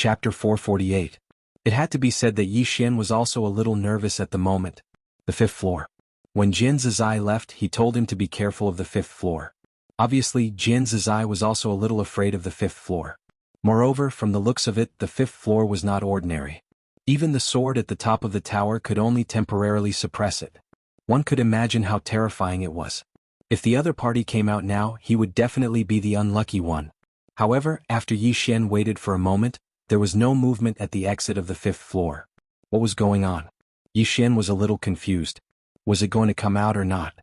Chapter 448. It had to be said that Yi Xian was also a little nervous at the moment. The fifth floor. When Jin Zizai left, he told him to be careful of the fifth floor. Obviously, Jin Zizai was also a little afraid of the fifth floor. Moreover, from the looks of it, the fifth floor was not ordinary. Even the sword at the top of the tower could only temporarily suppress it. One could imagine how terrifying it was. If the other party came out now, he would definitely be the unlucky one. However, after Yi Xian waited for a moment, there was no movement at the exit of the fifth floor. What was going on? Yi Xian was a little confused. Was it going to come out or not?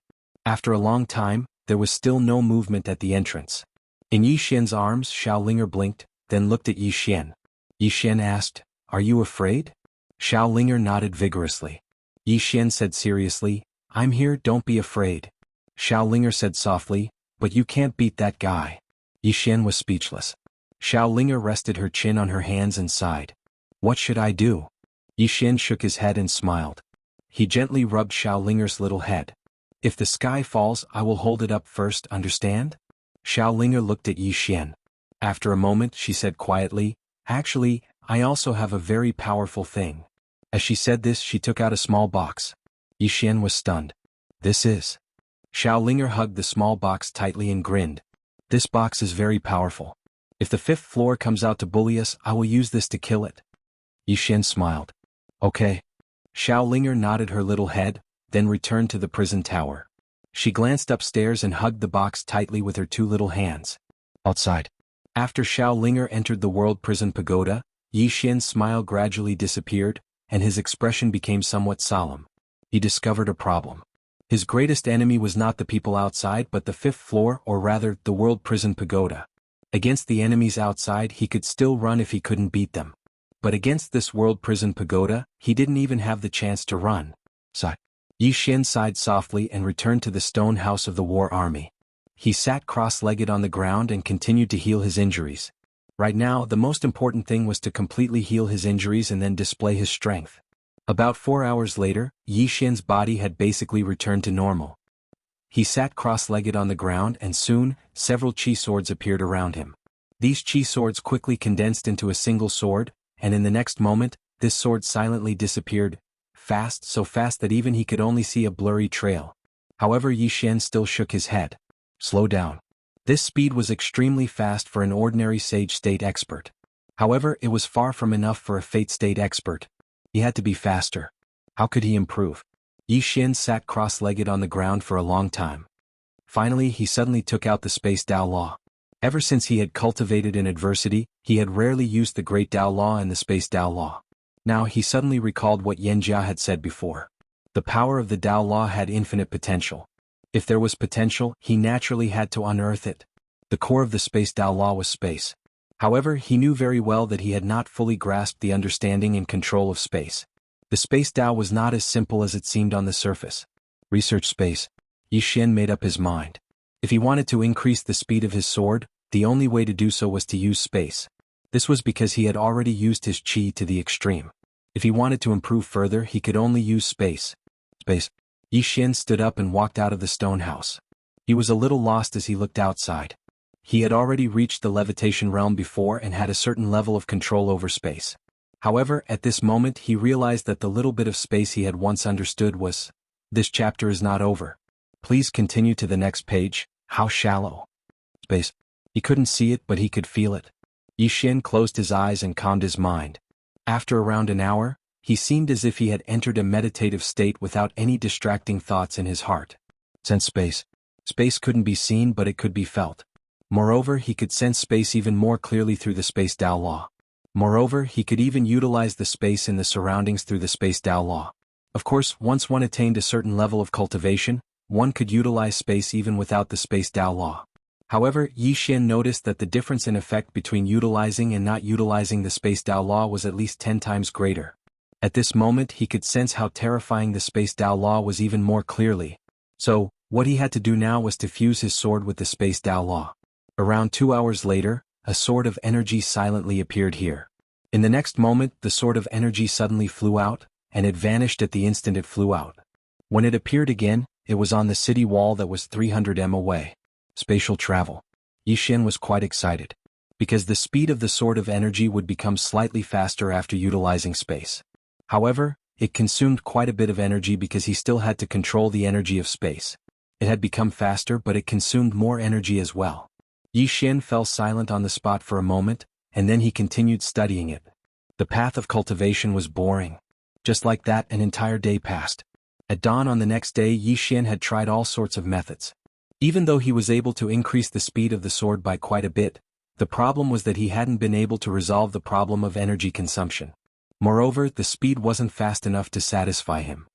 After a long time, there was still no movement at the entrance. In Yi Xian's arms, Xiao Linger blinked, then looked at Yi Xian. Yi Xian asked, "Are you afraid?" Xiao Linger nodded vigorously. Yi Xian said seriously, "I'm here, don't be afraid." Xiao Linger said softly, "But you can't beat that guy." Yi Xian was speechless. Xiao Linger rested her chin on her hands and sighed. "What should I do?" Yi Xian shook his head and smiled. He gently rubbed Xiao Linger's little head. "If the sky falls, I will hold it up first, understand?" Xiao Linger looked at Yi Xian. After a moment, she said quietly, "Actually, I also have a very powerful thing." As she said this, she took out a small box. Yi Xian was stunned. "This is..." Xiao Linger hugged the small box tightly and grinned. "This box is very powerful. If the fifth floor comes out to bully us, I will use this to kill it." Yi Xian smiled. "Okay." Xiao Linger nodded her little head, then returned to the prison tower. She glanced upstairs and hugged the box tightly with her two little hands. Outside. After Xiao Linger entered the World Prison Pagoda, Yi Xian's smile gradually disappeared, and his expression became somewhat solemn. He discovered a problem. His greatest enemy was not the people outside but the fifth floor, or rather, the World Prison Pagoda. Against the enemies outside he could still run if he couldn't beat them. But against this World Prison Pagoda, he didn't even have the chance to run. Yi Xian sighed softly and returned to the stone house of the war army. He sat cross-legged on the ground and continued to heal his injuries. Right now, the most important thing was to completely heal his injuries and then display his strength. About 4 hours later, Yi Xian's body had basically returned to normal. He sat cross-legged on the ground and soon, several chi swords appeared around him. These chi swords quickly condensed into a single sword, and in the next moment, this sword silently disappeared, so fast that even he could only see a blurry trail. However, Yi Xian still shook his head. "Slow down." This speed was extremely fast for an ordinary Sage State expert. However, it was far from enough for a Fate State expert. He had to be faster. How could he improve? Yi Xian sat cross-legged on the ground for a long time. Finally, he suddenly took out the Space Dao Law. Ever since he had cultivated in adversity, he had rarely used the Great Dao Law and the Space Dao Law. Now he suddenly recalled what Yan Jia had said before. The power of the Dao Law had infinite potential. If there was potential, he naturally had to unearth it. The core of the Space Dao Law was space. However, he knew very well that he had not fully grasped the understanding and control of space. The Space Dao was not as simple as it seemed on the surface. Research space. Yi Xian made up his mind. If he wanted to increase the speed of his sword, the only way to do so was to use space. This was because he had already used his chi to the extreme. If he wanted to improve further, he could only use space. Yi Xian stood up and walked out of the stone house. He was a little lost as he looked outside. He had already reached the levitation realm before and had a certain level of control over space. However, at this moment he realized that the little bit of space he had once understood was, "This chapter is not over. Please continue to the next page." How shallow. Space. He couldn't see it, but he could feel it. Yi Xian closed his eyes and calmed his mind. After around an hour, he seemed as if he had entered a meditative state without any distracting thoughts in his heart. Sense space. Space couldn't be seen, but it could be felt. Moreover, he could sense space even more clearly through the Space Dao Law. Moreover, he could even utilize the space in the surroundings through the Space Dao Law. Of course, once one attained a certain level of cultivation, one could utilize space even without the Space Dao Law. However, Yi Xian noticed that the difference in effect between utilizing and not utilizing the Space Dao Law was at least 10 times greater. At this moment he could sense how terrifying the Space Dao Law was even more clearly. So, what he had to do now was to fuse his sword with the Space Dao Law. Around 2 hours later, a sword of energy silently appeared here. In the next moment, the sword of energy suddenly flew out, and it vanished at the instant it flew out. When it appeared again, it was on the city wall that was 300 m away. Spatial travel. Yi Xian was quite excited. because the speed of the sword of energy would become slightly faster after utilizing space. However, it consumed quite a bit of energy because he still had to control the energy of space. It had become faster, but it consumed more energy as well. Yi Xian fell silent on the spot for a moment, and then he continued studying it. The path of cultivation was boring. Just like that, an entire day passed. At dawn on the next day, Yi Xian had tried all sorts of methods. Even though he was able to increase the speed of the sword by quite a bit, the problem was that he hadn't been able to resolve the problem of energy consumption. Moreover, the speed wasn't fast enough to satisfy him.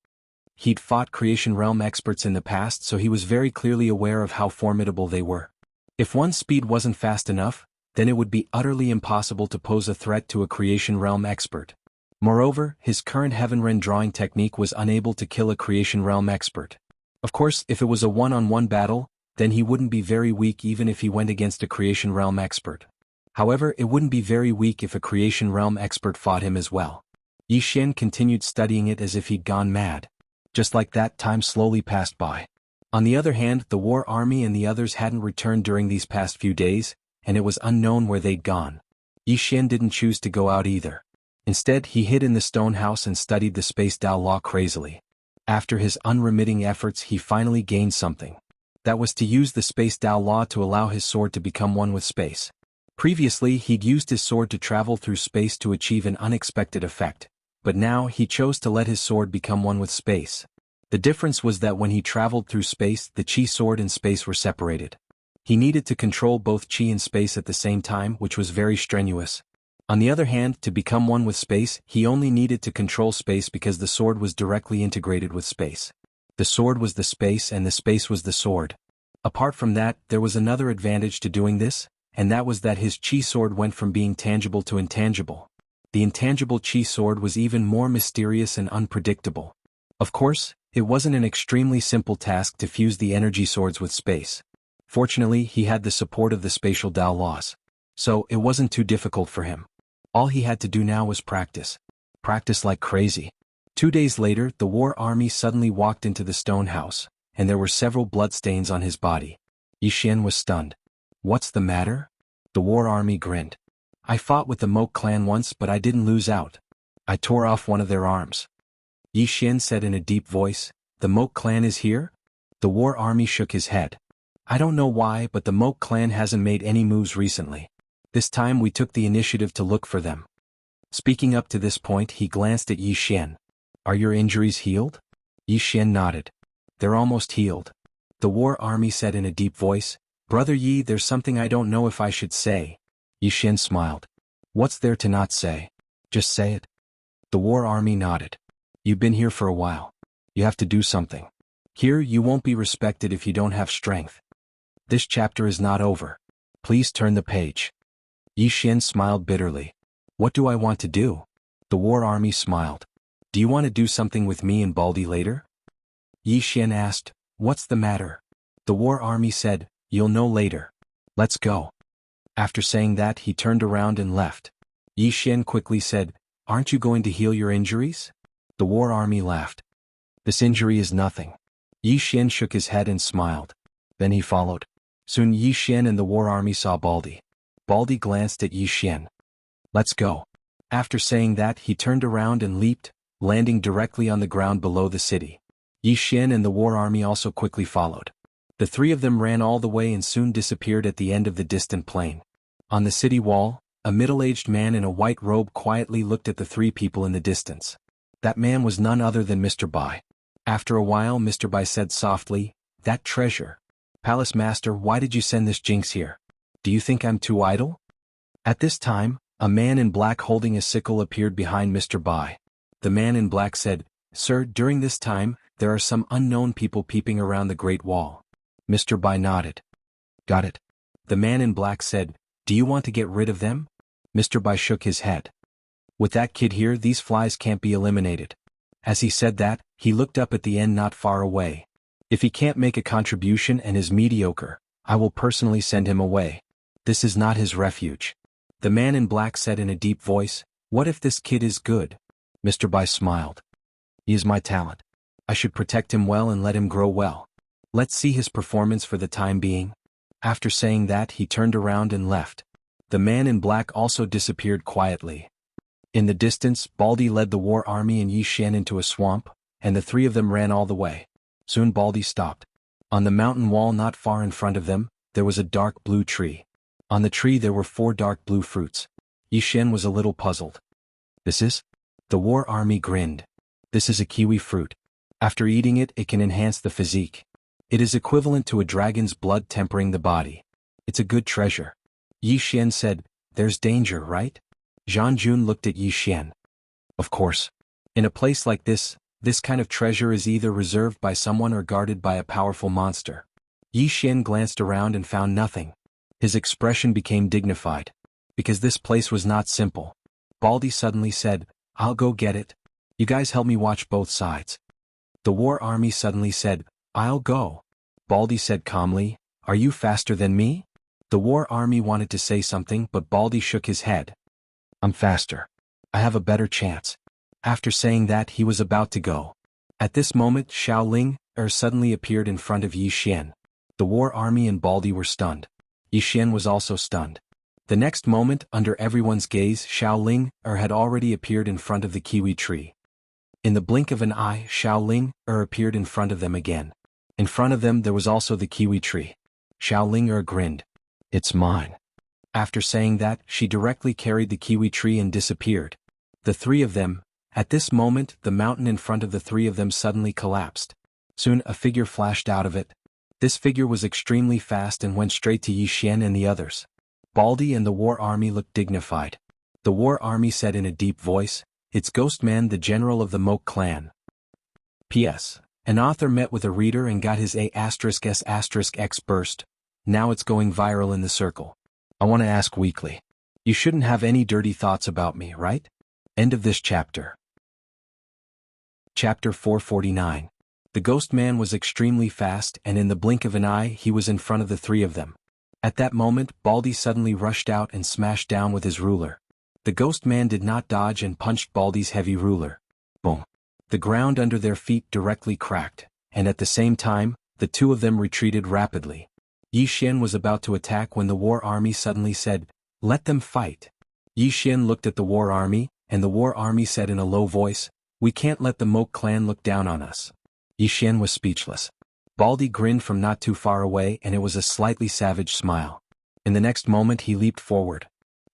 He'd fought Creation Realm experts in the past, so he was very clearly aware of how formidable they were. If one's speed wasn't fast enough, then it would be utterly impossible to pose a threat to a Creation Realm expert. Moreover, his current Heavenren drawing technique was unable to kill a Creation Realm expert. Of course, if it was a one-on-one battle, then he wouldn't be very weak even if he went against a Creation Realm expert. However, it wouldn't be very weak if a Creation Realm expert fought him as well. Yi Xian continued studying it as if he'd gone mad. Just like that, time slowly passed by. On the other hand, the war army and the others hadn't returned during these past few days, and it was unknown where they'd gone. Yi Xian didn't choose to go out either. Instead, he hid in the stone house and studied the Space Dao Law crazily. After his unremitting efforts, he finally gained something. That was to use the Space Dao Law to allow his sword to become one with space. Previously, he'd used his sword to travel through space to achieve an unexpected effect, but now he chose to let his sword become one with space. The difference was that when he traveled through space, the Qi sword and space were separated. He needed to control both Qi and space at the same time, which was very strenuous. On the other hand, to become one with space, he only needed to control space because the sword was directly integrated with space. The sword was the space and the space was the sword. Apart from that, there was another advantage to doing this, and that was that his Qi sword went from being tangible to intangible. The intangible Qi sword was even more mysterious and unpredictable. Of course, it wasn't an extremely simple task to fuse the energy swords with space. Fortunately, he had the support of the spatial Dao laws. So, it wasn't too difficult for him. All he had to do now was practice. Practice like crazy. 2 days later, the war army suddenly walked into the stone house, and there were several bloodstains on his body. Yi Xian was stunned. What's the matter? The war army grinned. I fought with the Moke clan once, but I didn't lose out. I tore off one of their arms. Yi Xian said in a deep voice, the Moke clan is here? The war army shook his head. I don't know why, but the Moke clan hasn't made any moves recently. This time we took the initiative to look for them. Speaking up to this point, he glanced at Yi Xian. Are your injuries healed? Yi Xian nodded. They're almost healed. The war army said in a deep voice, Brother Yi, there's something I don't know if I should say. Yi Xian smiled. What's there to not say? Just say it. The war army nodded. You've been here for a while. You have to do something. Here you won't be respected if you don't have strength. This chapter is not over. Please turn the page. Yi Xian smiled bitterly. What do I want to do? The war army smiled. Do you want to do something with me and Baldy later? Yi Xian asked, What's the matter? The war army said, You'll know later. Let's go. After saying that, he turned around and left. Yi Xian quickly said, Aren't you going to heal your injuries? The war army laughed. This injury is nothing. Yi Xian shook his head and smiled. Then he followed. Soon Yi Xian and the war army saw Baldy. Baldy glanced at Yi Xian. Let's go. After saying that, he turned around and leaped, landing directly on the ground below the city. Yi Xian and the war army also quickly followed. The three of them ran all the way and soon disappeared at the end of the distant plain. On the city wall, a middle-aged man in a white robe quietly looked at the three people in the distance. That man was none other than Mr. Bai. After a while, Mr. Bai said softly, That treasure. Palace Master, why did you send this jinx here? Do you think I'm too idle? At this time, a man in black holding a sickle appeared behind Mr. Bai. The man in black said, Sir, during this time, there are some unknown people peeping around the Great Wall. Mr. Bai nodded. Got it. The man in black said, Do you want to get rid of them? Mr. Bai shook his head. With that kid here, these flies can't be eliminated. As he said that, he looked up at the end not far away. If he can't make a contribution and is mediocre, I will personally send him away. This is not his refuge. The man in black said in a deep voice, What if this kid is good? Mr. Bai smiled. He is my talent. I should protect him well and let him grow well. Let's see his performance for the time being. After saying that, he turned around and left. The man in black also disappeared quietly. In the distance, Baldy led the war army and Yi Xian into a swamp, and the three of them ran all the way. Soon Baldy stopped. On the mountain wall not far in front of them, there was a dark blue tree. On the tree there were 4 dark blue fruits. Yi Xian was a little puzzled. This is? The war army grinned. This is a kiwi fruit. After eating it, it can enhance the physique. It is equivalent to a dragon's blood tempering the body. It's a good treasure. Yi Xian said, there's danger, right? Zhang Jun looked at Yi Xian. Of course. In a place like this kind of treasure is either reserved by someone or guarded by a powerful monster. Yi Xian glanced around and found nothing. His expression became dignified. Because this place was not simple. Baldy suddenly said, I'll go get it. You guys help me watch both sides. The war army suddenly said, I'll go. Baldy said calmly, are you faster than me? The war army wanted to say something but Baldy shook his head. I'm faster. I have a better chance. After saying that he was about to go. At this moment Xiaoling suddenly appeared in front of Yi Xian. The war army and Baldy were stunned. Yi Xian was also stunned. The next moment, under everyone's gaze, Xiaoling had already appeared in front of the kiwi tree. In the blink of an eye, Xiaoling appeared in front of them again. In front of them there was also the kiwi tree. Xiaoling grinned. It's mine. After saying that, she directly carried the kiwi tree and disappeared. The three of them. At this moment, the mountain in front of the three of them suddenly collapsed. Soon a figure flashed out of it. This figure was extremely fast and went straight to Yi Xian and the others. Baldy and the war army looked dignified. The war army said in a deep voice, it's Ghostman, the general of the Moke clan. P.S. An author met with a reader and got his A*S*X burst. Now it's going viral in the circle. I want to ask weekly. You shouldn't have any dirty thoughts about me, right? End of this chapter. Chapter 449. The ghost man was extremely fast and in the blink of an eye he was in front of the three of them. At that moment, Baldy suddenly rushed out and smashed down with his ruler. The ghost man did not dodge and punched Baldy's heavy ruler. Boom. The ground under their feet directly cracked, and at the same time, the two of them retreated rapidly. Yi Xian was about to attack when the war army suddenly said, let them fight. Yi Xian looked at the war army, and the war army said in a low voice, we can't let the Moke clan look down on us. Yi Xian was speechless. Baldy grinned from not too far away and it was a slightly savage smile. In the next moment he leaped forward.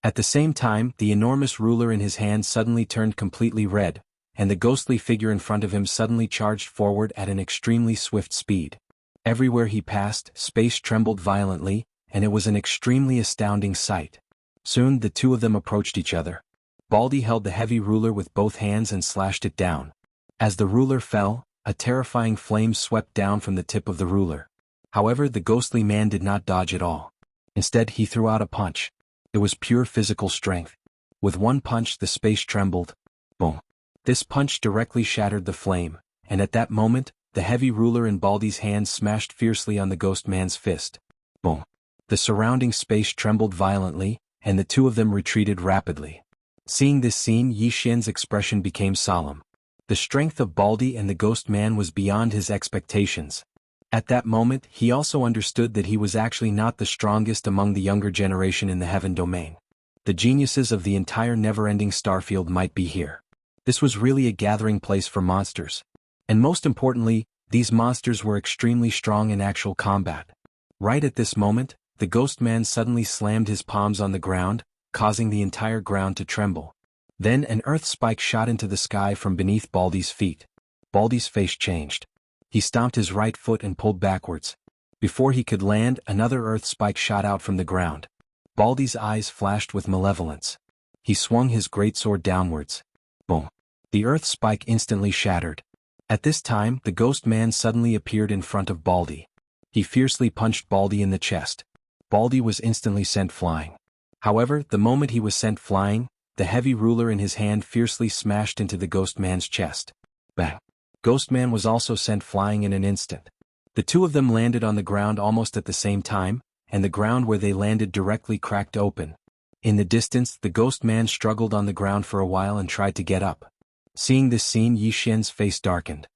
At the same time, the enormous ruler in his hand suddenly turned completely red, and the ghostly figure in front of him suddenly charged forward at an extremely swift speed. Everywhere he passed, space trembled violently, and it was an extremely astounding sight. Soon the two of them approached each other. Baldy held the heavy ruler with both hands and slashed it down. As the ruler fell, a terrifying flame swept down from the tip of the ruler. However, the ghostly man did not dodge at all. Instead, he threw out a punch. It was pure physical strength. With one punch the space trembled. Boom. This punch directly shattered the flame, and at that moment, the heavy ruler in Baldy's hand smashed fiercely on the ghost man's fist. Boom. The surrounding space trembled violently, and the two of them retreated rapidly. Seeing this scene, Yi Xian's expression became solemn. The strength of Baldy and the ghost man was beyond his expectations. At that moment, he also understood that he was actually not the strongest among the younger generation in the heaven domain. The geniuses of the entire never-ending starfield might be here. This was really a gathering place for monsters. And most importantly, these monsters were extremely strong in actual combat. Right at this moment, the ghost man suddenly slammed his palms on the ground, causing the entire ground to tremble. Then an earth spike shot into the sky from beneath Baldy's feet. Baldy's face changed. He stomped his right foot and pulled backwards. Before he could land, another earth spike shot out from the ground. Baldy's eyes flashed with malevolence. He swung his greatsword downwards. Boom. The earth spike instantly shattered. At this time, the ghost man suddenly appeared in front of Baldy. He fiercely punched Baldy in the chest. Baldy was instantly sent flying. However, the moment he was sent flying, the heavy ruler in his hand fiercely smashed into the ghost man's chest. Bang. Ghost man was also sent flying in an instant. The two of them landed on the ground almost at the same time, and the ground where they landed directly cracked open. In the distance, the ghost man struggled on the ground for a while and tried to get up. Seeing this scene, Yi Xian's face darkened.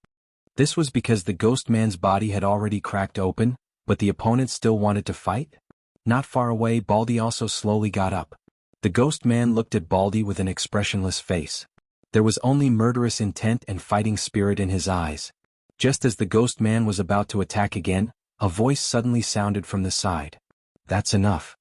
This was because the ghost man's body had already cracked open, but the opponent still wanted to fight? Not far away, Baldy also slowly got up. The ghost man looked at Baldy with an expressionless face. There was only murderous intent and fighting spirit in his eyes. Just as the ghost man was about to attack again, a voice suddenly sounded from the side. "That's enough."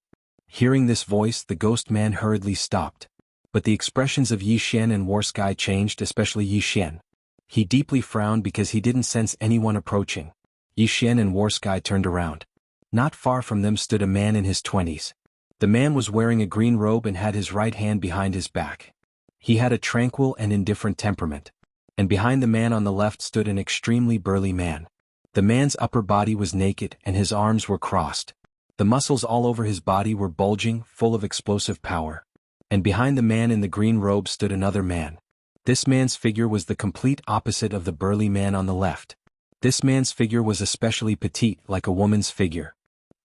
Hearing this voice, the ghost man hurriedly stopped. But the expressions of Yi Xian and War Sky changed, especially Yi Xian. He deeply frowned because he didn't sense anyone approaching. Yi Xian and War Sky turned around. Not far from them stood a man in his 20s. The man was wearing a green robe and had his right hand behind his back. He had a tranquil and indifferent temperament. And behind the man on the left stood an extremely burly man. The man's upper body was naked and his arms were crossed. The muscles all over his body were bulging, full of explosive power. And behind the man in the green robe stood another man. This man's figure was the complete opposite of the burly man on the left. This man's figure was especially petite, like a woman's figure.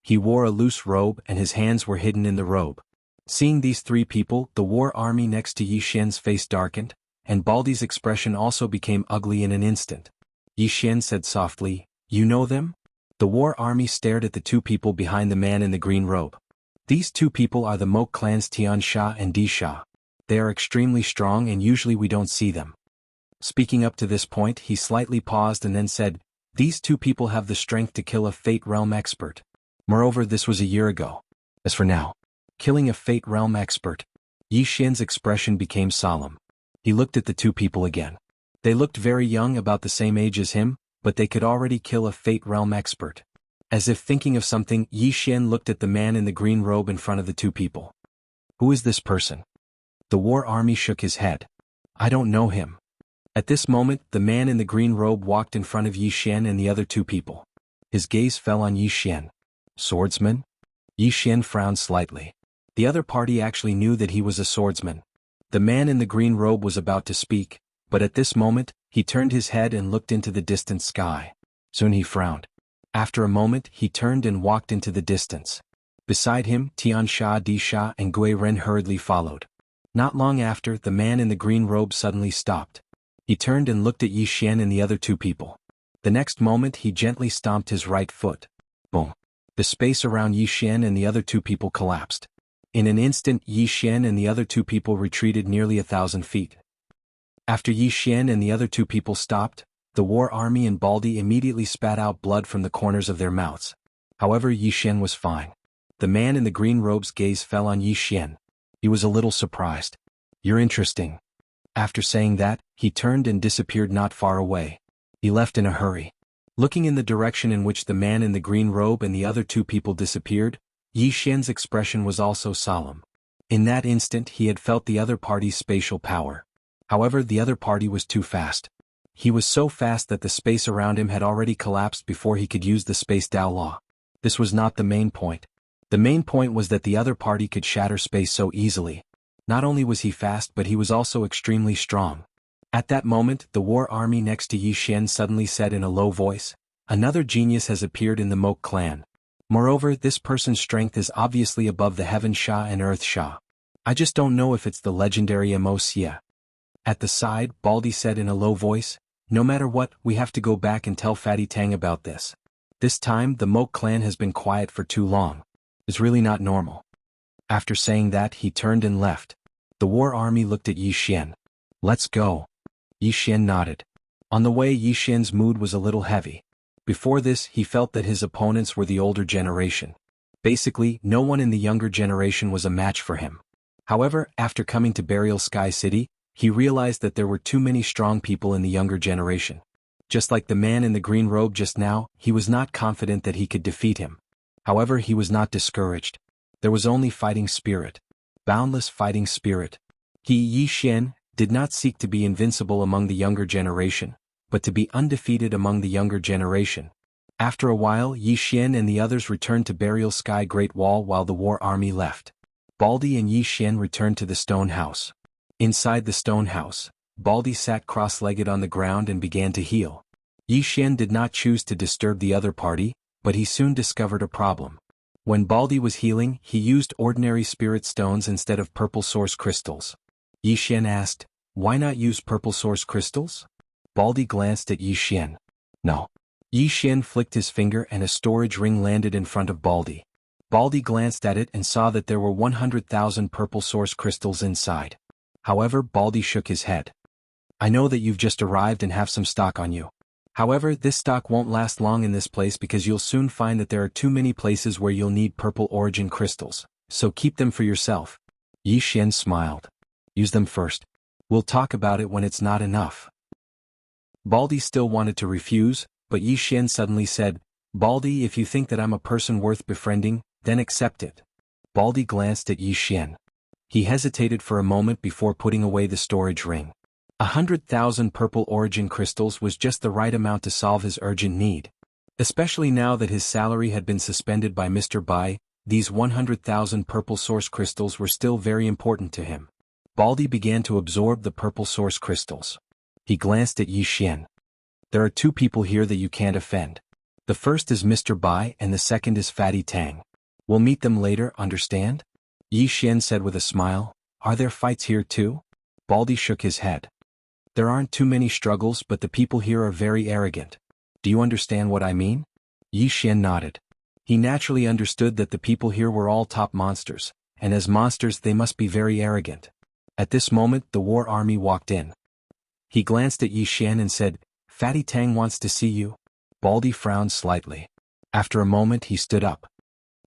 He wore a loose robe and his hands were hidden in the robe. Seeing these three people, the war army next to Yi Xian's face darkened, and Baldy's expression also became ugly in an instant. Yi Xian said softly, "You know them?" The war army stared at the two people behind the man in the green robe. These two people are the Mok clans Tian Sha and Di Sha. They are extremely strong and usually we don't see them. Speaking up to this point, he slightly paused and then said, "These two people have the strength to kill a Fate Realm expert. Moreover, this was a year ago. As for now, killing a Fate Realm expert." Yi Xian's expression became solemn. He looked at the two people again. They looked very young, about the same age as him, but they could already kill a Fate Realm expert. As if thinking of something, Yi Xian looked at the man in the green robe in front of the two people. "Who is this person?" The war army shook his head. "I don't know him." At this moment, the man in the green robe walked in front of Yi Xian and the other two people. His gaze fell on Yi Xian. "Swordsman?" Yi Xian frowned slightly. The other party actually knew that he was a swordsman. The man in the green robe was about to speak, but at this moment, he turned his head and looked into the distant sky. Soon he frowned. After a moment, he turned and walked into the distance. Beside him, Tian Sha, Di Sha, and Gui Ren hurriedly followed. Not long after, the man in the green robe suddenly stopped. He turned and looked at Yi Xian and the other two people. The next moment, he gently stomped his right foot. Boom. The space around Yi Xian and the other two people collapsed. In an instant, Yi Xian and the other two people retreated nearly 1,000 feet. After Yi Xian and the other two people stopped, the war army and Baldy immediately spat out blood from the corners of their mouths. However, Yi Xian was fine. The man in the green robe's gaze fell on Yi Xian. He was a little surprised. "You're interesting." After saying that, he turned and disappeared not far away. He left in a hurry. Looking in the direction in which the man in the green robe and the other two people disappeared, Yi Xian's expression was also solemn. In that instant, he had felt the other party's spatial power. However, the other party was too fast. He was so fast that the space around him had already collapsed before he could use the space Dao Law. This was not the main point. The main point was that the other party could shatter space so easily. Not only was he fast, but he was also extremely strong. At that moment, the war army next to Yi Xian suddenly said in a low voice, "Another genius has appeared in the Mok clan. Moreover, this person's strength is obviously above the Heaven Sha and Earth Sha. I just don't know if it's the legendary Mo Xia." At the side, Baldy said in a low voice, "No matter what, we have to go back and tell Fatty Tang about this. This time, the Mok clan has been quiet for too long. It's really not normal." After saying that, he turned and left. The war army looked at Yi Xian. "Let's go." Yi Xian nodded. On the way, Yi Xian's mood was a little heavy. Before this, he felt that his opponents were the older generation. Basically, no one in the younger generation was a match for him. However, after coming to Burial Sky City, he realized that there were too many strong people in the younger generation. Just like the man in the green robe just now, he was not confident that he could defeat him. However, he was not discouraged. There was only fighting spirit. Boundless fighting spirit. He, Yi Xian, did not seek to be invincible among the younger generation, but to be undefeated among the younger generation. After a while, Yi Xian and the others returned to Burial Sky Great Wall while the war army left. Baldy and Yi Xian returned to the stone house. Inside the stone house, Baldy sat cross-legged on the ground and began to heal. Yi Xian did not choose to disturb the other party, but he soon discovered a problem. When Baldy was healing, he used ordinary spirit stones instead of purple source crystals. Yi Xian asked, "Why not use purple source crystals?" Baldy glanced at Yi Xian. "No." Yi Xian flicked his finger and a storage ring landed in front of Baldy. Baldy glanced at it and saw that there were 100,000 purple source crystals inside. However, Baldy shook his head. I know that you've just arrived and have some stock on you. However, this stock won't last long in this place because you'll soon find that there are too many places where you'll need purple origin crystals, so keep them for yourself. Yi Xian smiled. Use them first. We'll talk about it when it's not enough. Baldy still wanted to refuse, but Yi Xian suddenly said, Baldy, if you think that I'm a person worth befriending, then accept it. Baldy glanced at Yi Xian. He hesitated for a moment before putting away the storage ring. 100,000 purple origin crystals was just the right amount to solve his urgent need. Especially now that his salary had been suspended by Mr. Bai, these 100,000 purple source crystals were still very important to him. Baldy began to absorb the purple source crystals. He glanced at Yi Xian. There are two people here that you can't offend. The first is Mr. Bai and the second is Fatty Tang. We'll meet them later, understand? Yi Xian said with a smile. Are there fights here too? Baldy shook his head. There aren't too many struggles, but the people here are very arrogant. Do you understand what I mean? Yi Xian nodded. He naturally understood that the people here were all top monsters, and as monsters they must be very arrogant. At this moment the war army walked in. He glanced at Yi Xian and said, Fatty Tang wants to see you. Baldy frowned slightly. After a moment he stood up.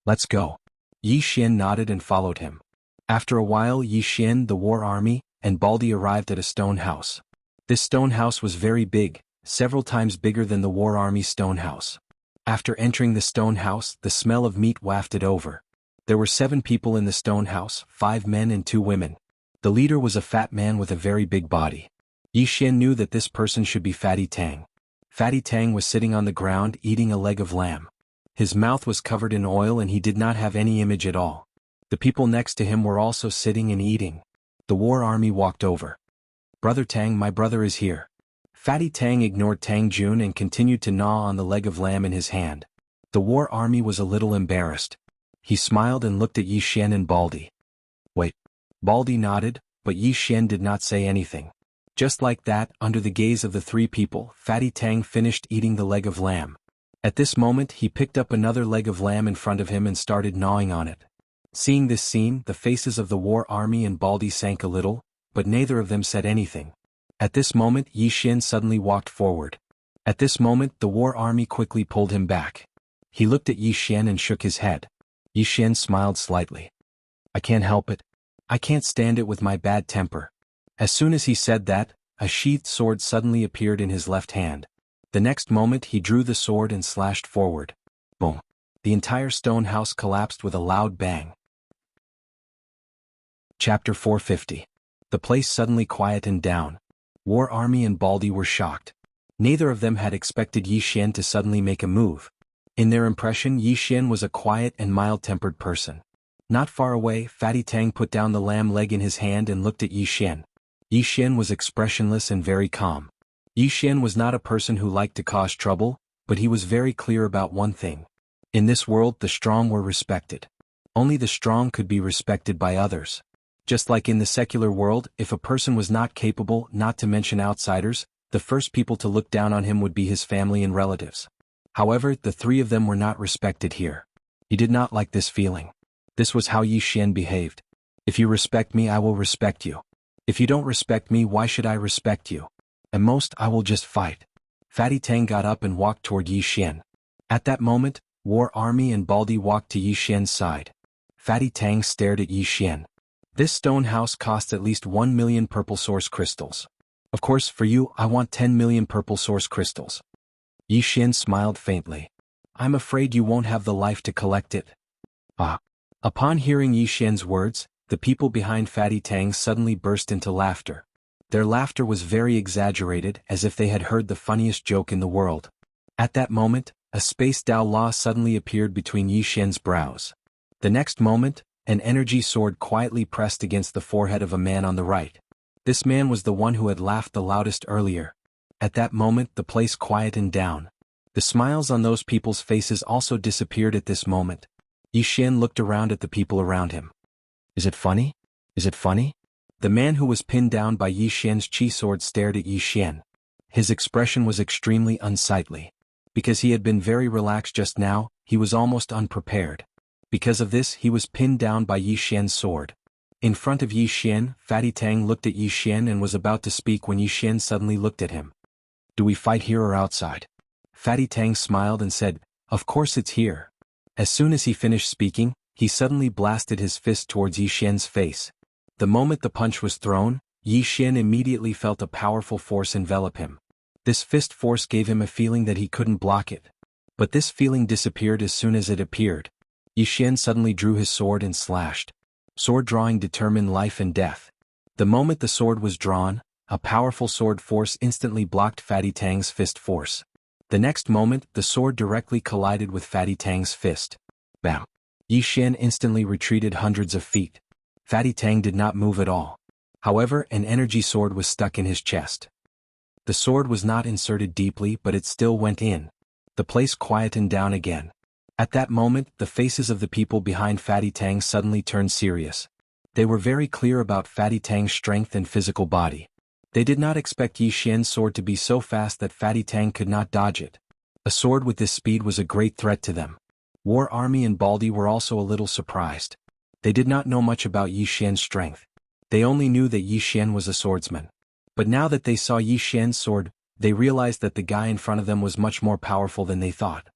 Let's go. Yi Xian nodded and followed him. After a while Yi Xian, the war army, and Baldy arrived at a stone house. This stone house was very big, several times bigger than the war army's stone house. After entering the stone house, the smell of meat wafted over. There were 7 people in the stone house, 5 men and 2 women. The leader was a fat man with a very big body. Yi Xian knew that this person should be Fatty Tang. Fatty Tang was sitting on the ground eating a leg of lamb. His mouth was covered in oil and he did not have any image at all. The people next to him were also sitting and eating. The war army walked over. Brother Tang, my brother is here. Fatty Tang ignored Tang Jun and continued to gnaw on the leg of lamb in his hand. The war army was a little embarrassed. He smiled and looked at Yi Xian and Baldy. Wait. Baldy nodded, but Yi Xian did not say anything. Just like that, under the gaze of the 3 people, Fatty Tang finished eating the leg of lamb. At this moment he picked up another leg of lamb in front of him and started gnawing on it. Seeing this scene, the faces of the war army and Baldy sank a little, but neither of them said anything. At this moment Yi Xian suddenly walked forward. At this moment the war army quickly pulled him back. He looked at Yi Xian and shook his head. Yi Xian smiled slightly. I can't help it. I can't stand it with my bad temper. As soon as he said that, a sheathed sword suddenly appeared in his left hand. The next moment he drew the sword and slashed forward. Boom. The entire stone house collapsed with a loud bang. Chapter 450. The place suddenly quietened down. War Army and Baldy were shocked. Neither of them had expected Yi Xian to suddenly make a move. In their impression, Yi Xian was a quiet and mild-tempered person. Not far away, Fatty Tang put down the lamb leg in his hand and looked at Yi Xian. Yi Xian was expressionless and very calm. Yi Xian was not a person who liked to cause trouble, but he was very clear about one thing. In this world the strong were respected. Only the strong could be respected by others. Just like in the secular world, if a person was not capable, not to mention outsiders, the first people to look down on him would be his family and relatives. However, the 3 of them were not respected here. He did not like this feeling. This was how Yi Xian behaved. If you respect me, I will respect you. If you don't respect me, why should I respect you? At most, I will just fight. Fatty Tang got up and walked toward Yi Xian. At that moment, War Army and Baldy walked to Yi Xian's side. Fatty Tang stared at Yi Xian. This stone house costs at least 1 million purple source crystals. Of course, for you, I want 10 million purple source crystals. Yi Xian smiled faintly. I'm afraid you won't have the life to collect it. Ah. Upon hearing Yi Xian's words, the people behind Fatty Tang suddenly burst into laughter. Their laughter was very exaggerated, as if they had heard the funniest joke in the world. At that moment, a space Dao Law suddenly appeared between Yi Xian's brows. The next moment, an energy sword quietly pressed against the forehead of a man on the right. This man was the one who had laughed the loudest earlier. At that moment the place quietened down. The smiles on those people's faces also disappeared at this moment. Yi Xian looked around at the people around him. Is it funny? Is it funny? The man who was pinned down by Yi Xian's chi sword stared at Yi Xian. His expression was extremely unsightly. Because he had been very relaxed just now, he was almost unprepared. Because of this he was pinned down by Yi Xian's sword. In front of Yi Xian, Fatty Tang looked at Yi Xian and was about to speak when Yi Xian suddenly looked at him. "Do we fight here or outside?" Fatty Tang smiled and said, "Of course it's here." As soon as he finished speaking, he suddenly blasted his fist towards Yi Xian's face. The moment the punch was thrown, Yi Xian immediately felt a powerful force envelop him. This fist force gave him a feeling that he couldn't block it. But this feeling disappeared as soon as it appeared. Yi Xian suddenly drew his sword and slashed. Sword drawing determined life and death. The moment the sword was drawn, a powerful sword force instantly blocked Fatty Tang's fist force. The next moment, the sword directly collided with Fatty Tang's fist. Bam! Yi Xian instantly retreated hundreds of feet. Fatty Tang did not move at all. However, an energy sword was stuck in his chest. The sword was not inserted deeply, but it still went in. The place quietened down again. At that moment, the faces of the people behind Fatty Tang suddenly turned serious. They were very clear about Fatty Tang's strength and physical body. They did not expect Yi Xian's sword to be so fast that Fatty Tang could not dodge it. A sword with this speed was a great threat to them. War Army and Baldy were also a little surprised. They did not know much about Yi Xian's strength. They only knew that Yi Xian was a swordsman. But now that they saw Yi Xian's sword, they realized that the guy in front of them was much more powerful than they thought.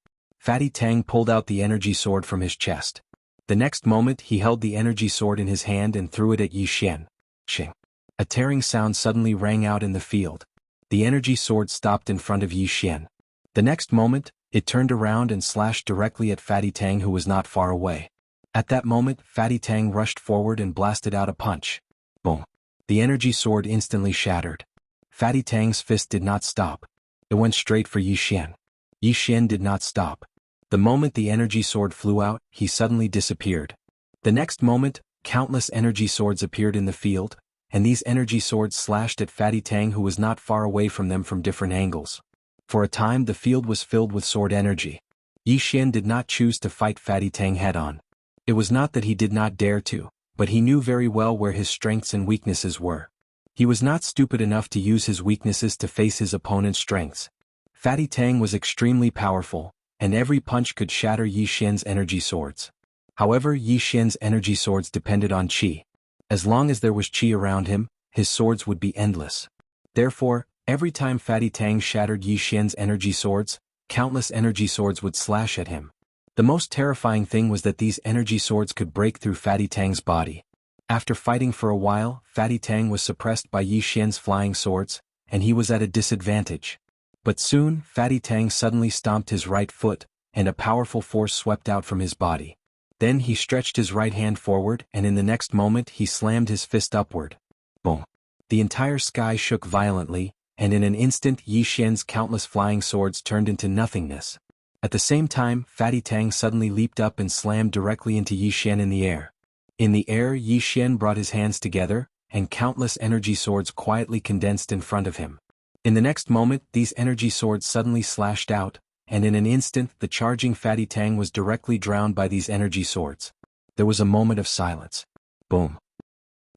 Fatty Tang pulled out the energy sword from his chest. The next moment he held the energy sword in his hand and threw it at Yi Xian. Shing! A tearing sound suddenly rang out in the field. The energy sword stopped in front of Yi Xian. The next moment, it turned around and slashed directly at Fatty Tang, who was not far away. At that moment, Fatty Tang rushed forward and blasted out a punch. Boom! The energy sword instantly shattered. Fatty Tang's fist did not stop. It went straight for Yi Xian. Yi Xian did not stop. The moment the energy sword flew out, he suddenly disappeared. The next moment, countless energy swords appeared in the field, and these energy swords slashed at Fatty Tang, who was not far away from them from different angles. For a time the field was filled with sword energy. Yi Xian did not choose to fight Fatty Tang head-on. It was not that he did not dare to, but he knew very well where his strengths and weaknesses were. He was not stupid enough to use his weaknesses to face his opponent's strengths. Fatty Tang was extremely powerful, and every punch could shatter Yi Xian's energy swords. However, Yi Xian's energy swords depended on qi. As long as there was qi around him, his swords would be endless. Therefore, every time Fatty Tang shattered Yi Xian's energy swords, countless energy swords would slash at him. The most terrifying thing was that these energy swords could break through Fatty Tang's body. After fighting for a while, Fatty Tang was suppressed by Yi Xian's flying swords, and he was at a disadvantage. But soon, Fatty Tang suddenly stomped his right foot, and a powerful force swept out from his body. Then he stretched his right hand forward, and in the next moment he slammed his fist upward. Boom! The entire sky shook violently, and in an instant Yi Xian's countless flying swords turned into nothingness. At the same time, Fatty Tang suddenly leaped up and slammed directly into Yi Xian in the air. In the air, Yi Xian brought his hands together, and countless energy swords quietly condensed in front of him. In the next moment, these energy swords suddenly slashed out, and in an instant the charging Fatty Tang was directly drowned by these energy swords. There was a moment of silence. Boom!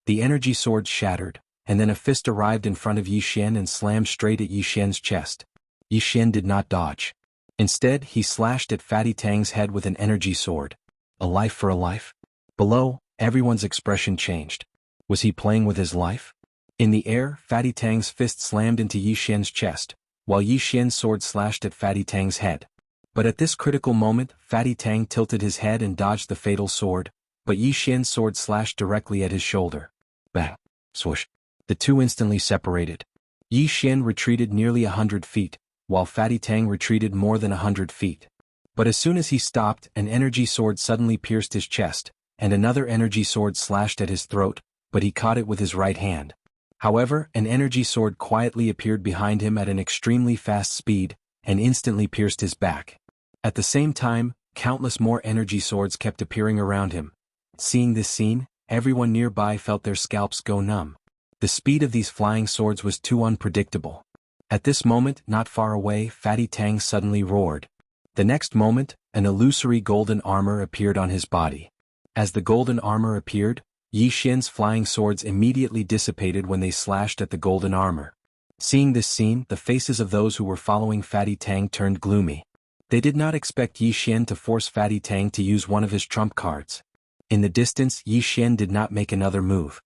The energy swords shattered, and then a fist arrived in front of Yi Xian and slammed straight at Yi Xian's chest. Yi Xian did not dodge. Instead, he slashed at Fatty Tang's head with an energy sword. A life for a life? Below, everyone's expression changed. Was he playing with his life? In the air, Fatty Tang's fist slammed into Yi Xian's chest, while Yi Xian's sword slashed at Fatty Tang's head. But at this critical moment, Fatty Tang tilted his head and dodged the fatal sword, but Yi Xian's sword slashed directly at his shoulder. Bang! Swoosh! The two instantly separated. Yi Xian retreated nearly 100 feet, while Fatty Tang retreated more than 100 feet. But as soon as he stopped, an energy sword suddenly pierced his chest, and another energy sword slashed at his throat, but he caught it with his right hand. However, an energy sword quietly appeared behind him at an extremely fast speed, and instantly pierced his back. At the same time, countless more energy swords kept appearing around him. Seeing this scene, everyone nearby felt their scalps go numb. The speed of these flying swords was too unpredictable. At this moment, not far away, Fatty Tang suddenly roared. The next moment, an illusory golden armor appeared on his body. As the golden armor appeared, Yi Xian's flying swords immediately dissipated when they slashed at the golden armor. Seeing this scene, the faces of those who were following Fatty Tang turned gloomy. They did not expect Yi Xian to force Fatty Tang to use one of his trump cards. In the distance, Yi Xian did not make another move.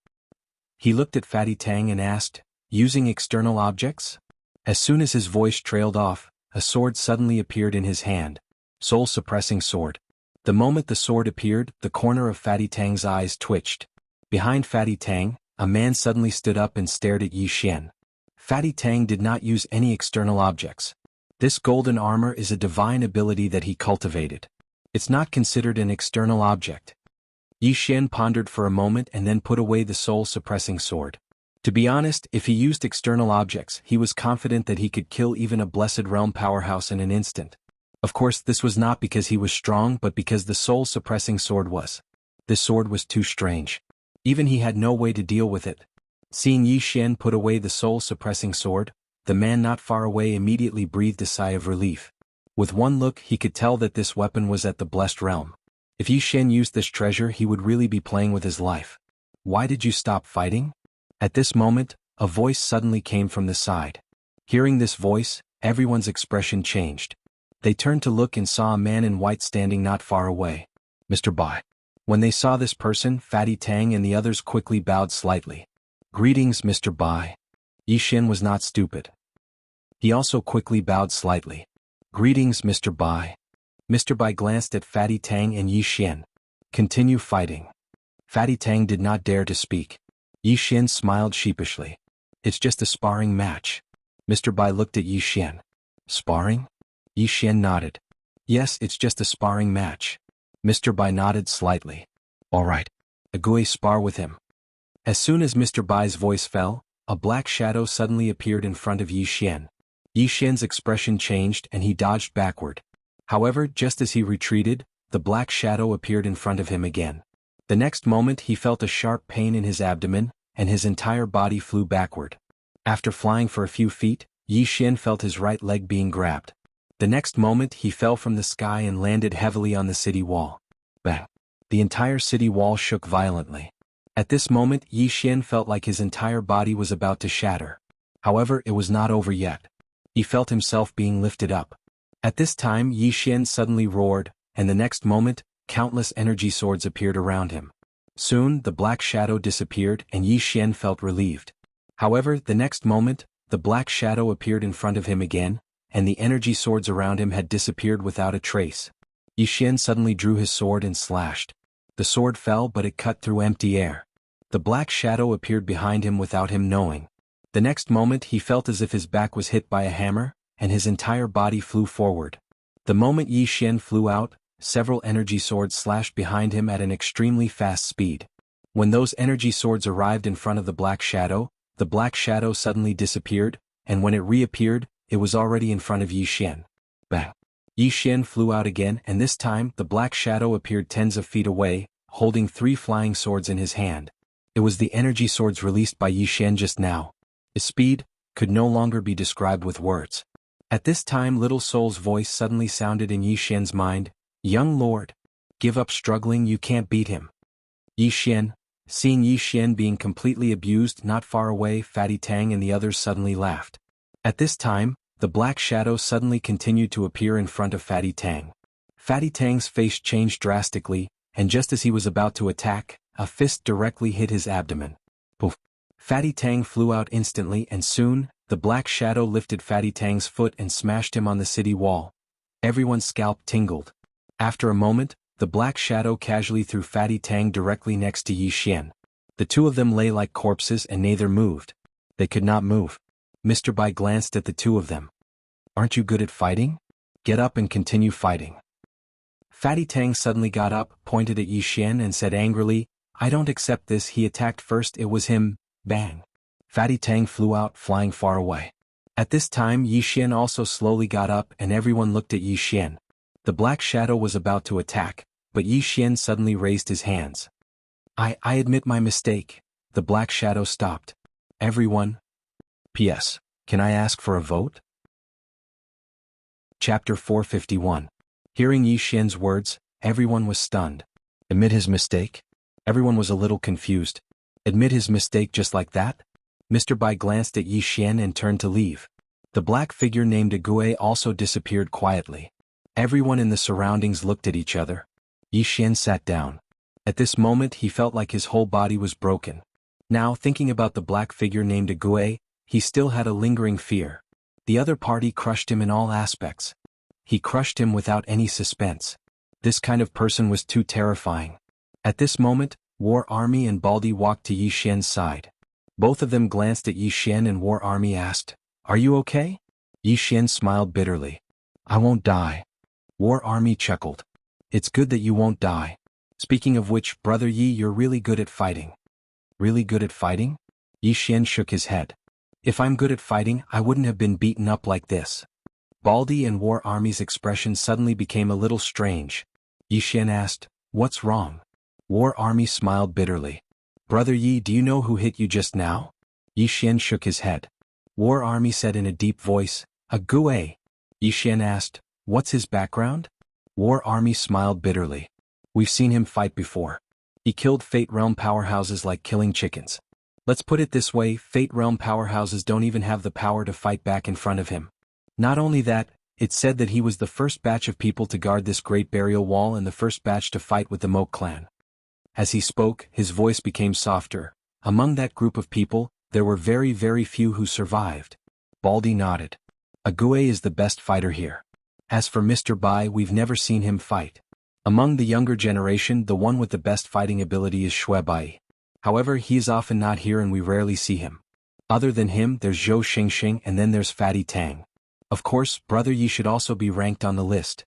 He looked at Fatty Tang and asked, "Using external objects?" As soon as his voice trailed off, a sword suddenly appeared in his hand. Soul-suppressing sword. The moment the sword appeared, the corner of Fatty Tang's eyes twitched. Behind Fatty Tang, a man suddenly stood up and stared at Yi Xian. Fatty Tang did not use any external objects. This golden armor is a divine ability that he cultivated. It's not considered an external object. Yi Xian pondered for a moment and then put away the soul-suppressing sword. To be honest, if he used external objects, he was confident that he could kill even a Blessed Realm powerhouse in an instant. Of course, this was not because he was strong but because the soul-suppressing sword was. This sword was too strange. Even he had no way to deal with it. Seeing Yi Xian put away the soul-suppressing sword, the man not far away immediately breathed a sigh of relief. With one look he could tell that this weapon was at the Blessed Realm. If Yi Xian used this treasure he would really be playing with his life. "Why did you stop fighting?" At this moment, a voice suddenly came from the side. Hearing this voice, everyone's expression changed. They turned to look and saw a man in white standing not far away. Mr. Bai. When they saw this person, Fatty Tang and the others quickly bowed slightly. "Greetings, Mr. Bai." Yi Xian was not stupid. He also quickly bowed slightly. "Greetings, Mr. Bai." Mr. Bai glanced at Fatty Tang and Yi Xian. "Continue fighting." Fatty Tang did not dare to speak. Yi Xian smiled sheepishly. "It's just a sparring match." Mr. Bai looked at Yi Xian. "Sparring?" Yi Xian nodded. "Yes, it's just a sparring match." Mr. Bai nodded slightly. "All right. Agui spar with him." As soon as Mr. Bai's voice fell, a black shadow suddenly appeared in front of Yi Xian. Yi Xian's expression changed and he dodged backward. However, just as he retreated, the black shadow appeared in front of him again. The next moment he felt a sharp pain in his abdomen, and his entire body flew backward. After flying for a few feet, Yi Xian felt his right leg being grabbed. The next moment he fell from the sky and landed heavily on the city wall. Bang! The entire city wall shook violently. At this moment Yi Xian felt like his entire body was about to shatter. However, it was not over yet. He felt himself being lifted up. At this time Yi Xian suddenly roared, and the next moment, countless energy swords appeared around him. Soon, the black shadow disappeared and Yi Xian felt relieved. However, the next moment, the black shadow appeared in front of him again, and the energy swords around him had disappeared without a trace. Yi Xian suddenly drew his sword and slashed. The sword fell but it cut through empty air. The black shadow appeared behind him without him knowing. The next moment he felt as if his back was hit by a hammer, and his entire body flew forward. The moment Yi Xian flew out, several energy swords slashed behind him at an extremely fast speed. When those energy swords arrived in front of the black shadow suddenly disappeared, and when it reappeared, it was already in front of Yi Xian. Bang! Yi Xian flew out again and this time the black shadow appeared tens of feet away, holding 3 flying swords in his hand. It was the energy swords released by Yi Xian just now. His speed could no longer be described with words. At this time Little Soul's voice suddenly sounded in Yi Xian's mind. "Young lord, give up struggling, you can't beat him." Yi Xian, seeing Yi Xian being completely abused not far away, Fatty Tang and the others suddenly laughed. At this time, the black shadow suddenly continued to appear in front of Fatty Tang. Fatty Tang's face changed drastically, and just as he was about to attack, a fist directly hit his abdomen. Poof! Fatty Tang flew out instantly and soon, the black shadow lifted Fatty Tang's foot and smashed him on the city wall. Everyone's scalp tingled. After a moment, the black shadow casually threw Fatty Tang directly next to Yi Xian. The two of them lay like corpses and neither moved. They could not move. Mr. Bai glanced at the two of them. "Aren't you good at fighting? Get up and continue fighting." Fatty Tang suddenly got up, pointed at Yi Xian and said angrily, "I don't accept this, he attacked first, it was him." Bang! Fatty Tang flew out, flying far away. At this time Yi Xian also slowly got up and everyone looked at Yi Xian. The black shadow was about to attack, but Yi Xian suddenly raised his hands. I admit my mistake." The black shadow stopped. Everyone. P.S. Can I ask for a vote? Chapter 451. Hearing Yi Xian's words, everyone was stunned. Admit his mistake? Everyone was a little confused. Admit his mistake just like that? Mr. Bai glanced at Yi Xian and turned to leave. The black figure named Ague also disappeared quietly. Everyone in the surroundings looked at each other. Yi Xian sat down. At this moment he felt like his whole body was broken. Now, thinking about the black figure named Ague, he still had a lingering fear. The other party crushed him in all aspects. He crushed him without any suspense. This kind of person was too terrifying. At this moment, War Army and Baldy walked to Yi Xian's side. Both of them glanced at Yi Xian and War Army asked, "Are you okay?" Yi Xian smiled bitterly. "I won't die." War Army chuckled. "It's good that you won't die. Speaking of which, Brother Yi, you're really good at fighting." "Really good at fighting?" Yi Xian shook his head. "If I'm good at fighting, I wouldn't have been beaten up like this." Baldy and War Army's expression suddenly became a little strange. Yi Xian asked, "What's wrong?" War Army smiled bitterly. "Brother Yi, do you know who hit you just now?" Yi Xian shook his head. War Army said in a deep voice, "Ague." Yi Xian asked, "What's his background?" War Army smiled bitterly. "We've seen him fight before. He killed Fate Realm powerhouses like killing chickens. Let's put it this way, Fate Realm powerhouses don't even have the power to fight back in front of him. Not only that, it's said that he was the first batch of people to guard this great burial wall and the first batch to fight with the Moke clan." As he spoke, his voice became softer. Among that group of people, there were very, very few who survived. Baldy nodded. "Ague is the best fighter here. As for Mr. Bai, we've never seen him fight. Among the younger generation, the one with the best fighting ability is Shui Bai. However, he is often not here and we rarely see him. Other than him, there's Zhou Xingxing and then there's Fatty Tang. Of course, Brother Yi should also be ranked on the list."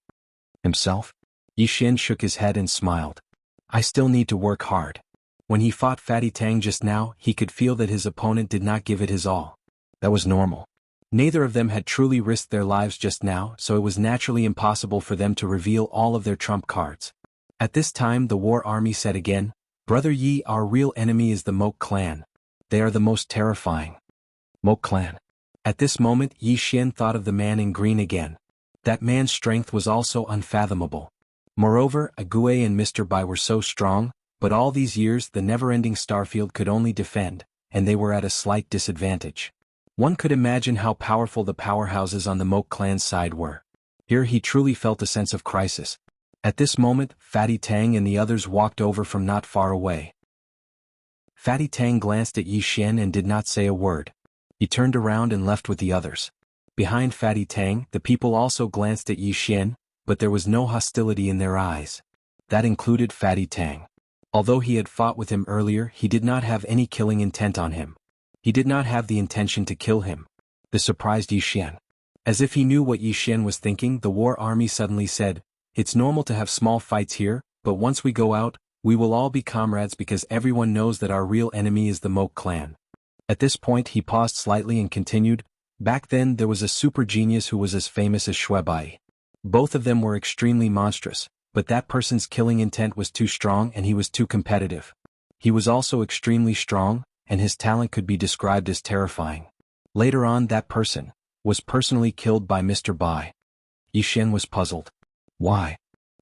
"Himself?" Yi Xian shook his head and smiled. "I still need to work hard." When he fought Fatty Tang just now, he could feel that his opponent did not give it his all. That was normal. Neither of them had truly risked their lives just now, so it was naturally impossible for them to reveal all of their trump cards. At this time the War Army said again, "Brother Yi, our real enemy is the Moke clan. They are the most terrifying." Moke clan. At this moment Yi Xian thought of the man in green again. That man's strength was also unfathomable. Moreover, Ague and Mr. Bai were so strong, but all these years the never-ending Starfield could only defend, and they were at a slight disadvantage. One could imagine how powerful the powerhouses on the Moke clan's side were. Here he truly felt a sense of crisis. At this moment, Fatty Tang and the others walked over from not far away. Fatty Tang glanced at Yi Xian and did not say a word. He turned around and left with the others. Behind Fatty Tang, the people also glanced at Yi Xian, but there was no hostility in their eyes. That included Fatty Tang. Although he had fought with him earlier, he did not have any killing intent on him. He did not have the intention to kill him. This surprised Yi Xian. As if he knew what Yi Xian was thinking, the War Army suddenly said, "It's normal to have small fights here, but once we go out, we will all be comrades because everyone knows that our real enemy is the Moke clan." At this point he paused slightly and continued, "Back then there was a super genius who was as famous as Shui Bai. Both of them were extremely monstrous, but that person's killing intent was too strong and he was too competitive. He was also extremely strong, and his talent could be described as terrifying. Later on that person was personally killed by Mr. Bai." Yi Xian was puzzled. Why?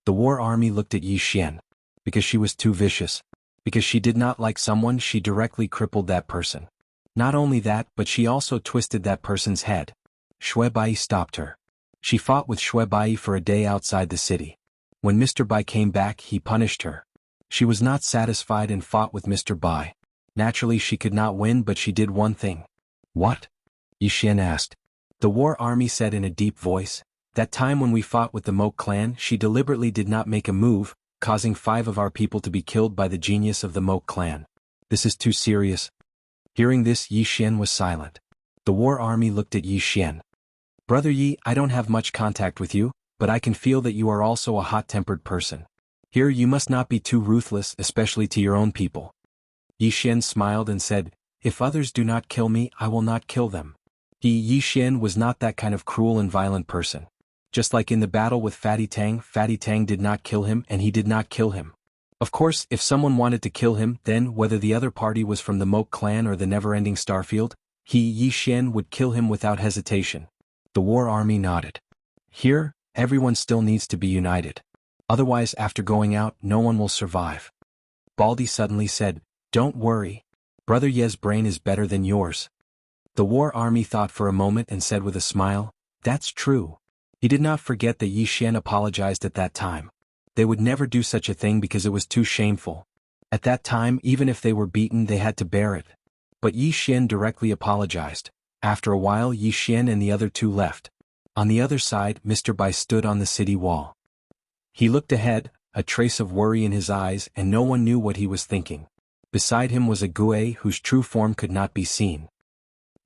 The War Army looked at Yi Xian. Because she was too vicious. Because she did not like someone, she directly crippled that person. Not only that, but she also twisted that person's head. Shui Bai stopped her. She fought with Shui Bai for a day outside the city. When Mr. Bai came back, he punished her. She was not satisfied and fought with Mr. Bai. Naturally she could not win, but she did one thing. "What?" Yi Xian asked. The War Army said in a deep voice, "That time when we fought with the Moke clan, she deliberately did not make a move, causing 5 of our people to be killed by the genius of the Moke clan. This is too serious." Hearing this, Yi Xian was silent. The War Army looked at Yi Xian. "Brother Yi, I don't have much contact with you, but I can feel that you are also a hot-tempered person. Here you must not be too ruthless, especially to your own people." Yi Xian smiled and said, "If others do not kill me, I will not kill them." Yi Xian was not that kind of cruel and violent person. Just like in the battle with Fatty Tang did not kill him and he did not kill him. Of course, if someone wanted to kill him, then whether the other party was from the Moke clan or the never-ending Starfield, Yi Xian would kill him without hesitation. The War Army nodded. Here, everyone still needs to be united. Otherwise, after going out, no one will survive. Baldy suddenly said, "Don't worry. Brother Ye's brain is better than yours." The War Army thought for a moment and said with a smile, "That's true. He did not forget that Yi Xian apologized at that time. They would never do such a thing because it was too shameful. At that time, even if they were beaten, they had to bear it. But Yi Xian directly apologized. After a while, Yi Xian and the other two left. On the other side, Mr. Bai stood on the city wall. He looked ahead, a trace of worry in his eyes, and no one knew what he was thinking. Beside him was a Gue whose true form could not be seen.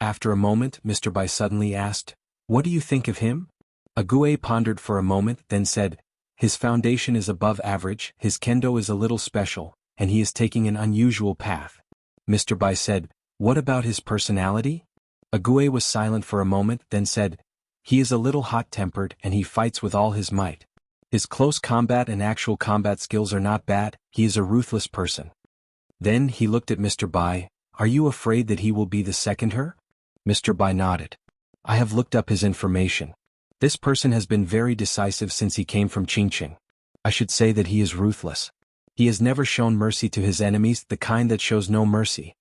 After a moment, Mr. Bai suddenly asked, "What do you think of him?" A Gue pondered for a moment, then said, "His foundation is above average, his kendo is a little special, and he is taking an unusual path." Mr. Bai said, "What about his personality?" A Gue was silent for a moment, then said, "He is a little hot-tempered and he fights with all his might. His close combat and actual combat skills are not bad, he is a ruthless person." Then he looked at Mr. Bai, "Are you afraid that he will be the second her?" Mr. Bai nodded. "I have looked up his information. This person has been very decisive since he came from Qingqing. I should say that he is ruthless. He has never shown mercy to his enemies, the kind that shows no mercy."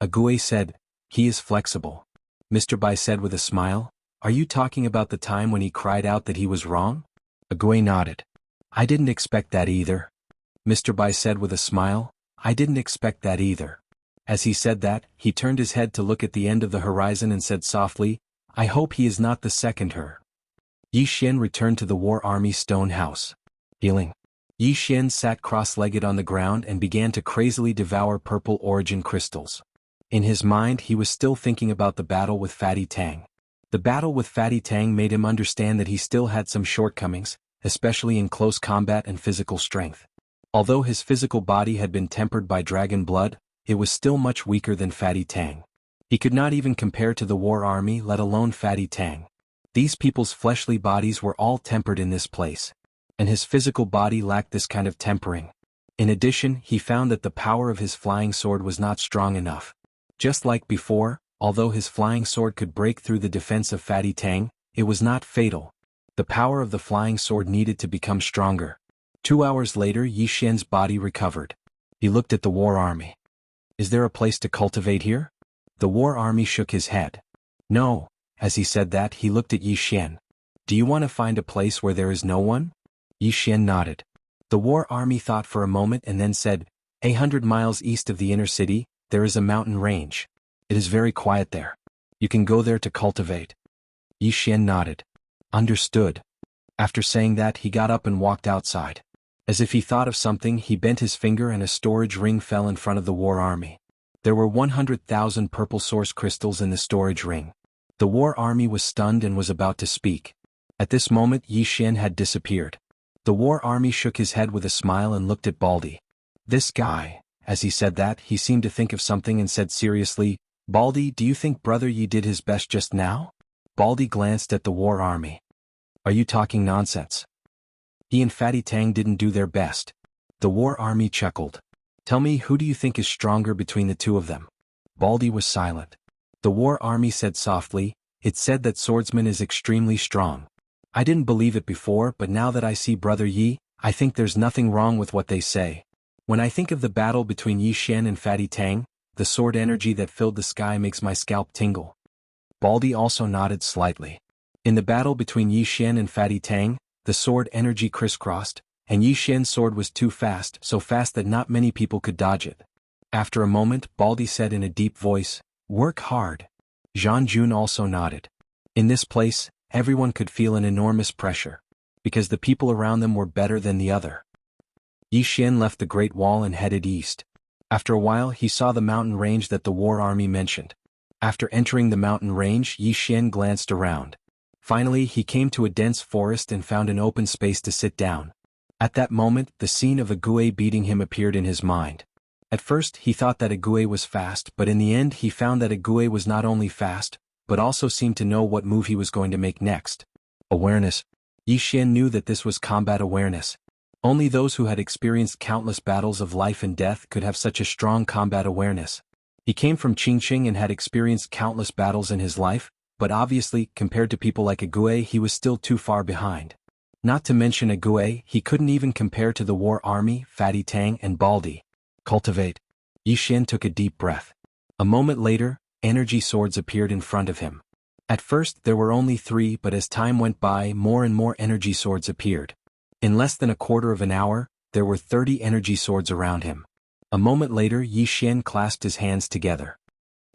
A Gue said, "He is flexible." Mr. Bai said with a smile, "Are you talking about the time when he cried out that he was wrong?" A Gue nodded. "I didn't expect that either." Mr. Bai said with a smile, "I didn't expect that either." As he said that, he turned his head to look at the end of the horizon and said softly, "I hope he is not the second her." Yi Xian returned to the War Army stone house. Healing. Yi Xian sat cross-legged on the ground and began to crazily devour purple origin crystals. In his mind he was still thinking about the battle with Fatty Tang. The battle with Fatty Tang made him understand that he still had some shortcomings, especially in close combat and physical strength. Although his physical body had been tempered by dragon blood, it was still much weaker than Fatty Tang. He could not even compare to the War Army, let alone Fatty Tang. These people's fleshly bodies were all tempered in this place. And his physical body lacked this kind of tempering. In addition, he found that the power of his flying sword was not strong enough. Just like before, although his flying sword could break through the defense of Fatty Tang, it was not fatal. The power of the flying sword needed to become stronger. 2 hours later, Yi Xian's body recovered. He looked at the War Army. "Is there a place to cultivate here?" The War Army shook his head. "No." As he said that, he looked at Yi Xian. "Do you want to find a place where there is no one?" Yi Xian nodded. The War Army thought for a moment and then said, 100 miles east of the inner city, there is a mountain range. It is very quiet there. You can go there to cultivate." Yi Xian nodded. "Understood." After saying that, he got up and walked outside. As if he thought of something, he bent his finger and a storage ring fell in front of the War Army. There were 100,000 purple source crystals in the storage ring. The War Army was stunned and was about to speak. At this moment, Yi Xian had disappeared. The War Army shook his head with a smile and looked at Baldy. "This guy," as he said that, he seemed to think of something and said seriously, "Baldy, do you think Brother Yi did his best just now?" Baldy glanced at the War Army. "Are you talking nonsense? He and Fatty Tang didn't do their best." The War Army chuckled. "Tell me, who do you think is stronger between the two of them?" Baldy was silent. The War Army said softly, "It said that swordsman is extremely strong. I didn't believe it before, but now that I see Brother Yi, I think there's nothing wrong with what they say. When I think of the battle between Yi Xian and Fatty Tang, the sword energy that filled the sky makes my scalp tingle." Baldy also nodded slightly. In the battle between Yi Xian and Fatty Tang, the sword energy crisscrossed, and Yi Xian's sword was too fast, so fast that not many people could dodge it. After a moment, Baldy said in a deep voice, "Work hard." Zhang Jun also nodded. In this place, everyone could feel an enormous pressure, because the people around them were better than the other. Yi Xian left the Great Wall and headed east. After a while, he saw the mountain range that the War Army mentioned. After entering the mountain range, Yi Xian glanced around. Finally, he came to a dense forest and found an open space to sit down. At that moment, the scene of a Gue beating him appeared in his mind. At first, he thought that a Gue was fast, but in the end he found that a Gue was not only fast, but also seemed to know what move he was going to make next. Awareness. Yi Xian knew that this was combat awareness. Only those who had experienced countless battles of life and death could have such a strong combat awareness. He came from Qingqing and had experienced countless battles in his life, but obviously, compared to people like a Gue, he was still too far behind. Not to mention a Gue, he couldn't even compare to the War Army, Fatty Tang and Baldy. Cultivate. Yi Xian took a deep breath. A moment later, energy swords appeared in front of him. At first there were only 3, but as time went by more and more energy swords appeared. In less than a quarter of an hour, there were 30 energy swords around him. A moment later Yi Xian clasped his hands together.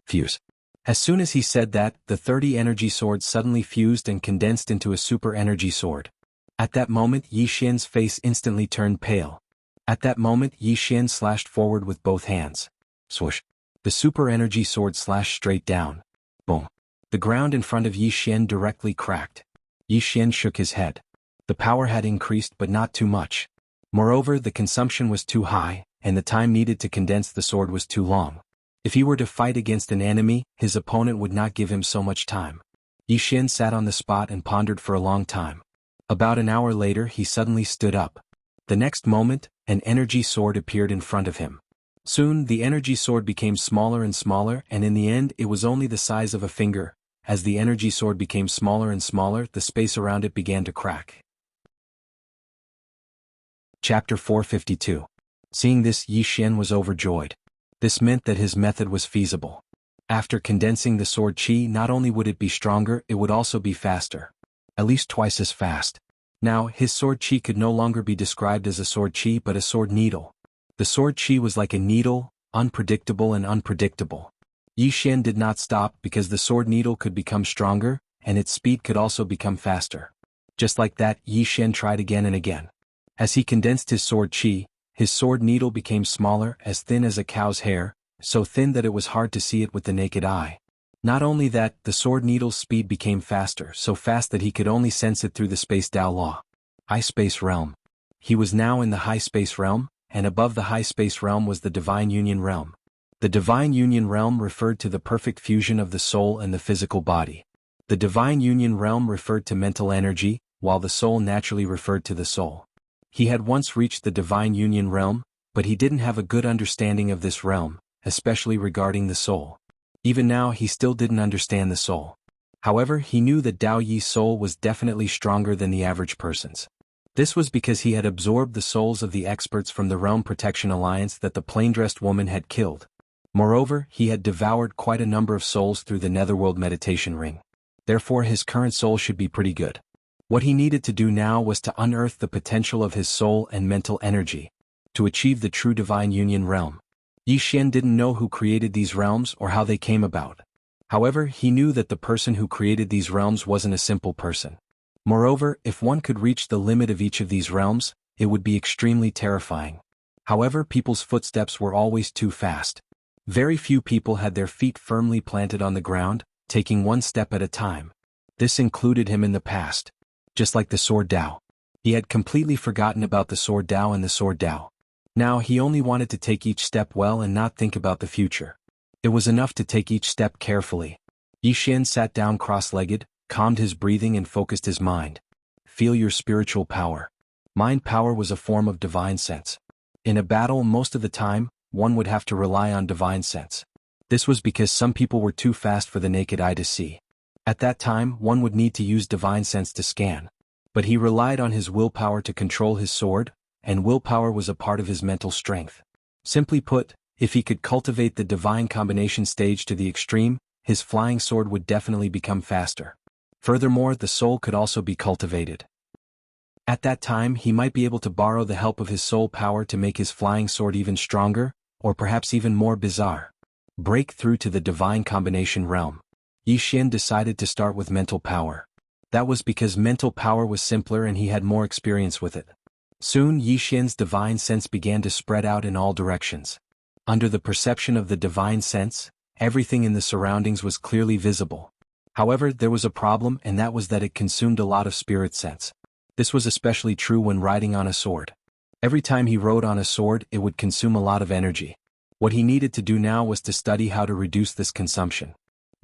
Fuse. As soon as he said that, the 30 energy swords suddenly fused and condensed into a super energy sword. At that moment Yi Xian's face instantly turned pale. At that moment Yi Xian slashed forward with both hands. Swoosh. The super energy sword slashed straight down. Boom. The ground in front of Yi Xian directly cracked. Yi Xian shook his head. The power had increased but not too much. Moreover, the consumption was too high, and the time needed to condense the sword was too long. If he were to fight against an enemy, his opponent would not give him so much time. Yi Xian sat on the spot and pondered for a long time. About an hour later he suddenly stood up. The next moment, an energy sword appeared in front of him. Soon the energy sword became smaller and smaller, and in the end it was only the size of a finger. As the energy sword became smaller and smaller, the space around it began to crack. Chapter 452. Seeing this, Yi Xian was overjoyed. This meant that his method was feasible. After condensing the sword qi, not only would it be stronger, it would also be faster. At least twice as fast. Now, his sword qi could no longer be described as a sword qi but a sword needle. The sword qi was like a needle, unpredictable and unpredictable. Yi Xian did not stop because the sword needle could become stronger, and its speed could also become faster. Just like that, Yi Xian tried again and again. As he condensed his sword qi, his sword needle became smaller, as thin as a cow's hair, so thin that it was hard to see it with the naked eye. Not only that, the sword needle's speed became faster, so fast that he could only sense it through the space Dao law. High space realm. He was now in the high space realm, and above the high space realm was the divine union realm. The divine union realm referred to the perfect fusion of the soul and the physical body. The divine union realm referred to mental energy, while the soul naturally referred to the soul. He had once reached the divine union realm, but he didn't have a good understanding of this realm, especially regarding the soul. Even now he still didn't understand the soul. However, he knew that Dao Yi's soul was definitely stronger than the average person's. This was because he had absorbed the souls of the experts from the Realm Protection Alliance that the plain-dressed woman had killed. Moreover, he had devoured quite a number of souls through the Netherworld meditation ring. Therefore his current soul should be pretty good. What he needed to do now was to unearth the potential of his soul and mental energy, to achieve the true divine union realm. Yi Xian didn't know who created these realms or how they came about. However, he knew that the person who created these realms wasn't a simple person. Moreover, if one could reach the limit of each of these realms, it would be extremely terrifying. However, people's footsteps were always too fast. Very few people had their feet firmly planted on the ground, taking one step at a time. This included him in the past. Just like the sword Dao. He had completely forgotten about the sword Dao and the sword Dao. Now he only wanted to take each step well and not think about the future. It was enough to take each step carefully. Yi Xian sat down cross-legged, calmed his breathing and focused his mind. Feel your spiritual power. Mind power was a form of divine sense. In a battle, most of the time, one would have to rely on divine sense. This was because some people were too fast for the naked eye to see. At that time, one would need to use divine sense to scan. But he relied on his willpower to control his sword, and willpower was a part of his mental strength. Simply put, if he could cultivate the divine combination stage to the extreme, his flying sword would definitely become faster. Furthermore, the soul could also be cultivated. At that time, he might be able to borrow the help of his soul power to make his flying sword even stronger, or perhaps even more bizarre. Break through to the divine combination realm. Yi Xian decided to start with mental power. That was because mental power was simpler and he had more experience with it. Soon Yi Xian's divine sense began to spread out in all directions. Under the perception of the divine sense, everything in the surroundings was clearly visible. However, there was a problem, and that was that it consumed a lot of spirit sense. This was especially true when riding on a sword. Every time he rode on a sword, it would consume a lot of energy. What he needed to do now was to study how to reduce this consumption.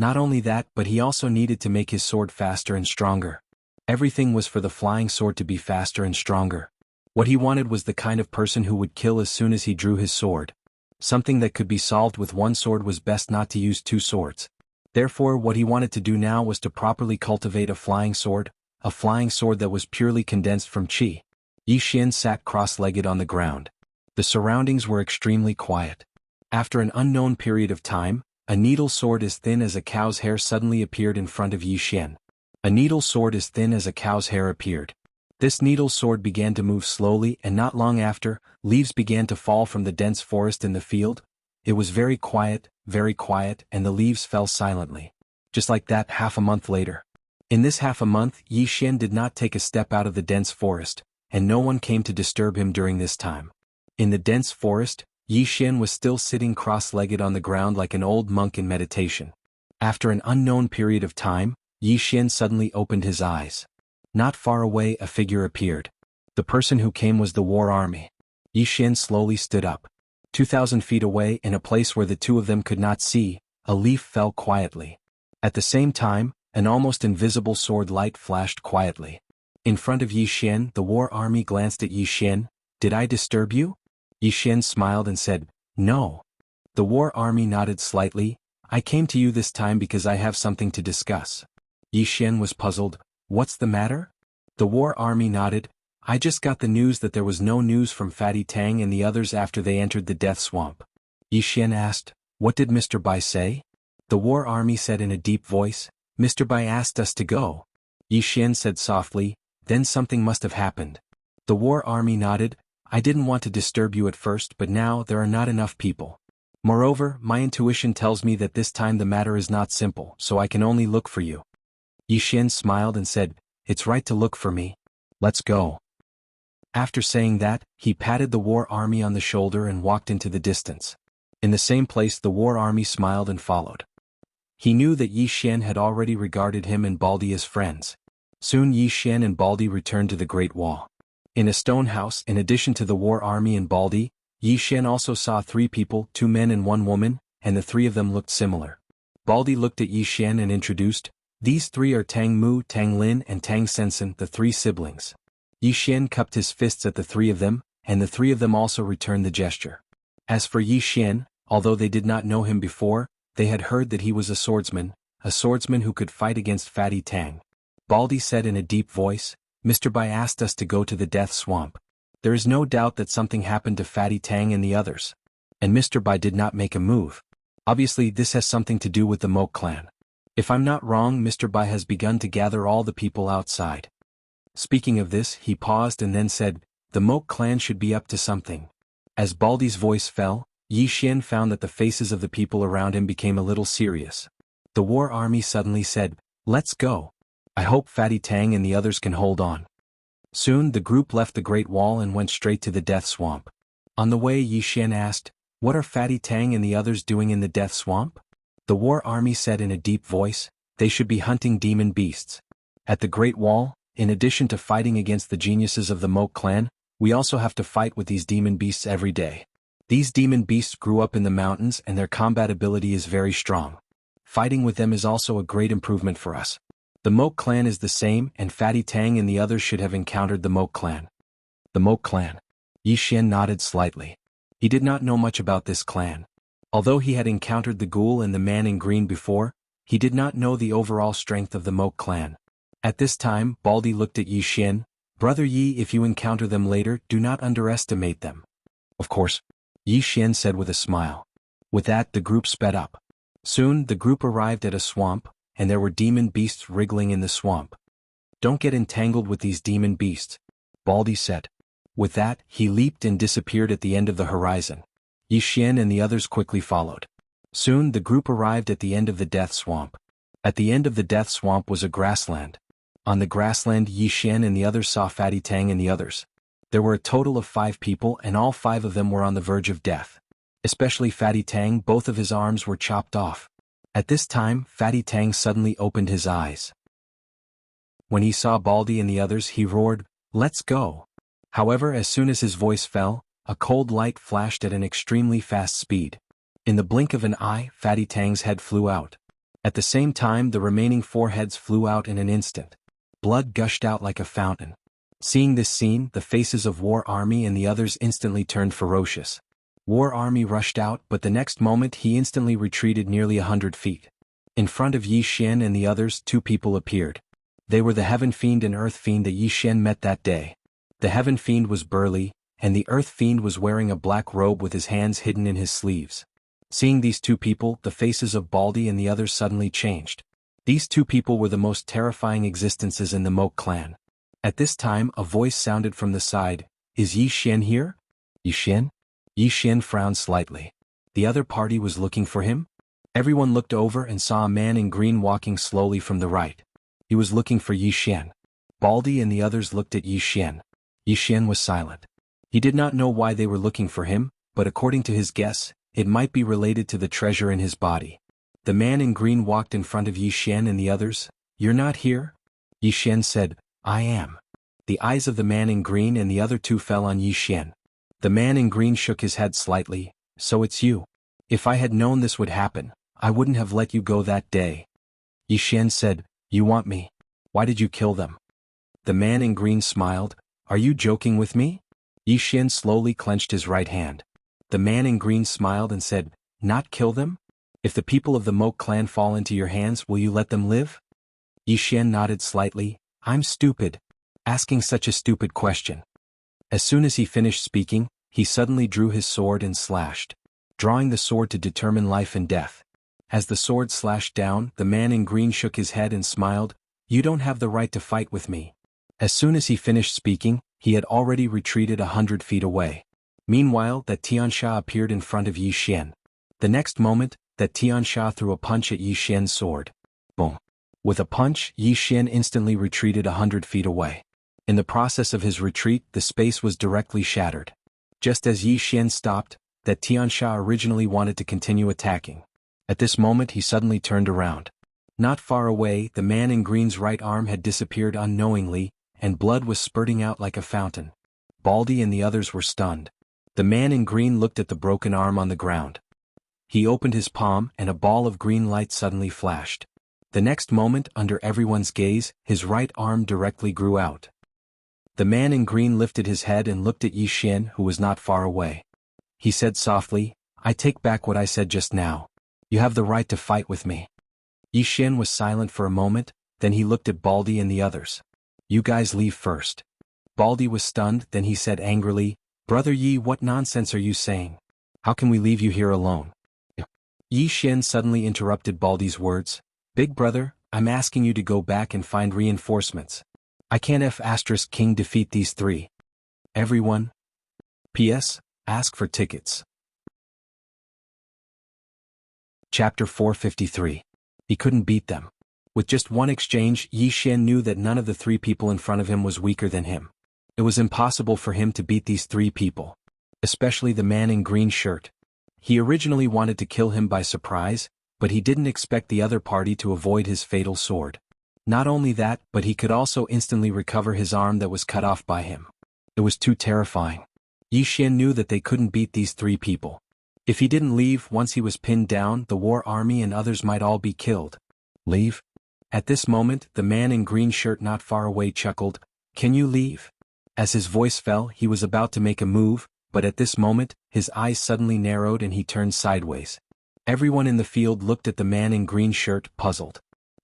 Not only that, but he also needed to make his sword faster and stronger. Everything was for the flying sword to be faster and stronger. What he wanted was the kind of person who would kill as soon as he drew his sword. Something that could be solved with one sword was best not to use two swords. Therefore, what he wanted to do now was to properly cultivate a flying sword that was purely condensed from qi. Yi Xian sat cross-legged on the ground. The surroundings were extremely quiet. After an unknown period of time, A needle sword as thin as a cow's hair suddenly appeared in front of Yi Xian. A needle sword as thin as a cow's hair appeared. This needle sword began to move slowly, and not long after, leaves began to fall from the dense forest in the field. It was very quiet, and the leaves fell silently. Just like that, half a month later. In this half a month, Yi Xian did not take a step out of the dense forest, and no one came to disturb him during this time. In the dense forest, Yi Xian was still sitting cross-legged on the ground like an old monk in meditation. After an unknown period of time, Yi Xian suddenly opened his eyes. Not far away, a figure appeared. The person who came was the war army. Yi Xian slowly stood up. 2,000 feet away, in a place where the two of them could not see, a leaf fell quietly. At the same time, an almost invisible sword light flashed quietly. In front of Yi Xian, the war army glanced at Yi Xian. "Did I disturb you?" Yi Xian smiled and said, "No." The war army nodded slightly. "I came to you this time because I have something to discuss." Yi Xian was puzzled. "What's the matter?" The war army nodded. "I just got the news that there was no news from Fatty Tang and the others after they entered the death swamp." Yi Xian asked, "What did Mr. Bai say?" The war army said in a deep voice, "Mr. Bai asked us to go." Yi Xian said softly, "Then something must have happened." The war army nodded. "I didn't want to disturb you at first, but now there are not enough people. Moreover, my intuition tells me that this time the matter is not simple, so I can only look for you." Yi Xian smiled and said, "It's right to look for me. Let's go." After saying that, he patted the war army on the shoulder and walked into the distance. In the same place, the war army smiled and followed. He knew that Yi Xian had already regarded him and Baldi as friends. Soon Yi Xian and Baldi returned to the Great Wall. In a stone house, in addition to the war army and Baldi, Yi Xian also saw 3 people, 2 men and 1 woman, and the 3 of them looked similar. Baldi looked at Yi Xian and introduced, "These 3 are Tang Mu, Tang Lin and Tang Sensen, the 3 siblings." Yi Xian cupped his fists at the 3 of them, and the 3 of them also returned the gesture. As for Yi Xian, although they did not know him before, they had heard that he was a swordsman who could fight against Fatty Tang. Baldi said in a deep voice, "Mr. Bai asked us to go to the death swamp. There is no doubt that something happened to Fatty Tang and the others. And Mr. Bai did not make a move. Obviously this has something to do with the Moke clan. If I'm not wrong, Mr. Bai has begun to gather all the people outside." Speaking of this, he paused and then said, "The Moke clan should be up to something." As Baldi's voice fell, Yi Xian found that the faces of the people around him became a little serious. The war army suddenly said, "Let's go. I hope Fatty Tang and the others can hold on." Soon the group left the Great Wall and went straight to the Death Swamp. On the way, Yi Xian asked, "What are Fatty Tang and the others doing in the Death Swamp?" The war army said in a deep voice, "They should be hunting demon beasts. At the Great Wall, in addition to fighting against the geniuses of the Moke clan, we also have to fight with these demon beasts every day. These demon beasts grew up in the mountains and their combat ability is very strong. Fighting with them is also a great improvement for us. The Moke clan is the same, and Fatty Tang and the others should have encountered the Moke clan." The Moke clan. Yi Xian nodded slightly. He did not know much about this clan. Although he had encountered the ghoul and the man in green before, he did not know the overall strength of the Moke clan. At this time, Baldi looked at Yi Xian. "Brother Yi, if you encounter them later, do not underestimate them." "Of course," Yi Xian said with a smile. With that, the group sped up. Soon, the group arrived at a swamp, and there were demon beasts wriggling in the swamp. "Don't get entangled with these demon beasts," Baldi said. With that, he leaped and disappeared at the end of the horizon. Yi Xian and the others quickly followed. Soon, the group arrived at the end of the Death Swamp. At the end of the Death Swamp was a grassland. On the grassland, Yi Xian and the others saw Fatty Tang and the others. There were a total of 5 people, and all 5 of them were on the verge of death. Especially Fatty Tang, both of his arms were chopped off. At this time, Fatty Tang suddenly opened his eyes. When he saw Baldi and the others, he roared, "Let's go!" However, as soon as his voice fell, a cold light flashed at an extremely fast speed. In the blink of an eye, Fatty Tang's head flew out. At the same time, the remaining 4 heads flew out in an instant. Blood gushed out like a fountain. Seeing this scene, the faces of War Army and the others instantly turned ferocious. War Army rushed out, but the next moment he instantly retreated nearly 100 feet. In front of Yi Xian and the others, 2 people appeared. They were the Heaven Fiend and Earth Fiend that Yi Xian met that day. The Heaven Fiend was burly, and the Earth Fiend was wearing a black robe with his hands hidden in his sleeves. Seeing these two people, the faces of Baldy and the others suddenly changed. These two people were the most terrifying existences in the Moke clan. At this time, a voice sounded from the side. Is Yi Xian here? Yi Xian? Yi Xian frowned slightly. The other party was looking for him? Everyone looked over and saw a man in green walking slowly from the right. He was looking for Yi Xian. Baldy and the others looked at Yi Xian. Yi Xian was silent. He did not know why they were looking for him, but according to his guess, it might be related to the treasure in his body. The man in green walked in front of Yi Xian and the others. You're not here? Yi Xian said, I am. The eyes of the man in green and the other two fell on Yi Xian. The man in green shook his head slightly. So it's you. If I had known this would happen, I wouldn't have let you go that day. Yi Xian said, You want me? Why did you kill them? The man in green smiled. Are you joking with me? Yi Xian slowly clenched his right hand. The man in green smiled and said, Not kill them? If the people of the Moke clan fall into your hands, will you let them live? Yi Xian nodded slightly. I'm stupid. Asking such a stupid question. As soon as he finished speaking, he suddenly drew his sword and slashed, drawing the sword to determine life and death. As the sword slashed down, the man in green shook his head and smiled. You don't have the right to fight with me. As soon as he finished speaking, he had already retreated 100 feet away. Meanwhile, that Tiansha appeared in front of Yi Xian. The next moment, that Tiansha threw a punch at Yi Xian's sword. Boom. With a punch, Yi Xian instantly retreated 100 feet away. In the process of his retreat, the space was directly shattered. Just as Yi Xian stopped, that Tiansha originally wanted to continue attacking. At this moment he suddenly turned around. Not far away, the man in green's right arm had disappeared unknowingly, and blood was spurting out like a fountain. Baldy and the others were stunned. The man in green looked at the broken arm on the ground. He opened his palm and a ball of green light suddenly flashed. The next moment, under everyone's gaze, his right arm directly grew out. The man in green lifted his head and looked at Yi Xian, who was not far away. He said softly, I take back what I said just now. You have the right to fight with me. Yi Xian was silent for a moment, then he looked at Baldy and the others. You guys leave first. Baldy was stunned, then he said angrily, Brother Yi, what nonsense are you saying? How can we leave you here alone? Yi Xian suddenly interrupted Baldy's words. Big brother, I'm asking you to go back and find reinforcements. I can't King defeat these three. Everyone. P.S. Ask for tickets. Chapter 453. He couldn't beat them. With just one exchange, Yi Xian knew that none of the three people in front of him was weaker than him. It was impossible for him to beat these three people. Especially the man in green shirt. He originally wanted to kill him by surprise, but he didn't expect the other party to avoid his fatal sword. Not only that, but he could also instantly recover his arm that was cut off by him. It was too terrifying. Yi Xian knew that they couldn't beat these three people. If he didn't leave once he was pinned down, the war army and others might all be killed. Leave? At this moment, the man in green shirt not far away chuckled, Can you leave? As his voice fell, he was about to make a move, but at this moment, his eyes suddenly narrowed and he turned sideways. Everyone in the field looked at the man in green shirt, puzzled.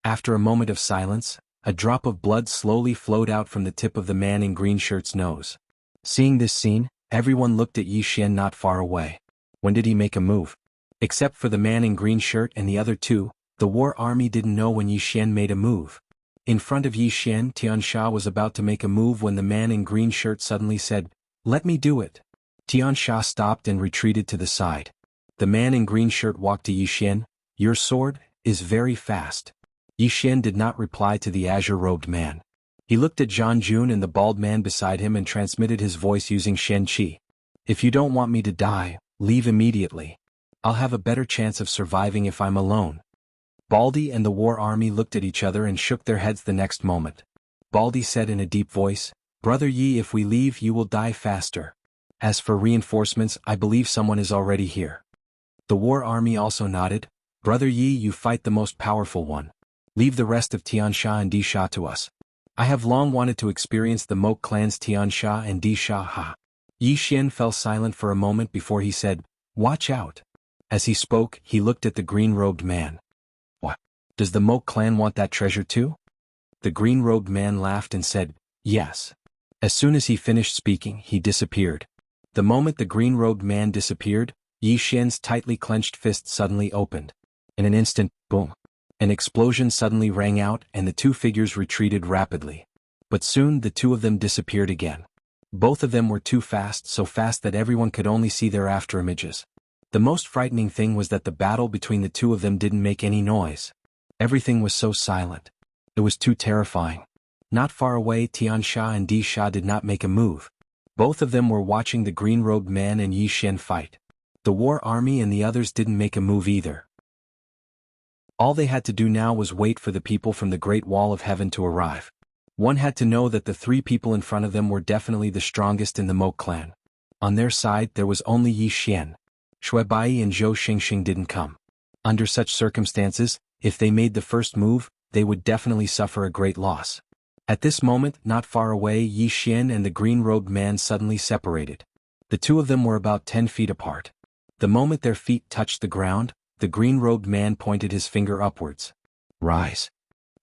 After a moment of silence, a drop of blood slowly flowed out from the tip of the man in green shirt's nose. Seeing this scene, everyone looked at Yi Xian not far away. When did he make a move? Except for the man in green shirt and the other two, the war army didn't know when Yi Xian made a move. In front of Yi Xian, Tiansha was about to make a move when the man in green shirt suddenly said, Let me do it. Tiansha stopped and retreated to the side. The man in green shirt walked to Yi Xian. Your sword is very fast. Yi Xian did not reply to the azure-robed man. He looked at Zhang Jun and the bald man beside him and transmitted his voice using Shen Qi. If you don't want me to die, leave immediately. I'll have a better chance of surviving if I'm alone. Baldy and the war army looked at each other and shook their heads the next moment. Baldy said in a deep voice, Brother Yi, if we leave you will die faster. As for reinforcements, I believe someone is already here. The war army also nodded. Brother Yi, you fight the most powerful one. Leave the rest of Tiansha and Disha to us. I have long wanted to experience the Moke clan's Tiansha and Disha ha. Yi Xian fell silent for a moment before he said, Watch out. As he spoke, he looked at the green-robed man. What? Does the Moke clan want that treasure too? The green-robed man laughed and said, Yes. As soon as he finished speaking, he disappeared. The moment the green-robed man disappeared, Yi Xian's tightly clenched fist suddenly opened. In an instant, boom! An explosion suddenly rang out and the two figures retreated rapidly. But soon the two of them disappeared again. Both of them were too fast, so fast that everyone could only see their afterimages. The most frightening thing was that the battle between the two of them didn't make any noise. Everything was so silent. It was too terrifying. Not far away, Tiansha and Di Sha did not make a move. Both of them were watching the green-robed man and Yi Xian fight. The war army and the others didn't make a move either. All they had to do now was wait for the people from the Great Wall of Heaven to arrive. One had to know that the three people in front of them were definitely the strongest in the Mo clan. On their side there was only Yi Xian. Shui Bai and Zhou Xingxing didn't come. Under such circumstances, if they made the first move, they would definitely suffer a great loss. At this moment, not far away, Yi Xian and the green-robed man suddenly separated. The two of them were about 10 feet apart. The moment their feet touched the ground, the green-robed man pointed his finger upwards. Rise.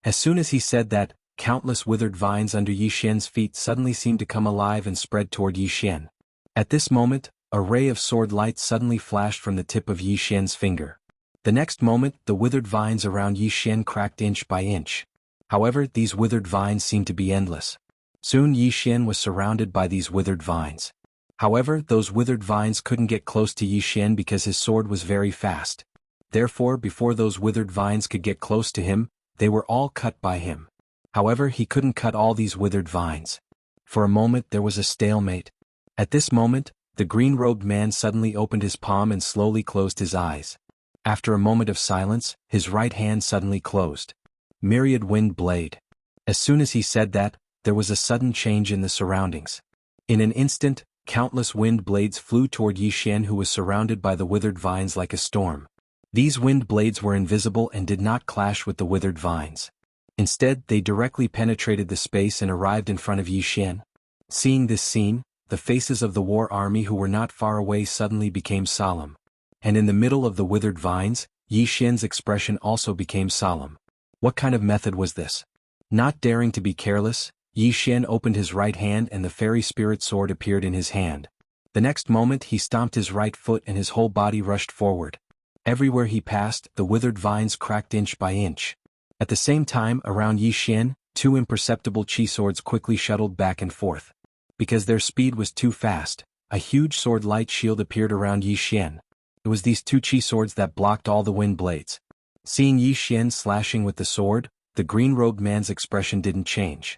As soon as he said that, countless withered vines under Yi Xian's feet suddenly seemed to come alive and spread toward Yi Xian. At this moment, a ray of sword light suddenly flashed from the tip of Yi Xian's finger. The next moment, the withered vines around Yi Xian cracked inch by inch. However, these withered vines seemed to be endless. Soon Yi Xian was surrounded by these withered vines. However, those withered vines couldn't get close to Yi Xian because his sword was very fast. Therefore, before those withered vines could get close to him, they were all cut by him. However, he couldn't cut all these withered vines. For a moment there was a stalemate. At this moment, the green-robed man suddenly opened his palm and slowly closed his eyes. After a moment of silence, his right hand suddenly closed. Myriad wind blade. As soon as he said that, there was a sudden change in the surroundings. In an instant, countless wind blades flew toward Yi Xian, who was surrounded by the withered vines like a storm. These wind blades were invisible and did not clash with the withered vines. Instead, they directly penetrated the space and arrived in front of Yi Xian. Seeing this scene, the faces of the war army who were not far away suddenly became solemn. And in the middle of the withered vines, Yi Xian's expression also became solemn. What kind of method was this? Not daring to be careless, Yi Xian opened his right hand and the fairy spirit sword appeared in his hand. The next moment he stomped his right foot and his whole body rushed forward. Everywhere he passed, the withered vines cracked inch by inch. At the same time, around Yi Xian, two imperceptible chi swords quickly shuttled back and forth. Because their speed was too fast, a huge sword light shield appeared around Yi Xian. It was these two chi swords that blocked all the wind blades. Seeing Yi Xian slashing with the sword, the green-robed man's expression didn't change.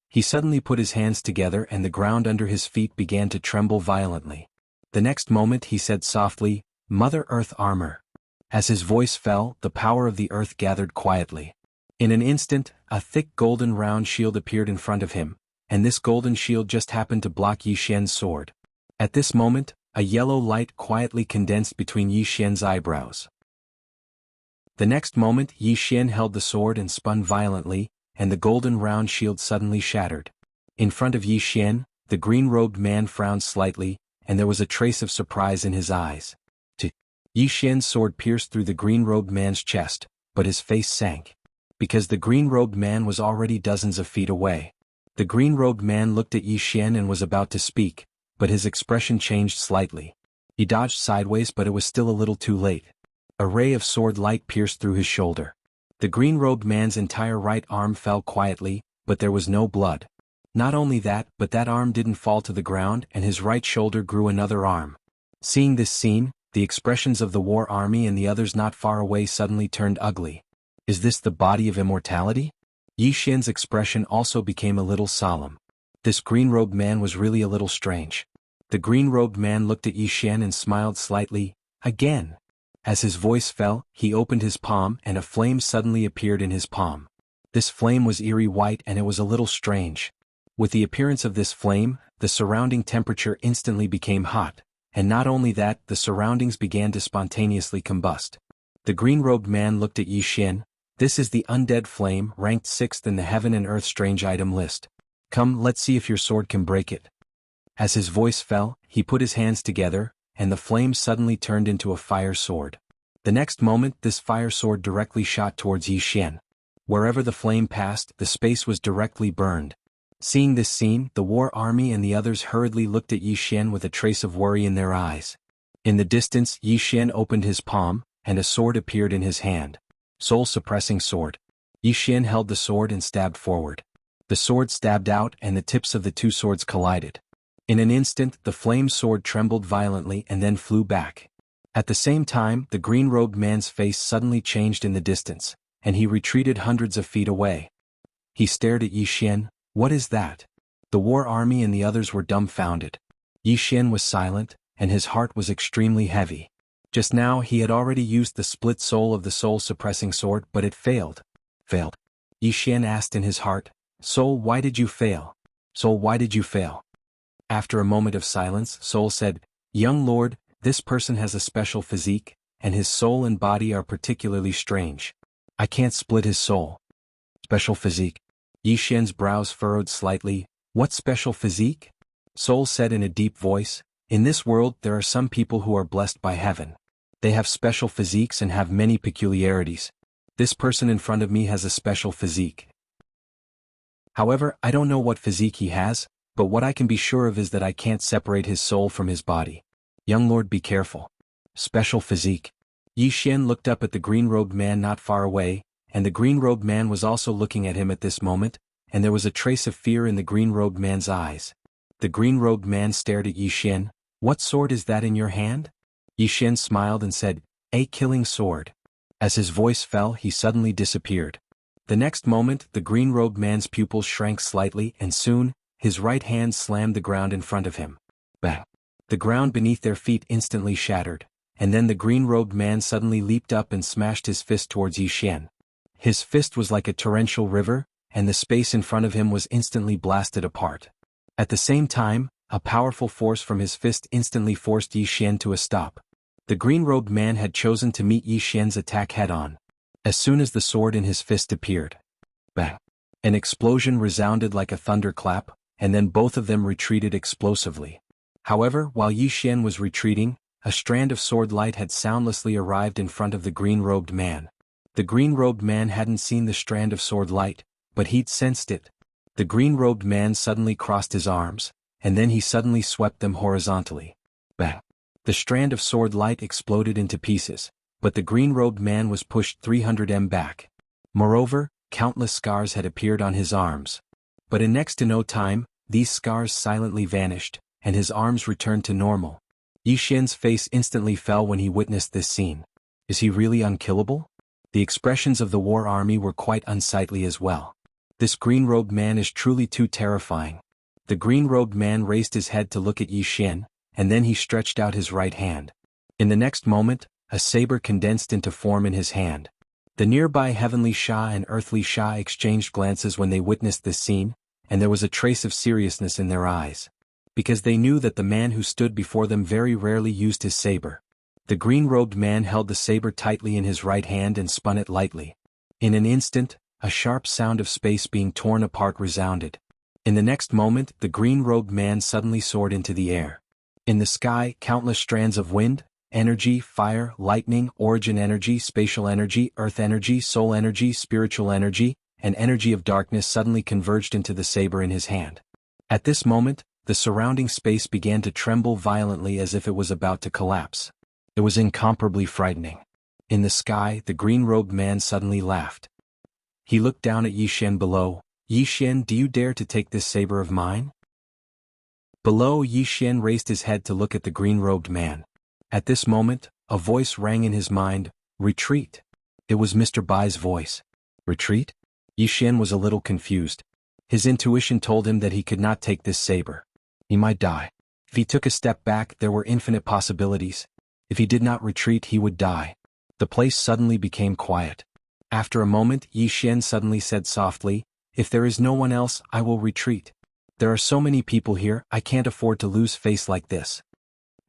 He suddenly put his hands together and the ground under his feet began to tremble violently. The next moment he said softly, "Mother Earth armor." As his voice fell, the power of the earth gathered quietly. In an instant, a thick golden round shield appeared in front of him, and this golden shield just happened to block Yi Xian's sword. At this moment, a yellow light quietly condensed between Yi Xian's eyebrows. The next moment Yi Xian held the sword and spun violently, and the golden round shield suddenly shattered. In front of Yi Xian, the green-robed man frowned slightly, and there was a trace of surprise in his eyes. Yi Xian's sword pierced through the green-robed man's chest, but his face sank. Because the green-robed man was already dozens of feet away. The green-robed man looked at Yi Xian and was about to speak, but his expression changed slightly. He dodged sideways, but it was still a little too late. A ray of sword light pierced through his shoulder. The green-robed man's entire right arm fell quietly, but there was no blood. Not only that, but that arm didn't fall to the ground and his right shoulder grew another arm. Seeing this scene, the expressions of the war army and the others not far away suddenly turned ugly. Is this the body of immortality? Yi Xian's expression also became a little solemn. This green-robed man was really a little strange. The green-robed man looked at Yi Xian and smiled slightly, again. As his voice fell, he opened his palm and a flame suddenly appeared in his palm. This flame was eerie white and it was a little strange. With the appearance of this flame, the surrounding temperature instantly became hot, and not only that, the surroundings began to spontaneously combust. The green-robed man looked at Yi Xian. This is the undead flame, ranked 6th in the Heaven and Earth strange item list. Come, let's see if your sword can break it. As his voice fell, he put his hands together, and the flame suddenly turned into a fire sword. The next moment this fire sword directly shot towards Yi Xian. Wherever the flame passed, the space was directly burned. Seeing this scene, the war army and the others hurriedly looked at Yi Xian with a trace of worry in their eyes. In the distance, Yi Xian opened his palm, and a sword appeared in his hand. Soul-suppressing sword. Yi Xian held the sword and stabbed forward. The sword stabbed out and the tips of the two swords collided. In an instant, the flame sword trembled violently and then flew back. At the same time, the green-robed man's face suddenly changed in the distance, and he retreated hundreds of feet away. He stared at Yi Xian. What is that? The war army and the others were dumbfounded. Yi Xian was silent, and his heart was extremely heavy. Just now he had already used the split soul of the soul-suppressing sword, but it failed. Failed? Yi Xian asked in his heart. Soul, why did you fail? Soul, why did you fail? After a moment of silence, Soul said, Young lord, this person has a special physique, and his soul and body are particularly strange. I can't split his soul. Special physique? Yi Xian's brows furrowed slightly. What special physique? Soul said in a deep voice, In this world there are some people who are blessed by heaven. They have special physiques and have many peculiarities. This person in front of me has a special physique. However, I don't know what physique he has, but what I can be sure of is that I can't separate his soul from his body. Young lord, be careful. Special physique. Yi Xian looked up at the green-robed man not far away, and the green-robed man was also looking at him at this moment, and there was a trace of fear in the green-robed man's eyes. The green-robed man stared at Yi Xian. What sword is that in your hand? Yi Xian smiled and said, A killing sword. As his voice fell, he suddenly disappeared. The next moment, the green-robed man's pupils shrank slightly, and soon, his right hand slammed the ground in front of him. Bang! The ground beneath their feet instantly shattered, and then the green-robed man suddenly leaped up and smashed his fist towards Yi Xian. His fist was like a torrential river, and the space in front of him was instantly blasted apart. At the same time, a powerful force from his fist instantly forced Yi Xian to a stop. The green-robed man had chosen to meet Yi Xian's attack head-on. As soon as the sword in his fist appeared, bang! An explosion resounded like a thunderclap, and then both of them retreated explosively. However, while Yi Xian was retreating, a strand of sword light had soundlessly arrived in front of the green-robed man. The green-robed man hadn't seen the strand of sword light, but he'd sensed it. The green-robed man suddenly crossed his arms, and then he suddenly swept them horizontally. Bang! The strand of sword light exploded into pieces, but the green-robed man was pushed 300 m back. Moreover, countless scars had appeared on his arms. But in next to no time, these scars silently vanished, and his arms returned to normal. Yi Xian's face instantly fell when he witnessed this scene. Is he really unkillable? The expressions of the war army were quite unsightly as well. This green-robed man is truly too terrifying. The green-robed man raised his head to look at Yi Xian, and then he stretched out his right hand. In the next moment, a saber condensed into form in his hand. The nearby heavenly Shah and earthly Shah exchanged glances when they witnessed this scene, and there was a trace of seriousness in their eyes. Because they knew that the man who stood before them very rarely used his saber. The green-robed man held the saber tightly in his right hand and spun it lightly. In an instant, a sharp sound of space being torn apart resounded. In the next moment, the green-robed man suddenly soared into the air. In the sky, countless strands of wind, energy, fire, lightning, origin energy, spatial energy, earth energy, soul energy, spiritual energy, and energy of darkness suddenly converged into the saber in his hand. At this moment, the surrounding space began to tremble violently as if it was about to collapse. It was incomparably frightening. In the sky, the green-robed man suddenly laughed. He looked down at Yi Xian below. Yi Xian, do you dare to take this saber of mine? Below, Yi Xian raised his head to look at the green-robed man. At this moment, a voice rang in his mind, Retreat. It was Mr. Bai's voice. Retreat? Yi Xian was a little confused. His intuition told him that he could not take this saber. He might die. If he took a step back, there were infinite possibilities. If he did not retreat, he would die. The place suddenly became quiet. After a moment, Yi Xian suddenly said softly, If there is no one else, I will retreat. There are so many people here, I can't afford to lose face like this.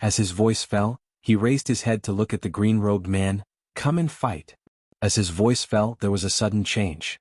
As his voice fell, he raised his head to look at the green-robed man. Come and fight. As his voice fell, there was a sudden change.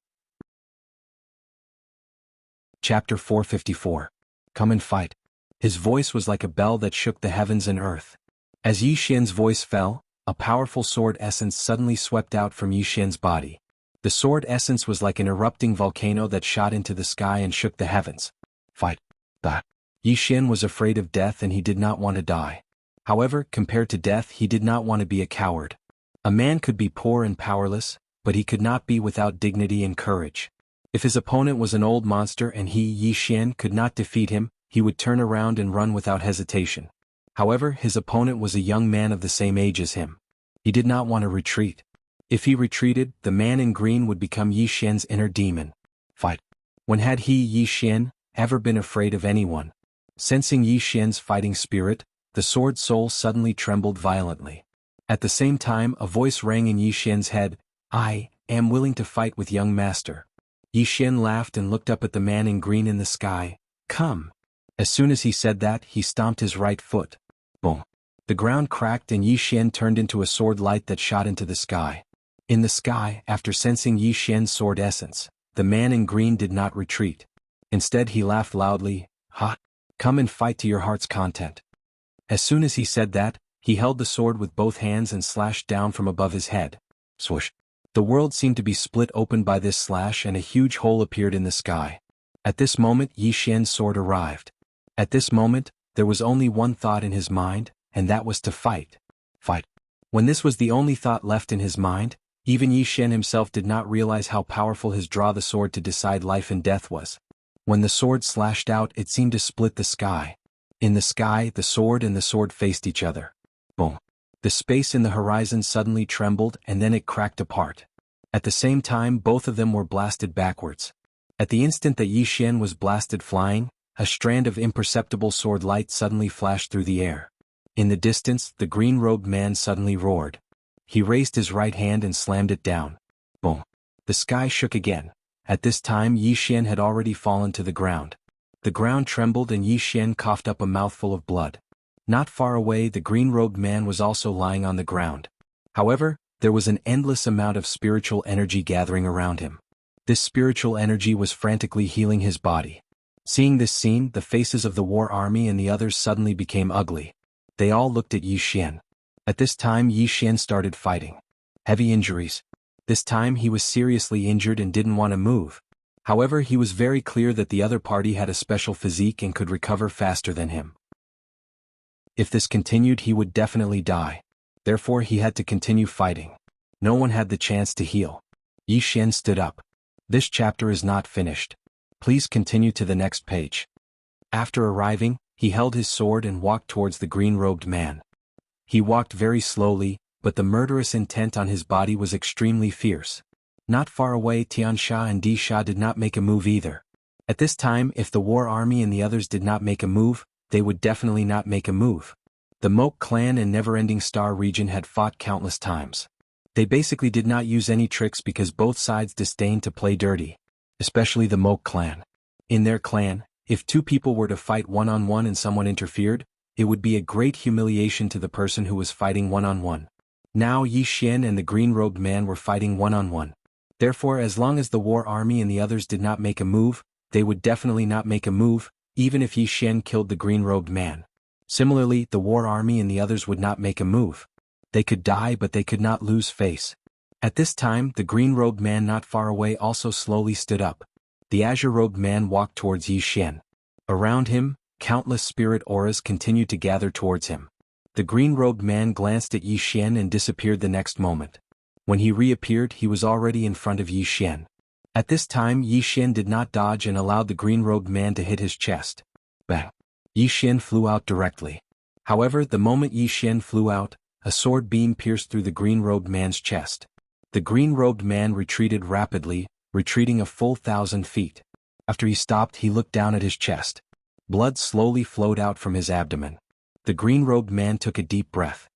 Chapter 454. Come and fight. His voice was like a bell that shook the heavens and earth. As Yi Xian's voice fell, a powerful sword essence suddenly swept out from Yi Xian's body. The sword essence was like an erupting volcano that shot into the sky and shook the heavens. Fight. That. Yi Xian was afraid of death and he did not want to die. However, compared to death, he did not want to be a coward. A man could be poor and powerless, but he could not be without dignity and courage. If his opponent was an old monster and he, Yi Xian, could not defeat him, he would turn around and run without hesitation. However, his opponent was a young man of the same age as him. He did not want to retreat. If he retreated, the man in green would become Yi Xian's inner demon. Fight. When had he, Yi Xian, ever been afraid of anyone? Sensing Yi Xian's fighting spirit, the sword soul suddenly trembled violently. At the same time, a voice rang in Yi Xian's head, "I am willing to fight with young master." Yi Xian laughed and looked up at the man in green in the sky. "Come." As soon as he said that, he stomped his right foot. Boom. The ground cracked and Yi Xian turned into a sword light that shot into the sky. In the sky, after sensing Yi Xian's sword essence, the man in green did not retreat. Instead he laughed loudly, "Ha! Come and fight to your heart's content." As soon as he said that, he held the sword with both hands and slashed down from above his head. Swoosh. The world seemed to be split open by this slash and a huge hole appeared in the sky. At this moment Yi Xian's sword arrived. At this moment, there was only one thought in his mind, and that was to fight. Fight. When this was the only thought left in his mind, even Yi Xian himself did not realize how powerful his draw the sword to decide life and death was. When the sword slashed out, it seemed to split the sky. In the sky, the sword and the sword faced each other. Boom. The space in the horizon suddenly trembled and then it cracked apart. At the same time, both of them were blasted backwards. At the instant that Yi Xian was blasted flying, a strand of imperceptible sword light suddenly flashed through the air. In the distance, the green-robed man suddenly roared. He raised his right hand and slammed it down. Boom. The sky shook again. At this time Yi Xian had already fallen to the ground. The ground trembled and Yi Xian coughed up a mouthful of blood. Not far away, the green-robed man was also lying on the ground. However, there was an endless amount of spiritual energy gathering around him. This spiritual energy was frantically healing his body. Seeing this scene, the faces of the war army and the others suddenly became ugly. They all looked at Yi Xian. At this time Yi Xian started fighting. Heavy injuries. This time he was seriously injured and didn't want to move. However, he was very clear that the other party had a special physique and could recover faster than him. If this continued, he would definitely die. Therefore he had to continue fighting. No one had the chance to heal. Yi Xian stood up. This chapter is not finished. Please continue to the next page. After arriving, he held his sword and walked towards the green-robed man. He walked very slowly, but the murderous intent on his body was extremely fierce. Not far away, Tiansha and Disha did not make a move either. At this time, if the war army and the others did not make a move, they would definitely not make a move. The Moke clan and Never-Ending Star region had fought countless times. They basically did not use any tricks because both sides disdained to play dirty. Especially the Moke clan. In their clan, if two people were to fight one-on-one and someone interfered, it would be a great humiliation to the person who was fighting one-on-one. Now Yi Xian and the green-robed man were fighting one-on-one. Therefore, as long as the war army and the others did not make a move, they would definitely not make a move, even if Yi Xian killed the green-robed man. Similarly, the war army and the others would not make a move. They could die, but they could not lose face. At this time, the green-robed man not far away also slowly stood up. The azure-robed man walked towards Yi Xian. Around him, countless spirit auras continued to gather towards him. The green-robed man glanced at Yi Xian and disappeared the next moment. When he reappeared, he was already in front of Yi Xian. At this time, Yi Xian did not dodge and allowed the green-robed man to hit his chest. Bang! Yi Xian flew out directly. However, the moment Yi Xian flew out, a sword beam pierced through the green-robed man's chest. The green-robed man retreated rapidly, retreating a full 1,000 feet. After he stopped, he looked down at his chest. Blood slowly flowed out from his abdomen. The green-robed man took a deep breath.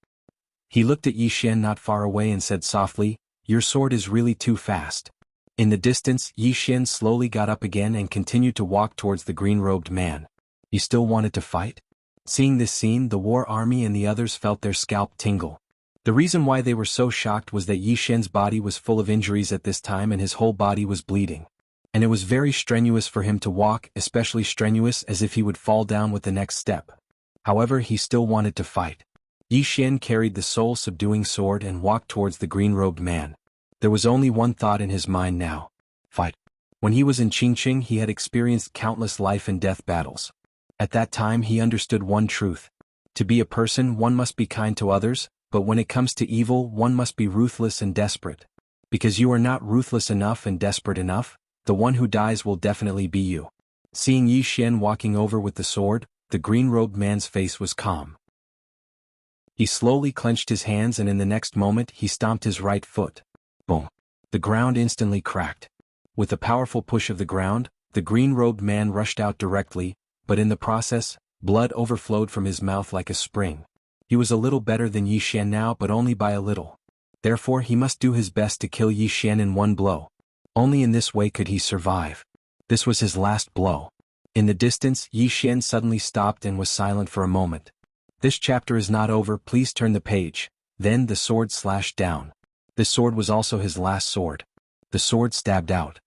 He looked at Yi Xian not far away and said softly, "Your sword is really too fast." In the distance, Yi Xian slowly got up again and continued to walk towards the green-robed man. He still wanted to fight? Seeing this scene, the war army and the others felt their scalp tingle. The reason why they were so shocked was that Yi Xian's body was full of injuries at this time and his whole body was bleeding. And it was very strenuous for him to walk, especially strenuous as if he would fall down with the next step. However, he still wanted to fight. Yi Xian carried the soul-subduing sword and walked towards the green-robed man. There was only one thought in his mind now. Fight. When he was in Qingqing, he had experienced countless life and death battles. At that time he understood one truth. To be a person, one must be kind to others, but when it comes to evil, one must be ruthless and desperate. Because you are not ruthless enough and desperate enough, the one who dies will definitely be you. Seeing Yi Xian walking over with the sword, the green-robed man's face was calm. He slowly clenched his hands and in the next moment he stomped his right foot. Boom! The ground instantly cracked. With a powerful push of the ground, the green-robed man rushed out directly, but in the process, blood overflowed from his mouth like a spring. He was a little better than Yi Xian now, but only by a little. Therefore he must do his best to kill Yi Xian in one blow. Only in this way could he survive. This was his last blow. In the distance, Yi Xian suddenly stopped and was silent for a moment. This chapter is not over, please turn the page. Then the sword slashed down. This sword was also his last sword. The sword stabbed out.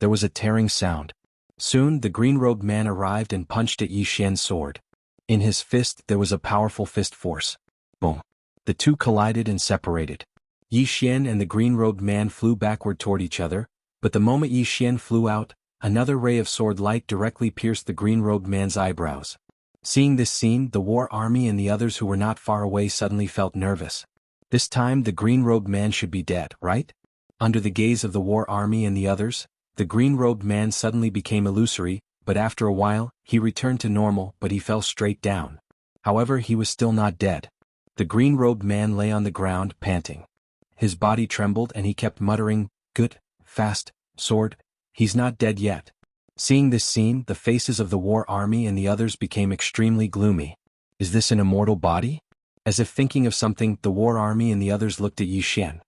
There was a tearing sound. Soon the green-robed man arrived and punched at Yi Xian's sword. In his fist there was a powerful fist force. Boom! The two collided and separated. Yi Xian and the green-robed man flew backward toward each other, but the moment Yi Xian flew out, another ray of sword light directly pierced the green-robed man's eyebrows. Seeing this scene, the war army and the others who were not far away suddenly felt nervous. This time the green-robed man should be dead, right? Under the gaze of the war army and the others, the green-robed man suddenly became illusory, but after a while, he returned to normal, but he fell straight down. However, he was still not dead. The green-robed man lay on the ground, panting. His body trembled and he kept muttering, "Good, fast, sword, he's not dead yet." Seeing this scene, the faces of the war army and the others became extremely gloomy. Is this an immortal body? As if thinking of something, the war army and the others looked at Yi Xian.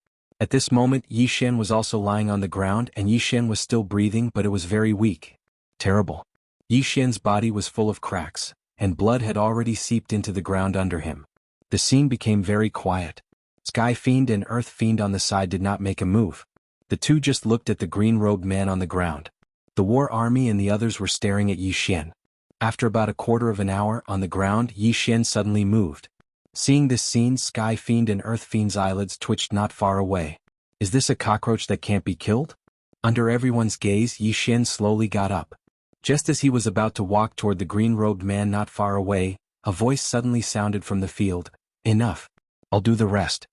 At this moment, Yi Xian was also lying on the ground and Yi Xian was still breathing, but it was very weak. Terrible. Yi Xian's body was full of cracks, and blood had already seeped into the ground under him. The scene became very quiet. Sky Fiend and Earth Fiend on the side did not make a move. The two just looked at the green-robed man on the ground. The war army and the others were staring at Yi Xian. After about a quarter of an hour on the ground, Yi Xian suddenly moved. Seeing this scene, Sky Fiend and Earth Fiend's eyelids twitched not far away. Is this a cockroach that can't be killed? Under everyone's gaze, Yi Xian slowly got up. Just as he was about to walk toward the green-robed man not far away, a voice suddenly sounded from the field. "Enough. I'll do the rest."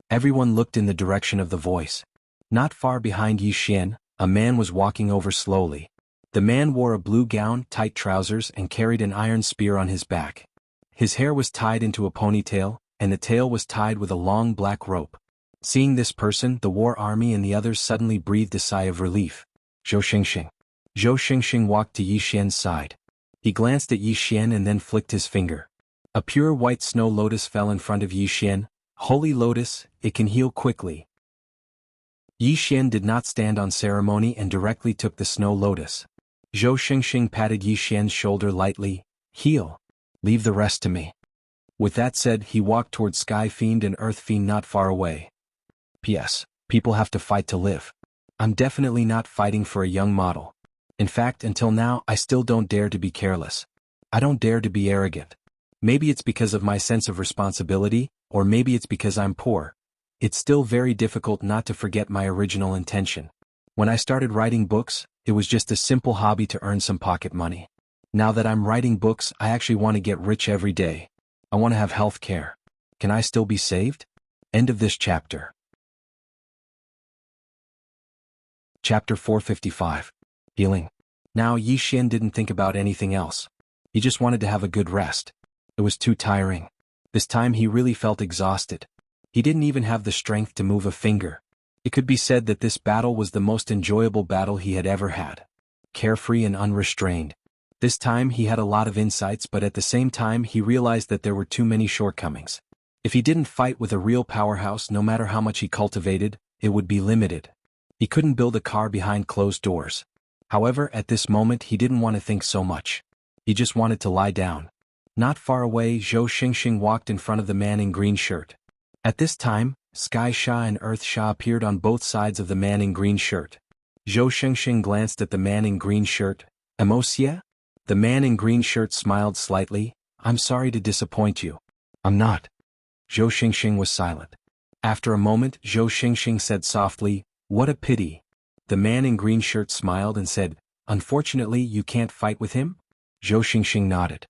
Everyone looked in the direction of the voice. Not far behind Yi Xian, a man was walking over slowly. The man wore a blue gown, tight trousers, and carried an iron spear on his back. His hair was tied into a ponytail, and the tail was tied with a long black rope. Seeing this person, the war army and the others suddenly breathed a sigh of relief. Zhou Xingxing. Zhou Xingxing walked to Yi Xian's side. He glanced at Yi Xian and then flicked his finger. A pure white snow lotus fell in front of Yi Xian. "Holy lotus, it can heal quickly." Yi Xian did not stand on ceremony and directly took the snow lotus. Zhou Xingxing patted Yi Xian's shoulder lightly. "Heal. Leave the rest to me." With that said, he walked toward Sky Fiend and Earth Fiend not far away. P.S. People have to fight to live. I'm definitely not fighting for a young model. In fact, until now, I still don't dare to be careless. I don't dare to be arrogant. Maybe it's because of my sense of responsibility, or maybe it's because I'm poor. It's still very difficult not to forget my original intention. When I started writing books, it was just a simple hobby to earn some pocket money. Now that I'm writing books, I actually want to get rich every day. I want to have health care. Can I still be saved? End of this chapter. Chapter 455. Healing. Now Yi Xian didn't think about anything else. He just wanted to have a good rest. It was too tiring. This time he really felt exhausted. He didn't even have the strength to move a finger. It could be said that this battle was the most enjoyable battle he had ever had. Carefree and unrestrained. This time he had a lot of insights, but at the same time he realized that there were too many shortcomings. If he didn't fight with a real powerhouse, no matter how much he cultivated, it would be limited. He couldn't build a car behind closed doors. However, at this moment he didn't want to think so much. He just wanted to lie down. Not far away, Zhou Xingxing walked in front of the man in green shirt. At this time, Sky Sha and Earth Sha appeared on both sides of the man in green shirt. Zhou Xingxing glanced at the man in green shirt. "Emocia?" The man in green shirt smiled slightly. "I'm sorry to disappoint you." "I'm not." Zhou Xingxing was silent. After a moment, Zhou Xingxing said softly, "What a pity." The man in green shirt smiled and said, "Unfortunately, you can't fight with him?" Zhou Xingxing nodded.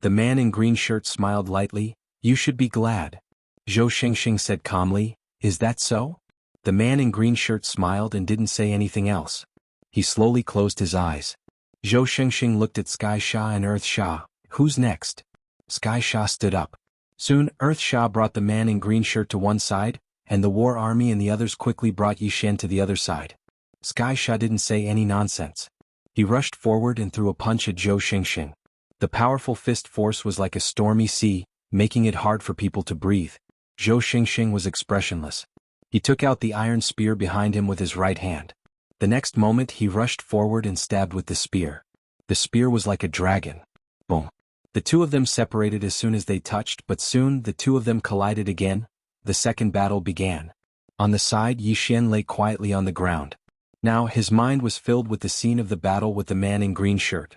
The man in green shirt smiled lightly. You should be glad. Zhou Xingxing said calmly, is that so? The man in green shirt smiled and didn't say anything else. He slowly closed his eyes. Zhou Xingxing looked at Sky Sha and Earth Sha. Who's next? Sky Sha stood up. Soon Earth Sha brought the man in green shirt to one side, and the war army and the others quickly brought Yi Xian to the other side. Sky Sha didn't say any nonsense. He rushed forward and threw a punch at Zhou Xingxing. The powerful fist force was like a stormy sea, making it hard for people to breathe. Zhou Xingxing was expressionless. He took out the iron spear behind him with his right hand. The next moment he rushed forward and stabbed with the spear. The spear was like a dragon. Boom. The two of them separated as soon as they touched, but soon the two of them collided again. The second battle began. On the side, Yi Xian lay quietly on the ground. Now his mind was filled with the scene of the battle with the man in green shirt.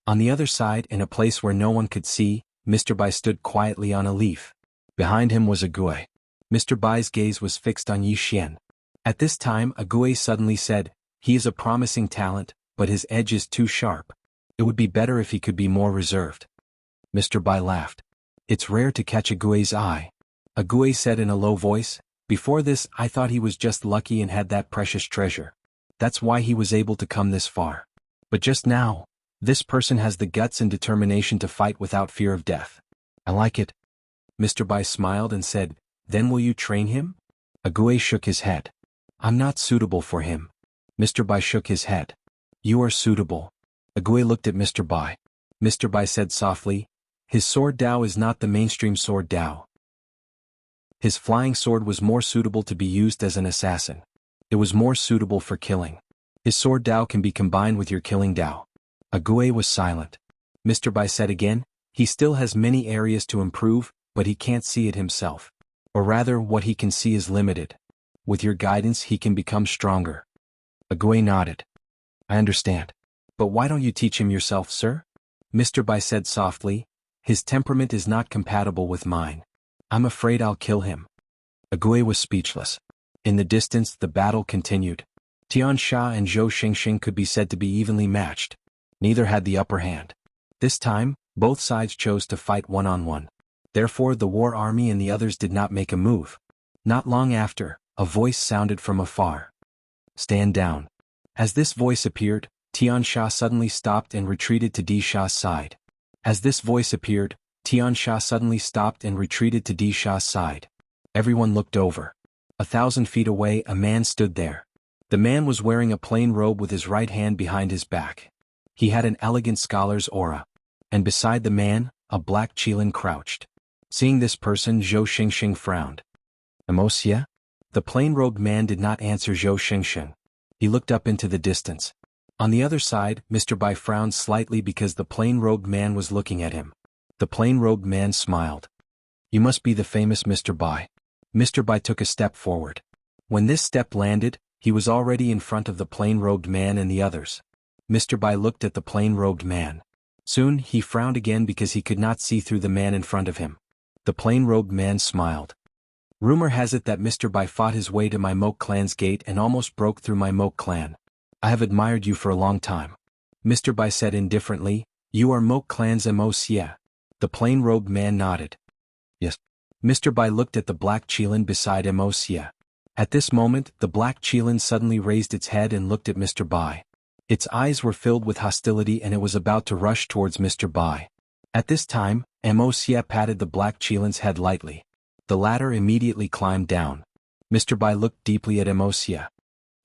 On the other side, in a place where no one could see, Mr. Bai stood quietly on a leaf. Behind him was Agui. Mr. Bai's gaze was fixed on Yi Xian. At this time, Agui suddenly said, he is a promising talent, but his edge is too sharp. It would be better if he could be more reserved. Mr. Bai laughed. It's rare to catch Agui's eye. Agui said in a low voice, before this I thought he was just lucky and had that precious treasure. That's why he was able to come this far. But just now, this person has the guts and determination to fight without fear of death. I like it. Mr. Bai smiled and said, then will you train him? Agui shook his head. I'm not suitable for him. Mr. Bai shook his head. You are suitable. Agui looked at Mr. Bai. Mr. Bai said softly, his sword Dao is not the mainstream sword Dao. His flying sword was more suitable to be used as an assassin. It was more suitable for killing. His sword Dao can be combined with your killing Dao. Agui was silent. Mr. Bai said again, he still has many areas to improve, but he can't see it himself. Or rather, what he can see is limited. With your guidance he can become stronger. Agui nodded. I understand. But why don't you teach him yourself, sir? Mr. Bai said softly, his temperament is not compatible with mine. I'm afraid I'll kill him. Agui was speechless. In the distance the battle continued. Tian Sha and Zhou Xingxing could be said to be evenly matched. Neither had the upper hand. This time, both sides chose to fight one-on-one. Therefore the war army and the others did not make a move. Not long after, a voice sounded from afar. Stand down. As this voice appeared, Tian Sha suddenly stopped and retreated to Di Sha's side. As this voice appeared, Tian Sha suddenly stopped and retreated to Di Sha's side. Everyone looked over. 1,000 feet away a man stood there. The man was wearing a plain robe with his right hand behind his back. He had an elegant scholar's aura. And beside the man, a black Qilin crouched. Seeing this person, Zhou Xingxing frowned. Emosia? The plain-robed man did not answer Zhou Xingxing. He looked up into the distance. On the other side, Mr. Bai frowned slightly because the plain-robed man was looking at him. The plain-robed man smiled. You must be the famous Mr. Bai. Mr. Bai took a step forward. When this step landed, he was already in front of the plain-robed man and the others. Mr. Bai looked at the plain-robed man. Soon, he frowned again because he could not see through the man in front of him. The plain-robed man smiled. Rumor has it that Mr. Bai fought his way to my Moke clan's gate and almost broke through my Moke clan. I have admired you for a long time. Mr. Bai said indifferently, you are Moke clan's Emosia. The plain-robed man nodded. Yes. Mr. Bai looked at the black Qilin beside Emosia. At this moment, the black Qilin suddenly raised its head and looked at Mr. Bai. Its eyes were filled with hostility and it was about to rush towards Mr. Bai. At this time, Emosia patted the black Qilin's head lightly. The latter immediately climbed down. Mr. Bai looked deeply at Emosia.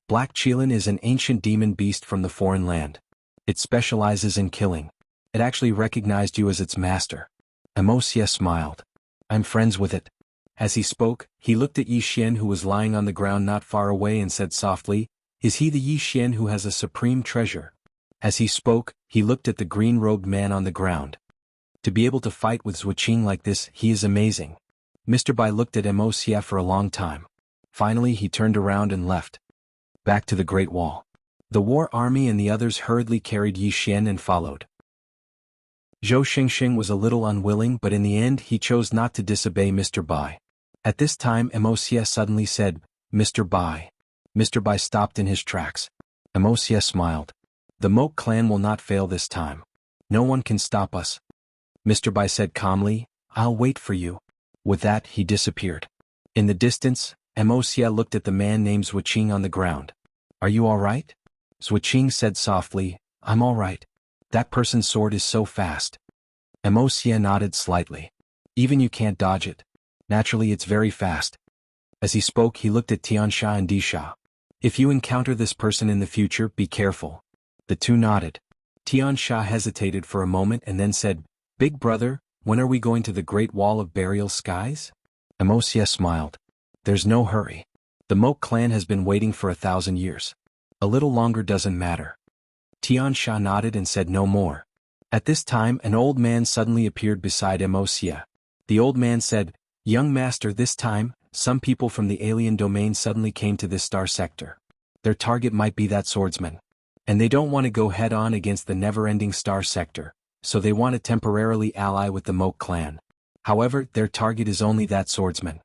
Black Qilin is an ancient demon beast from the foreign land. It specializes in killing. It actually recognized you as its master. Emosia smiled. I'm friends with it. As he spoke, he looked at Yi Xian who was lying on the ground not far away and said softly, is he the Yi Xian who has a supreme treasure? As he spoke, he looked at the green-robed man on the ground. To be able to fight with Zhuqing like this, he is amazing. Mr. Bai looked at Emosia for a long time. Finally he turned around and left. Back to the Great Wall. The war army and the others hurriedly carried Yi Xian and followed. Zhou Xingxing was a little unwilling but in the end he chose not to disobey Mr. Bai. At this time Emosia suddenly said, Mr. Bai. Mr. Bai stopped in his tracks. Emosia smiled. The Moke clan will not fail this time. No one can stop us. Mr. Bai said calmly, "I'll wait for you." With that, he disappeared. In the distance, Moxia looked at the man named Zhuqing on the ground. "Are you all right?" Zhuqing said softly, "I'm all right. That person's sword is so fast." Moxia nodded slightly. "Even you can't dodge it. Naturally it's very fast." As he spoke, he looked at Tiansha and Disha. "If you encounter this person in the future, be careful." The two nodded. Tiansha hesitated for a moment and then said, "Big brother, when are we going to the Great Wall of Burial Skies?" Moxia smiled. "There's no hurry. The Moke clan has been waiting for 1,000 years. A little longer doesn't matter." Tiansha nodded and said no more. At this time an old man suddenly appeared beside Moxia. The old man said, "Young master, this time, some people from the alien domain suddenly came to this star sector. Their target might be that swordsman. And they don't want to go head-on against the never-ending star sector, so they want to temporarily ally with the Moke clan. However, their target is only that swordsman."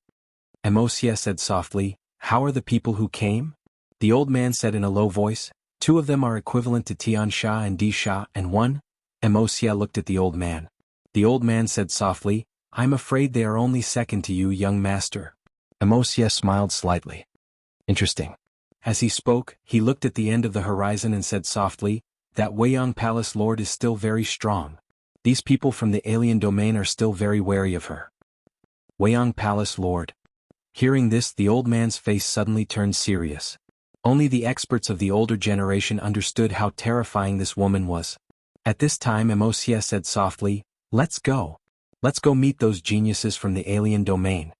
Moxia said softly, "How are the people who came?" The old man said in a low voice, "Two of them are equivalent to Tiansha and Disha, and one." Moxia looked at the old man. The old man said softly, "I'm afraid they are only second to you, young master." Moxia smiled slightly. "Interesting." As he spoke, he looked at the end of the horizon and said softly, "That Weiyang Palace Lord is still very strong. These people from the alien domain are still very wary of her." Weiyang Palace Lord. Hearing this, the old man's face suddenly turned serious. Only the experts of the older generation understood how terrifying this woman was. At this time Moxia said softly, "Let's go. Let's go meet those geniuses from the alien domain."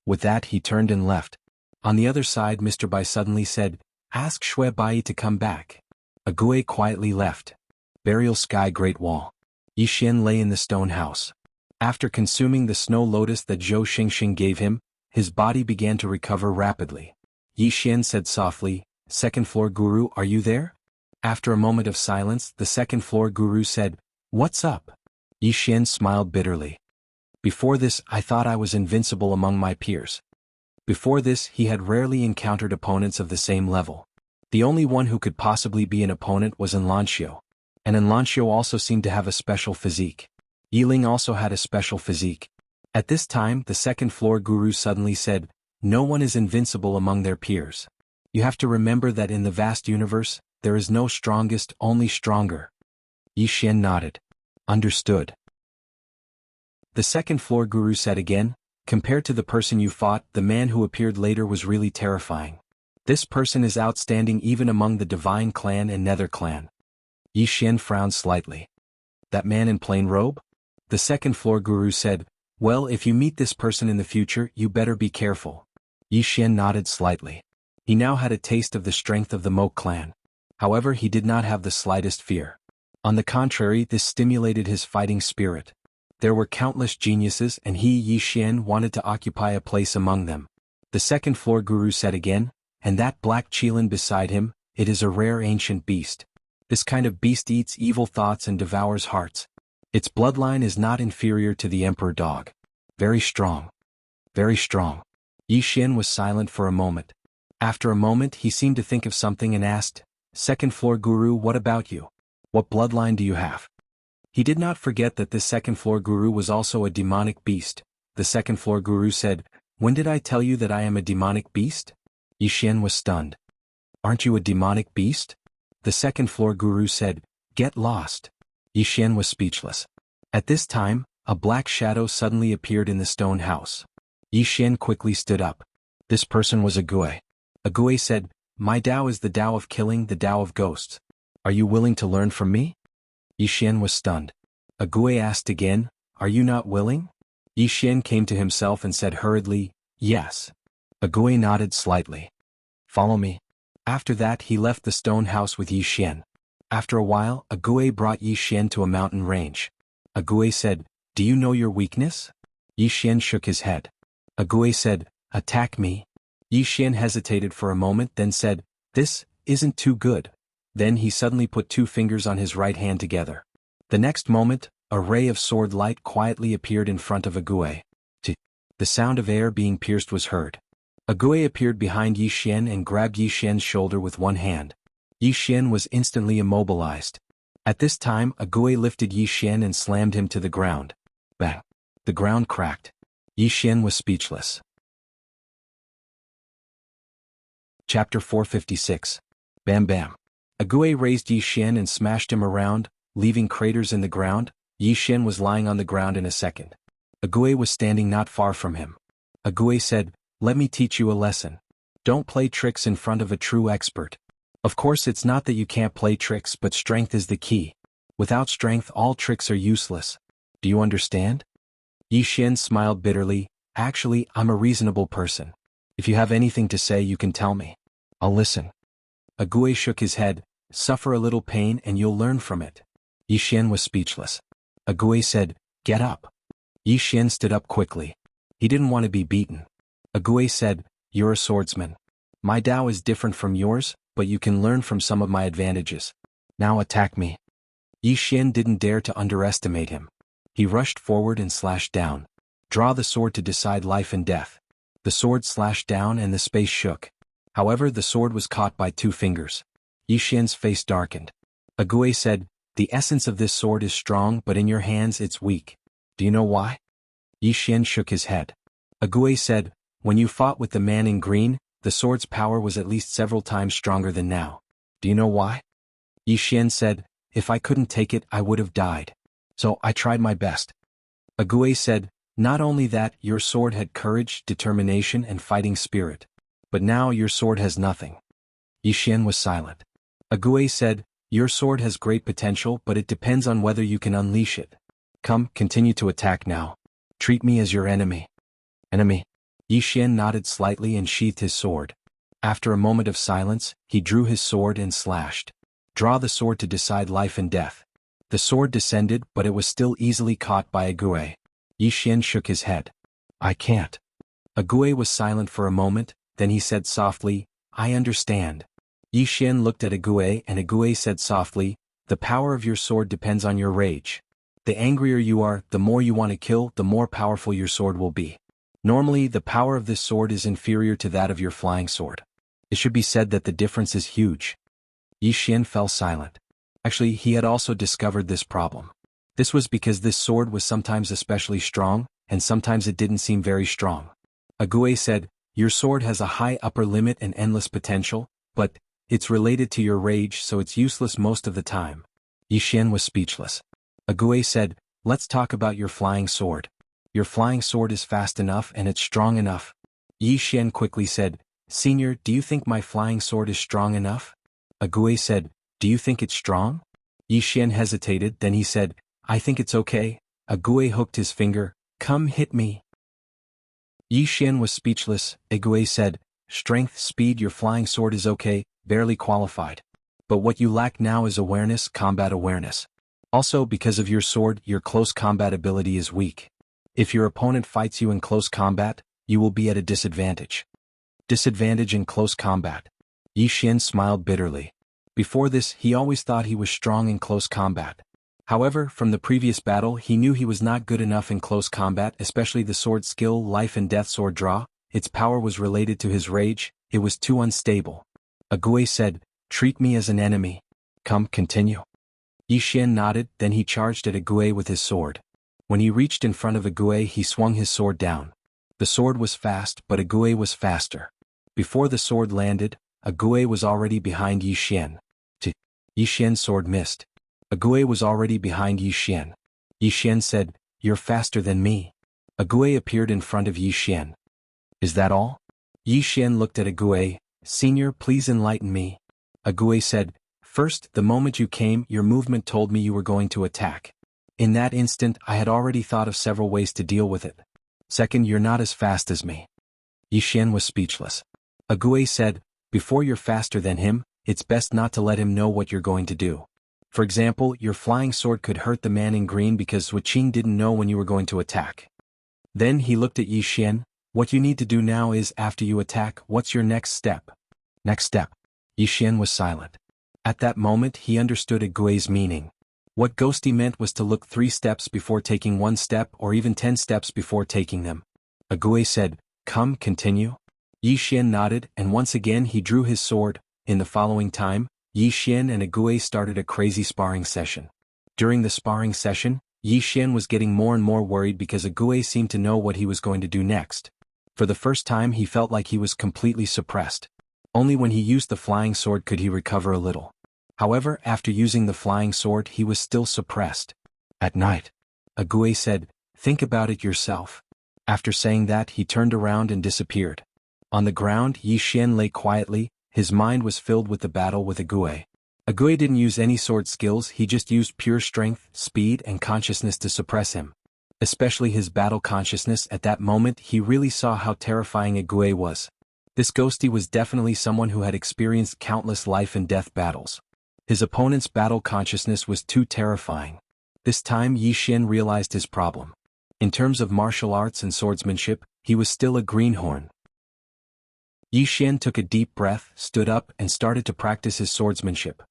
With that he turned and left. On the other side Mr. Bai suddenly said, "Ask Shui Bai to come back." Agui quietly left. Burial Sky Great Wall. Yixin lay in the stone house. After consuming the snow lotus that Zhou Xingxing gave him, his body began to recover rapidly. Yixin said softly, "Second floor guru, are you there?" After a moment of silence, the second floor guru said, "What's up?" Yixin smiled bitterly. "Before this, I thought I was invincible among my peers." Before this, he had rarely encountered opponents of the same level. The only one who could possibly be an opponent was Enlancio. And Enlancio also seemed to have a special physique. Yiling also had a special physique. At this time, the second floor guru suddenly said, "No one is invincible among their peers. You have to remember that in the vast universe, there is no strongest, only stronger." Yixin nodded. "Understood." The second floor guru said again, "Compared to the person you fought, the man who appeared later was really terrifying. This person is outstanding even among the Divine Clan and Nether Clan." Yixin frowned slightly. "That man in plain robe?" The second floor guru said, "Well, if you meet this person in the future, you better be careful." Yixin nodded slightly. He now had a taste of the strength of the Moke clan. However, he did not have the slightest fear. On the contrary, this stimulated his fighting spirit. There were countless geniuses and he, Yixin, wanted to occupy a place among them. The second floor guru said again, "And that black qilin beside him, it is a rare ancient beast. This kind of beast eats evil thoughts and devours hearts. Its bloodline is not inferior to the emperor dog. Very strong. Very strong." Yixin was silent for a moment. After a moment he seemed to think of something and asked, "Second floor guru, what about you? What bloodline do you have?" He did not forget that this second floor guru was also a demonic beast. The second floor guru said, "When did I tell you that I am a demonic beast?" Yixin was stunned. "Aren't you a demonic beast?" The second floor guru said, "Get lost." Yixin was speechless. At this time, a black shadow suddenly appeared in the stone house. Yixin quickly stood up. This person was Agui. Agui said, "My Tao is the Tao of killing, the Tao of ghosts. Are you willing to learn from me?" Yixin was stunned. Agui asked again, "Are you not willing?" Yixin came to himself and said hurriedly, "Yes." Agui nodded slightly. "Follow me." After that he left the stone house with Yixin. After a while, Agui brought Yixin to a mountain range. Agui said, "Do you know your weakness?" Yixin shook his head. Agui said, "Attack me." Yixin hesitated for a moment then said, "This isn't too good." Then he suddenly put two fingers on his right hand together. The next moment, a ray of sword light quietly appeared in front of Agui. The sound of air being pierced was heard. Agui appeared behind Yixin and grabbed Yixin's shoulder with one hand. Yixin was instantly immobilized. At this time, Agui lifted Yixin and slammed him to the ground. Bang. The ground cracked. Yi Xian was speechless. Chapter 456. Bam Bam. Agui raised Yi Xian and smashed him around, leaving craters in the ground. Yi Xian was lying on the ground in a second. Agui was standing not far from him. Agui said, "Let me teach you a lesson. Don't play tricks in front of a true expert. Of course it's not that you can't play tricks, but strength is the key. Without strength all tricks are useless. Do you understand?" Yi Xian smiled bitterly. "Actually, I'm a reasonable person. If you have anything to say you can tell me. I'll listen." Agui shook his head. "Suffer a little pain and you'll learn from it." Yi Xian was speechless. Agui said, "Get up." Yi Xian stood up quickly. He didn't want to be beaten. Agui said, "You're a swordsman. My Tao is different from yours, but you can learn from some of my advantages. Now attack me." Yi Xian didn't dare to underestimate him. He rushed forward and slashed down. "Draw the sword to decide life and death." The sword slashed down and the space shook. However, the sword was caught by 2 fingers. Yi Xian's face darkened. Agui said, "The essence of this sword is strong, but in your hands it's weak. Do you know why?" Yi Xian shook his head. Agui said, "When you fought with the man in green, the sword's power was at least several times stronger than now. Do you know why?" Yi Xian said, "If I couldn't take it, I would have died. So I tried my best." Agui said, "Not only that, your sword had courage, determination, and fighting spirit. But now your sword has nothing." Yi Xian was silent. Agui said, "Your sword has great potential, but it depends on whether you can unleash it. Come, continue to attack now. Treat me as your enemy." "Enemy?" Yi Xian nodded slightly and sheathed his sword. After a moment of silence, he drew his sword and slashed. "Draw the sword to decide life and death." The sword descended, but it was still easily caught by Agui. Yi Xian shook his head. "I can't." Agui was silent for a moment, then he said softly, "I understand." Yi Xian looked at Agui and Agui said softly, "The power of your sword depends on your rage. The angrier you are, the more you want to kill, the more powerful your sword will be. Normally, the power of this sword is inferior to that of your flying sword. It should be said that the difference is huge." Yi Xian fell silent. Actually, he had also discovered this problem. This was because this sword was sometimes especially strong, and sometimes it didn't seem very strong. Agui said, "Your sword has a high upper limit and endless potential, but it's related to your rage, so it's useless most of the time." Yi Xian was speechless. Agui said, "Let's talk about your flying sword. Your flying sword is fast enough and it's strong enough." Yi Xian quickly said, "Senior, do you think my flying sword is strong enough?" Agui said, "Do you think it's strong?" Yi Xian hesitated, then he said, "I think it's okay." Agui hooked his finger, "Come hit me." Yi Xian was speechless. Agui said, "Strength, speed, your flying sword is okay, barely qualified. But what you lack now is awareness, combat awareness. Also, because of your sword, your close combat ability is weak. If your opponent fights you in close combat, you will be at a disadvantage." Disadvantage in close combat. Yi Xian smiled bitterly. Before this, he always thought he was strong in close combat. However, from the previous battle he knew he was not good enough in close combat, especially the sword skill life and death sword draw. Its power was related to his rage, it was too unstable. Agui said, "Treat me as an enemy. Come, continue." Yi Xian nodded, then he charged at Agui with his sword. When he reached in front of Agui he swung his sword down. The sword was fast, but Agui was faster. Before the sword landed, Agui was already behind Yi Xian. Yi Xian's sword missed. Agui was already behind Yi Xian. Yi Xian said, "You're faster than me." Agui appeared in front of Yi Xian. "Is that all?" Yi Xian looked at Agui. "Senior, please enlighten me." Agui said, "First, the moment you came, your movement told me you were going to attack. In that instant, I had already thought of several ways to deal with it. Second, you're not as fast as me." Yi Xian was speechless. Agui said, "Before you're faster than him, it's best not to let him know what you're going to do. For example, your flying sword could hurt the man in green because Wuqing didn't know when you were going to attack." Then he looked at Yi Xian. "What you need to do now is, after you attack, what's your next step?" "Next step?" Yi Xian was silent. At that moment he understood Agui's meaning. What Ghosty meant was to look 3 steps before taking 1 step or even 10 steps before taking them. Agui said, "Come, continue." Yi Xian nodded and once again he drew his sword. In the following time, Yi Xian and Agui started a crazy sparring session. During the sparring session, Yi Xian was getting more and more worried because Ague seemed to know what he was going to do next. For the first time he felt like he was completely suppressed. Only when he used the flying sword could he recover a little. However, after using the flying sword he was still suppressed. At night, Ague said, "Think about it yourself." After saying that he turned around and disappeared. On the ground Yi Xian lay quietly, his mind was filled with the battle with Ague. Ague didn't use any sword skills, he just used pure strength, speed and consciousness to suppress him. Especially his battle consciousness. At that moment he really saw how terrifying Ague was. This ghostie was definitely someone who had experienced countless life and death battles. His opponent's battle consciousness was too terrifying. This time Yi Xian realized his problem. In terms of martial arts and swordsmanship, he was still a greenhorn. Yi Xian took a deep breath, stood up and started to practice his swordsmanship.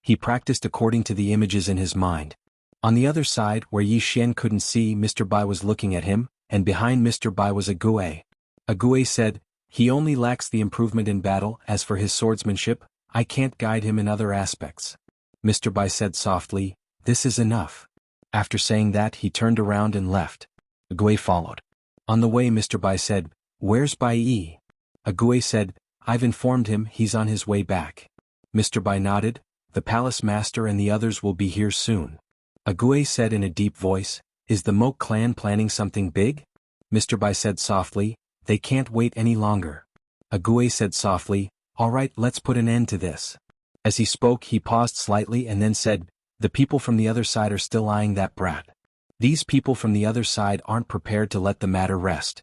He practiced according to the images in his mind. On the other side, where Yi Xian couldn't see, Mr. Bai was looking at him, and behind Mr. Bai was Ague. Ague said, "He only lacks the improvement in battle. As for his swordsmanship, I can't guide him in other aspects." Mr. Bai said softly, "This is enough." After saying that he turned around and left. Ague followed. On the way Mr. Bai said, "Where's Bai Yi?" Ague said, "I've informed him, he's on his way back." Mr. Bai nodded, "The palace master and the others will be here soon." Ague said in a deep voice, "Is the Moke clan planning something big?" Mr. Bai said softly, "They can't wait any longer." Ague said softly, "All right, let's put an end to this." As he spoke he paused slightly and then said, "The people from the other side are still eyeing that brat. These people from the other side aren't prepared to let the matter rest."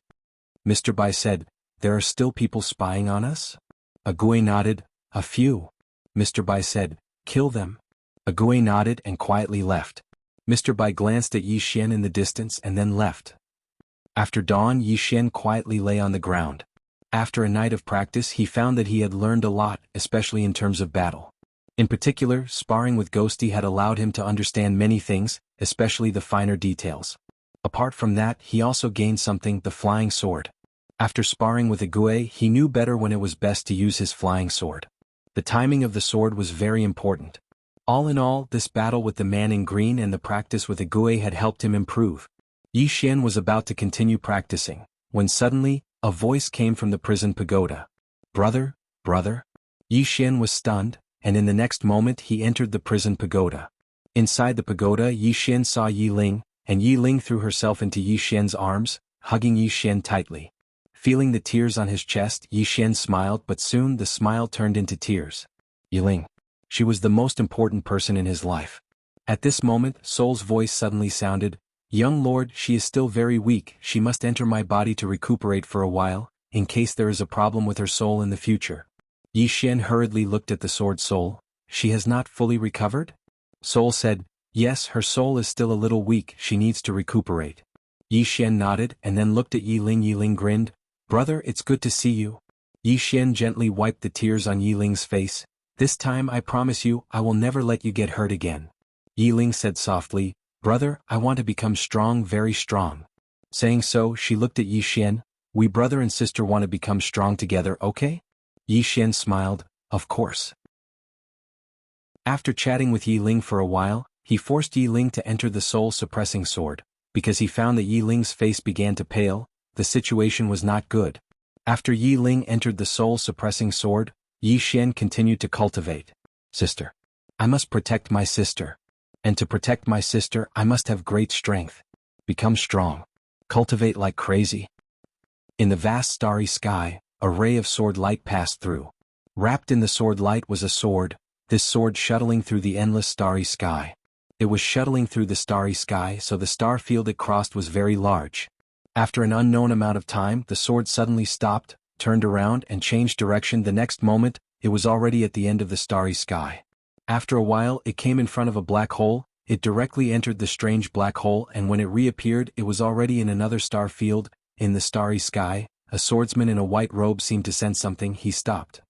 Mr. Bai said, "There are still people spying on us?" Ague nodded, "A few." Mr. Bai said, "Kill them." Ague nodded and quietly left. Mr. Bai glanced at Yi Xian in the distance and then left. After dawn Yi Xian quietly lay on the ground. After a night of practice he found that he had learned a lot, especially in terms of battle. In particular, sparring with Ghosty had allowed him to understand many things, especially the finer details. Apart from that he also gained something, the flying sword. After sparring with Ague he knew better when it was best to use his flying sword. The timing of the sword was very important. All in all, this battle with the man in green and the practice with Ague had helped him improve. Yi Xian was about to continue practicing, when suddenly, a voice came from the prison pagoda. "Brother, brother?" Yi Xian was stunned, and in the next moment he entered the prison pagoda. Inside the pagoda Yi Xian saw Yi Ling, and Yi Ling threw herself into Yi Xian's arms, hugging Yi Xian tightly. Feeling the tears on his chest, Yi Xian smiled, but soon the smile turned into tears. Yi Ling. She was the most important person in his life. At this moment, Soul's voice suddenly sounded, "Young lord, she is still very weak, she must enter my body to recuperate for a while, in case there is a problem with her soul in the future." Yi Xian hurriedly looked at the sword. "Soul, she has not fully recovered?" Soul said, "Yes, her soul is still a little weak, she needs to recuperate." Yi Xian nodded and then looked at Yi Ling. Yi Ling grinned, "Brother, it's good to see you." Yi Xian gently wiped the tears on Yi Ling's face. "This time I promise you, I will never let you get hurt again." Yi Ling said softly, "Brother, I want to become strong, very strong." Saying so, she looked at Yi Xian, "We brother and sister want to become strong together, okay?" Yi Xian smiled, "Of course." After chatting with Yi Ling for a while, he forced Yi Ling to enter the soul-suppressing sword, because he found that Yi Ling's face began to pale. The situation was not good. After Yi Ling entered the soul-suppressing sword, Yi Xian continued to cultivate. "Sister. I must protect my sister. And to protect my sister I must have great strength. Become strong. Cultivate like crazy." In the vast starry sky, a ray of sword light passed through. Wrapped in the sword light was a sword, this sword shuttling through the endless starry sky. It was shuttling through the starry sky, so the star field it crossed was very large. After an unknown amount of time, the sword suddenly stopped, turned around and changed direction. The next moment, it was already at the end of the starry sky. After a while, it came in front of a black hole. It directly entered the strange black hole, and when it reappeared, it was already in another star field. In the starry sky, a swordsman in a white robe seemed to sense something. He stopped.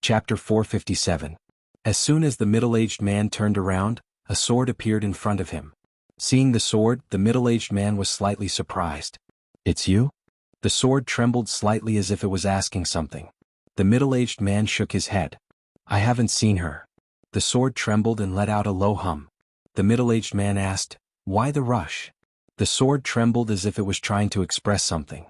Chapter 457. As soon as the middle-aged man turned around, a sword appeared in front of him. Seeing the sword, the middle-aged man was slightly surprised. "It's you?" The sword trembled slightly as if it was asking something. The middle-aged man shook his head. "I haven't seen her." The sword trembled and let out a low hum. The middle-aged man asked, "Why the rush?" The sword trembled as if it was trying to express something.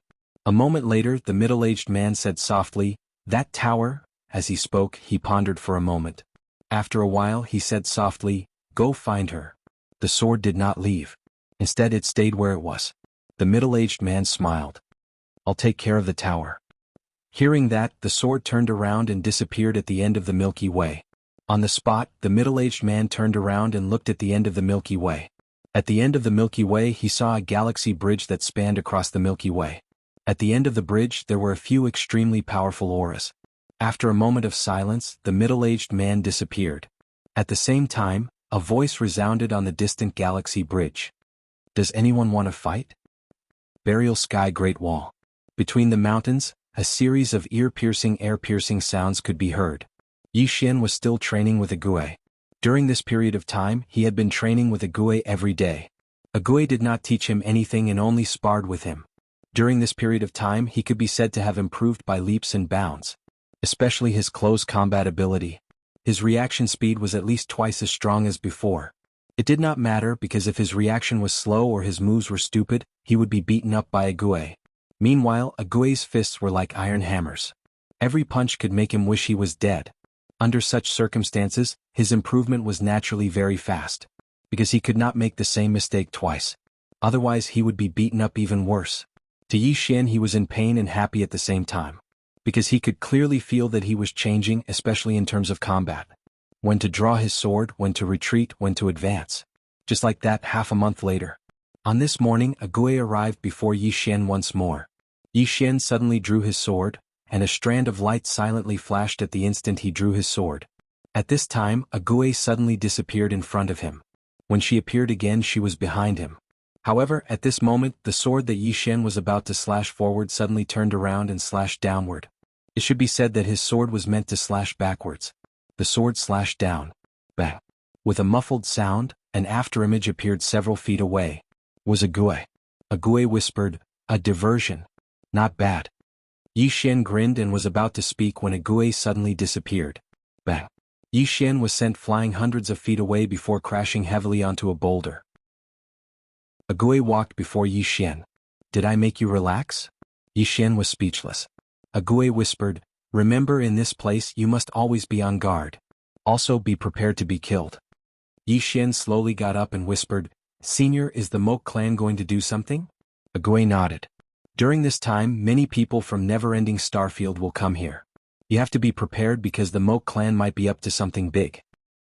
A moment later the middle-aged man said softly, "That tower?" As he spoke, he pondered for a moment. After a while he said softly, "Go find her." The sword did not leave. Instead it stayed where it was. The middle-aged man smiled. "I'll take care of the tower." Hearing that, the sword turned around and disappeared at the end of the Milky Way. On the spot, the middle-aged man turned around and looked at the end of the Milky Way. At the end of the Milky Way he saw a galaxy bridge that spanned across the Milky Way. At the end of the bridge there were a few extremely powerful auras. After a moment of silence, the middle-aged man disappeared. At the same time, a voice resounded on the distant galaxy bridge. "Does anyone want to fight?" Burial Sky Great Wall. Between the mountains, a series of ear-piercing, air-piercing sounds could be heard. Yi Xian was still training with Agui. During this period of time, he had been training with Agui every day. Agui did not teach him anything and only sparred with him. During this period of time, he could be said to have improved by leaps and bounds. Especially his close combat ability. His reaction speed was at least twice as strong as before. It did not matter because if his reaction was slow or his moves were stupid, he would be beaten up by Agui. Meanwhile, Agui's fists were like iron hammers. Every punch could make him wish he was dead. Under such circumstances, his improvement was naturally very fast. Because he could not make the same mistake twice. Otherwise he would be beaten up even worse. To Yi Xian he was in pain and happy at the same time. Because he could clearly feel that he was changing, especially in terms of combat. When to draw his sword, when to retreat, when to advance. Just like that half a month later. On this morning Agui arrived before Yi Xian once more. Yi Xian suddenly drew his sword, and a strand of light silently flashed at the instant he drew his sword. At this time, Agui suddenly disappeared in front of him. When she appeared again she was behind him. However, at this moment, the sword that Yi Xian was about to slash forward suddenly turned around and slashed downward. It should be said that his sword was meant to slash backwards. The sword slashed down. Bang. With a muffled sound, an afterimage appeared several feet away. Was Agui. Agui whispered, "A diversion. Not bad." Yi Xian grinned and was about to speak when Agui suddenly disappeared. Bang. Yi Xian was sent flying hundreds of feet away before crashing heavily onto a boulder. Agui walked before Yi Xian. "Did I make you relax?" Yi Xian was speechless. Agui whispered, "Remember, in this place you must always be on guard. Also be prepared to be killed." Yi Xian slowly got up and whispered, "Senior, is the Moke clan going to do something?" Agui nodded. "During this time many people from Never-Ending Starfield will come here. You have to be prepared because the Moke clan might be up to something big."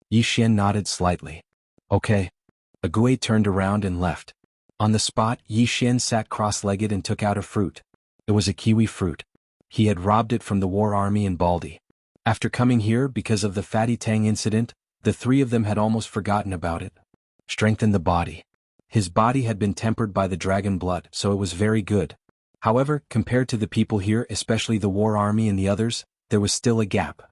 Yi Xian nodded slightly. "Okay." Agui turned around and left. On the spot, Yi Xian sat cross-legged and took out a fruit. It was a kiwi fruit. He had robbed it from the war army in Baldi. After coming here because of the Fatty Tang incident, the three of them had almost forgotten about it. Strengthened the body. His body had been tempered by the dragon blood, so it was very good. However, compared to the people here, especially the war army and the others, there was still a gap.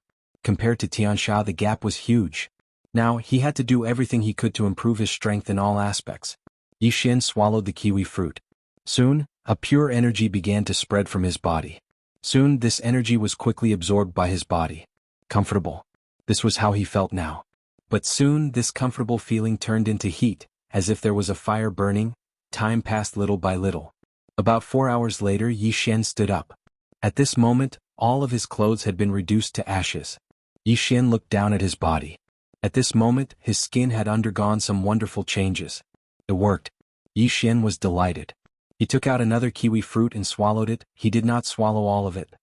Compared to Tiansha, the gap was huge. Now, he had to do everything he could to improve his strength in all aspects. Yi Xian swallowed the kiwi fruit. Soon, a pure energy began to spread from his body. Soon, this energy was quickly absorbed by his body. Comfortable. This was how he felt now. But soon, this comfortable feeling turned into heat, as if there was a fire burning. Time passed little by little. About 4 hours later, Yi Xian stood up. At this moment, all of his clothes had been reduced to ashes. Yi Xian looked down at his body. At this moment, his skin had undergone some wonderful changes. It worked. Yi Xian was delighted. He took out another kiwi fruit and swallowed it. He did not swallow all of it.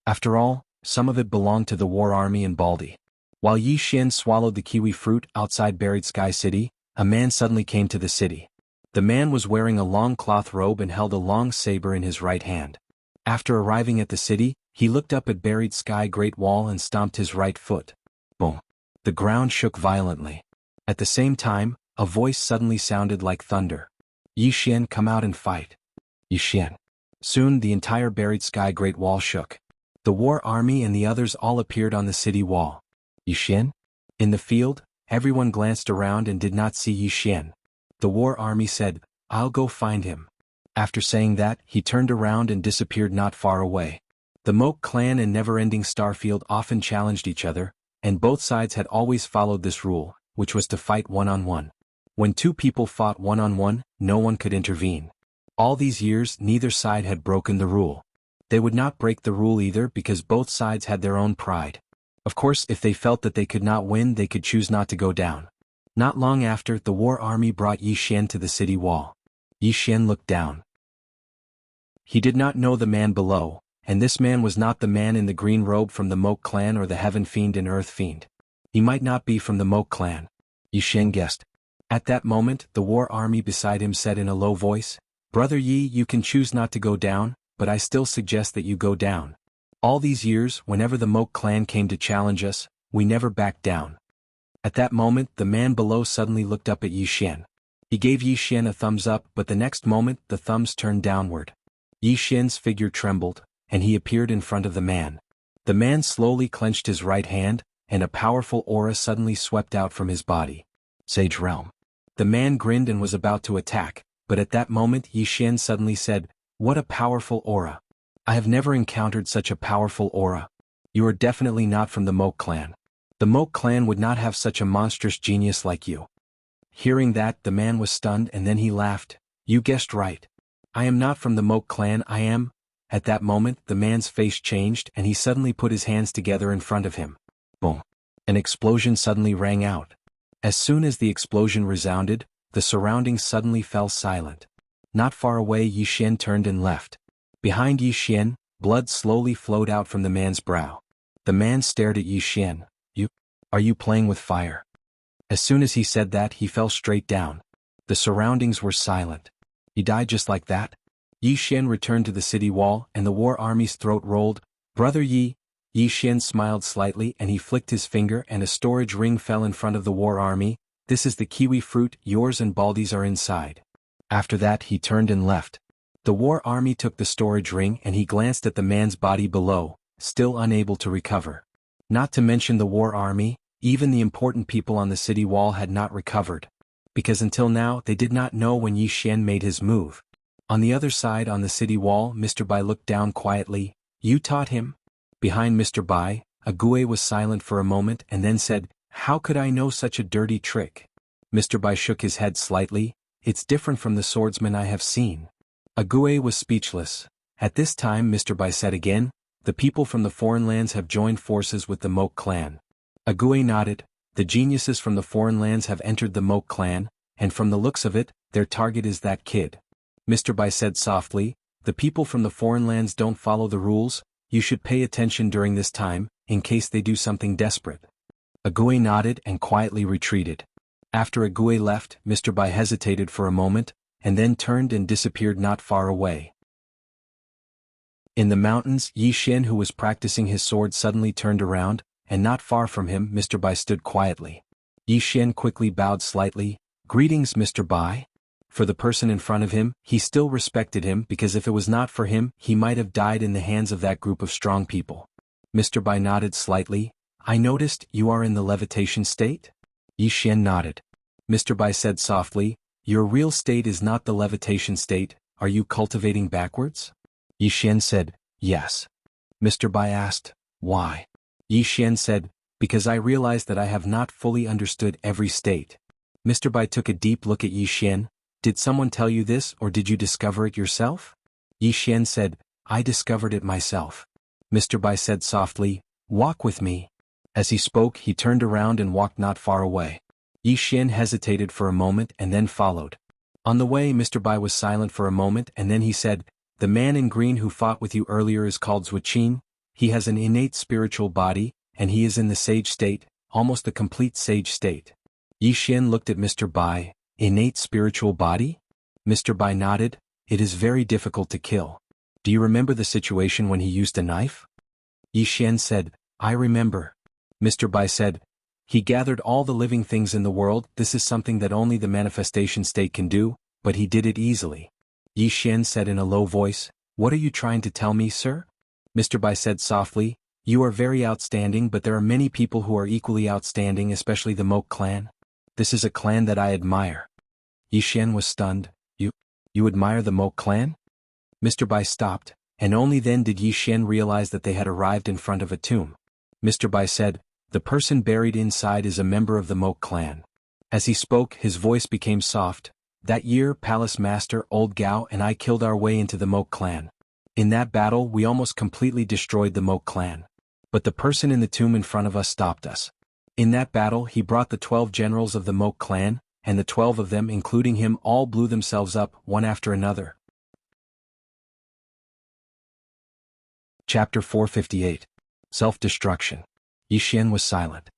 After all, some of it belonged to the war army in Baldi. While Yi Xian swallowed the kiwi fruit outside Buried Sky City, a man suddenly came to the city. The man was wearing a long cloth robe and held a long saber in his right hand. After arriving at the city, he looked up at Buried Sky Great Wall and stomped his right foot. Boom. The ground shook violently. At the same time, a voice suddenly sounded like thunder. "Yi Xian, come out and fight." Yi Xian. Soon the entire Buried Sky Great Wall shook. The war army and the others all appeared on the city wall. Yi Xian? In the field, everyone glanced around and did not see Yi Xian. The war army said, "I'll go find him." After saying that, he turned around and disappeared not far away. The Moke clan and Never-Ending Starfield often challenged each other, and both sides had always followed this rule, which was to fight one-on-one. When two people fought one-on-one, no one could intervene. All these years neither side had broken the rule. They would not break the rule either because both sides had their own pride. Of course, if they felt that they could not win, they could choose not to go down. Not long after, the war army brought Yi Xian to the city wall. Yi Xian looked down. He did not know the man below, and this man was not the man in the green robe from the Moke clan or the Heaven Fiend and Earth Fiend. He might not be from the Moke clan. Yi Xian guessed. At that moment, the war army beside him said in a low voice, "Brother Yi, you can choose not to go down, but I still suggest that you go down. All these years, whenever the Moke clan came to challenge us, we never backed down." At that moment, the man below suddenly looked up at Yi Xian. He gave Yi Xian a thumbs up, but the next moment, the thumbs turned downward. Yi Xian's figure trembled, and he appeared in front of the man. The man slowly clenched his right hand, and a powerful aura suddenly swept out from his body. Sage Realm. The man grinned and was about to attack, but at that moment Yi Xian suddenly said, "What a powerful aura. I have never encountered such a powerful aura. You are definitely not from the Moke clan. The Moke clan would not have such a monstrous genius like you." Hearing that, the man was stunned and then he laughed. "You guessed right. I am not from the Moke clan, I am." At that moment, the man's face changed and he suddenly put his hands together in front of him. Boom. An explosion suddenly rang out. As soon as the explosion resounded, the surroundings suddenly fell silent. Not far away, Yi Xian turned and left. Behind Yi Xian, blood slowly flowed out from the man's brow. The man stared at Yi Xian. Are you playing with fire?" As soon as he said that, he fell straight down. The surroundings were silent. He died just like that? Yi Xian returned to the city wall and the war army's throat rolled. "Brother Yi." Yi Xian smiled slightly and he flicked his finger and a storage ring fell in front of the war army. "This is the kiwi fruit, yours and Baldy's are inside." After that, he turned and left. The war army took the storage ring and he glanced at the man's body below, still unable to recover. Not to mention the war army, even the important people on the city wall had not recovered. Because until now they did not know when Yi Xian made his move. On the other side on the city wall, Mr. Bai looked down quietly. "You taught him?" Behind Mr. Bai, Ague was silent for a moment and then said, "How could I know such a dirty trick?" Mr. Bai shook his head slightly. "It's different from the swordsmen I have seen." Ague was speechless. At this time Mr. Bai said again, "The people from the foreign lands have joined forces with the Moke clan." Ague nodded. "The geniuses from the foreign lands have entered the Moke clan, and from the looks of it, their target is that kid." Mr. Bai said softly, "The people from the foreign lands don't follow the rules. You should pay attention during this time, in case they do something desperate." Ague nodded and quietly retreated. After Ague left, Mr. Bai hesitated for a moment, and then turned and disappeared not far away. In the mountains, Yi Xian, who was practicing his sword, suddenly turned around, and not far from him Mr. Bai stood quietly. Yi Xian quickly bowed slightly. "Greetings, Mr. Bai." For the person in front of him, he still respected him because if it was not for him, he might have died in the hands of that group of strong people. Mr. Bai nodded slightly. "I noticed you are in the levitation state?" Yi Xian nodded. Mr. Bai said softly, "Your real state is not the levitation state. Are you cultivating backwards?" Yi Xian said, "Yes." Mr. Bai asked, "Why?" Yi Xian said, "Because I realize that I have not fully understood every state." Mr. Bai took a deep look at Yi Xian. "Did someone tell you this or did you discover it yourself?" Yi Xian said, "I discovered it myself." Mr. Bai said softly, "Walk with me." As he spoke, he turned around and walked not far away. Yi Xian hesitated for a moment and then followed. On the way, Mr. Bai was silent for a moment and then he said, "The man in green who fought with you earlier is called Zuoqin. He has an innate spiritual body, and he is in the sage state, almost the complete sage state." Yi Xian looked at Mr. Bai. "Innate spiritual body?" Mr. Bai nodded. "It is very difficult to kill. Do you remember the situation when he used a knife?" Yi Xian said, "I remember." Mr. Bai said, "He gathered all the living things in the world. This is something that only the manifestation state can do, but he did it easily." Yi Xian said in a low voice, "What are you trying to tell me, sir?" Mr. Bai said softly, "You are very outstanding, but there are many people who are equally outstanding, especially the Moke clan. This is a clan that I admire." Yi Xian was stunned. You admire the Moke clan?" Mr. Bai stopped, and only then did Yi Xian realize that they had arrived in front of a tomb. Mr. Bai said, The person buried inside is a member of the Moke clan. As he spoke, his voice became soft. That year, Palace Master Old Gao and I killed our way into the Moke clan. In that battle, we almost completely destroyed the Moke clan. But the person in the tomb in front of us stopped us. In that battle, he brought the 12 generals of the Moke clan, and the 12 of them, including him, all blew themselves up, one after another. Chapter 458. Self-Destruction. Yi Xian was silent.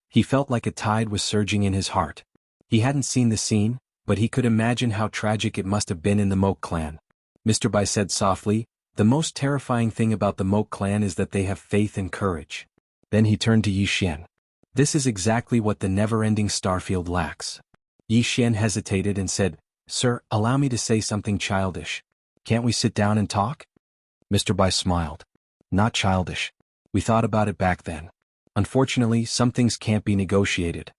He felt like a tide was surging in his heart. He hadn't seen the scene, but he could imagine how tragic it must have been in the Moke clan. Mr. Bai said softly, "The most terrifying thing about the Moke clan is that they have faith and courage." Then he turned to Yi Xian. "This is exactly what the never-ending Starfield lacks." Yi Xian hesitated and said, "Sir, allow me to say something childish. Can't we sit down and talk?" Mr. Bai smiled. "Not childish. We thought about it back then. Unfortunately, some things can't be negotiated."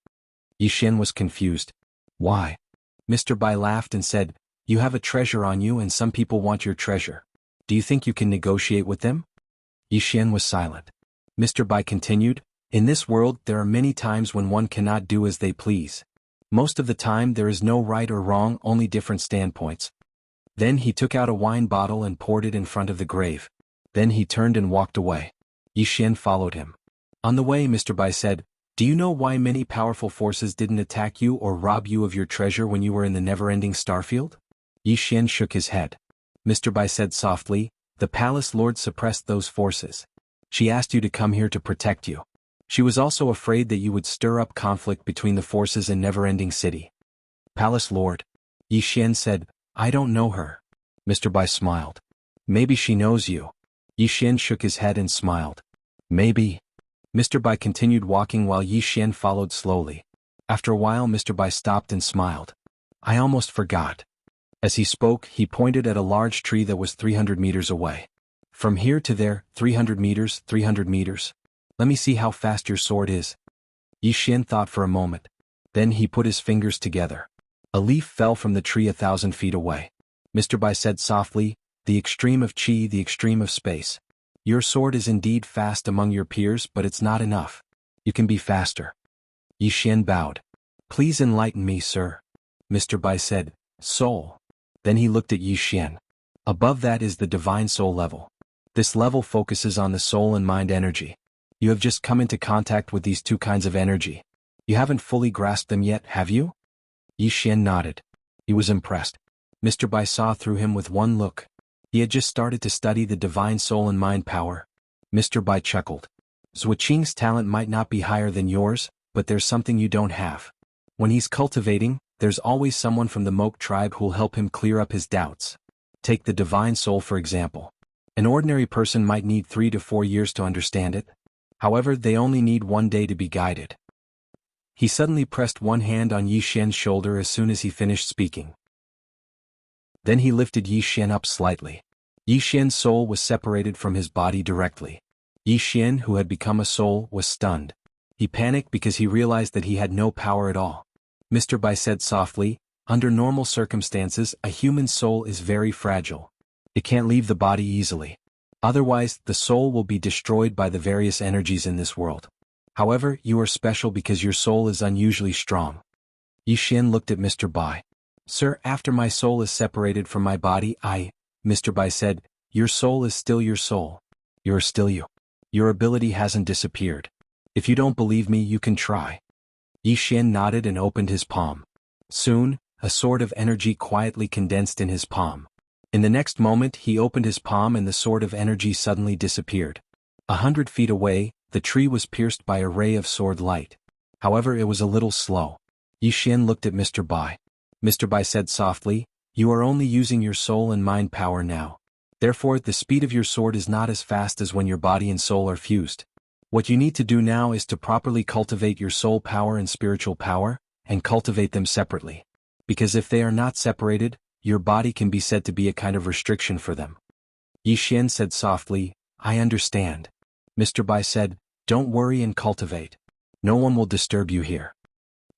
Yi Xian was confused. "Why?" Mr. Bai laughed and said, "You have a treasure on you and some people want your treasure. Do you think you can negotiate with them?" Yi Xian was silent. Mr. Bai continued, "In this world there are many times when one cannot do as they please. Most of the time there is no right or wrong, only different standpoints." Then he took out a wine bottle and poured it in front of the grave. Then he turned and walked away. Yi Xian followed him. On the way, Mr. Bai said, "Do you know why many powerful forces didn't attack you or rob you of your treasure when you were in the never-ending Starfield?" Yi Xian shook his head. Mr. Bai said softly, "The Palace Lord suppressed those forces. She asked you to come here to protect you. She was also afraid that you would stir up conflict between the forces in Never-Ending City." "Palace Lord?" Yi Xian said, "I don't know her." Mr. Bai smiled. "Maybe she knows you." Yi Xian shook his head and smiled. "Maybe." Mr. Bai continued walking while Yi Xian followed slowly. After a while Mr. Bai stopped and smiled. "I almost forgot." As he spoke, he pointed at a large tree that was 300 meters away. "From here to there, 300 meters, 300 meters. Let me see how fast your sword is." Yi Xian thought for a moment. Then he put his fingers together. A leaf fell from the tree 1,000 feet away. Mr. Bai said softly, "The extreme of qi, the extreme of space. Your sword is indeed fast among your peers, but it's not enough. You can be faster." Yi Xian bowed. "Please enlighten me, sir." Mr. Bai said, "Soul." Then he looked at Yi Xian. "Above that is the divine soul level. This level focuses on the soul and mind energy. You have just come into contact with these two kinds of energy. You haven't fully grasped them yet, have you?" Yi Xian nodded. He was impressed. Mr. Bai saw through him with one look. He had just started to study the divine soul and mind power. Mr. Bai chuckled. "Zhuqing's talent might not be higher than yours, but there's something you don't have. When he's cultivating, there's always someone from the Moke tribe who'll help him clear up his doubts. Take the divine soul for example. An ordinary person might need 3 to 4 years to understand it. However, they only need one day to be guided." He suddenly pressed one hand on Yi Xian's shoulder as soon as he finished speaking. Then he lifted Yi Xian up slightly. Yi Xian's soul was separated from his body directly. Yi Xian, who had become a soul, was stunned. He panicked because he realized that he had no power at all. Mr. Bai said softly, "Under normal circumstances, a human soul is very fragile. It can't leave the body easily. Otherwise, the soul will be destroyed by the various energies in this world. However, you are special because your soul is unusually strong." Yi Xian looked at Mr. Bai. "Sir, after my soul is separated from my body, Mr. Bai said, "Your soul is still your soul. You're still you. Your ability hasn't disappeared. If you don't believe me, you can try." Yi Xian nodded and opened his palm. Soon, a sword of energy quietly condensed in his palm. In the next moment he opened his palm and the sword of energy suddenly disappeared. 100 feet away, the tree was pierced by a ray of sword light. However, it was a little slow. Yi Xian looked at Mr. Bai. Mr. Bai said softly, "You are only using your soul and mind power now. Therefore, the speed of your sword is not as fast as when your body and soul are fused. What you need to do now is to properly cultivate your soul power and spiritual power, and cultivate them separately. Because if they are not separated, your body can be said to be a kind of restriction for them." Yi Xian said softly, "I understand." Mr. Bai said, "Don't worry and cultivate. No one will disturb you here."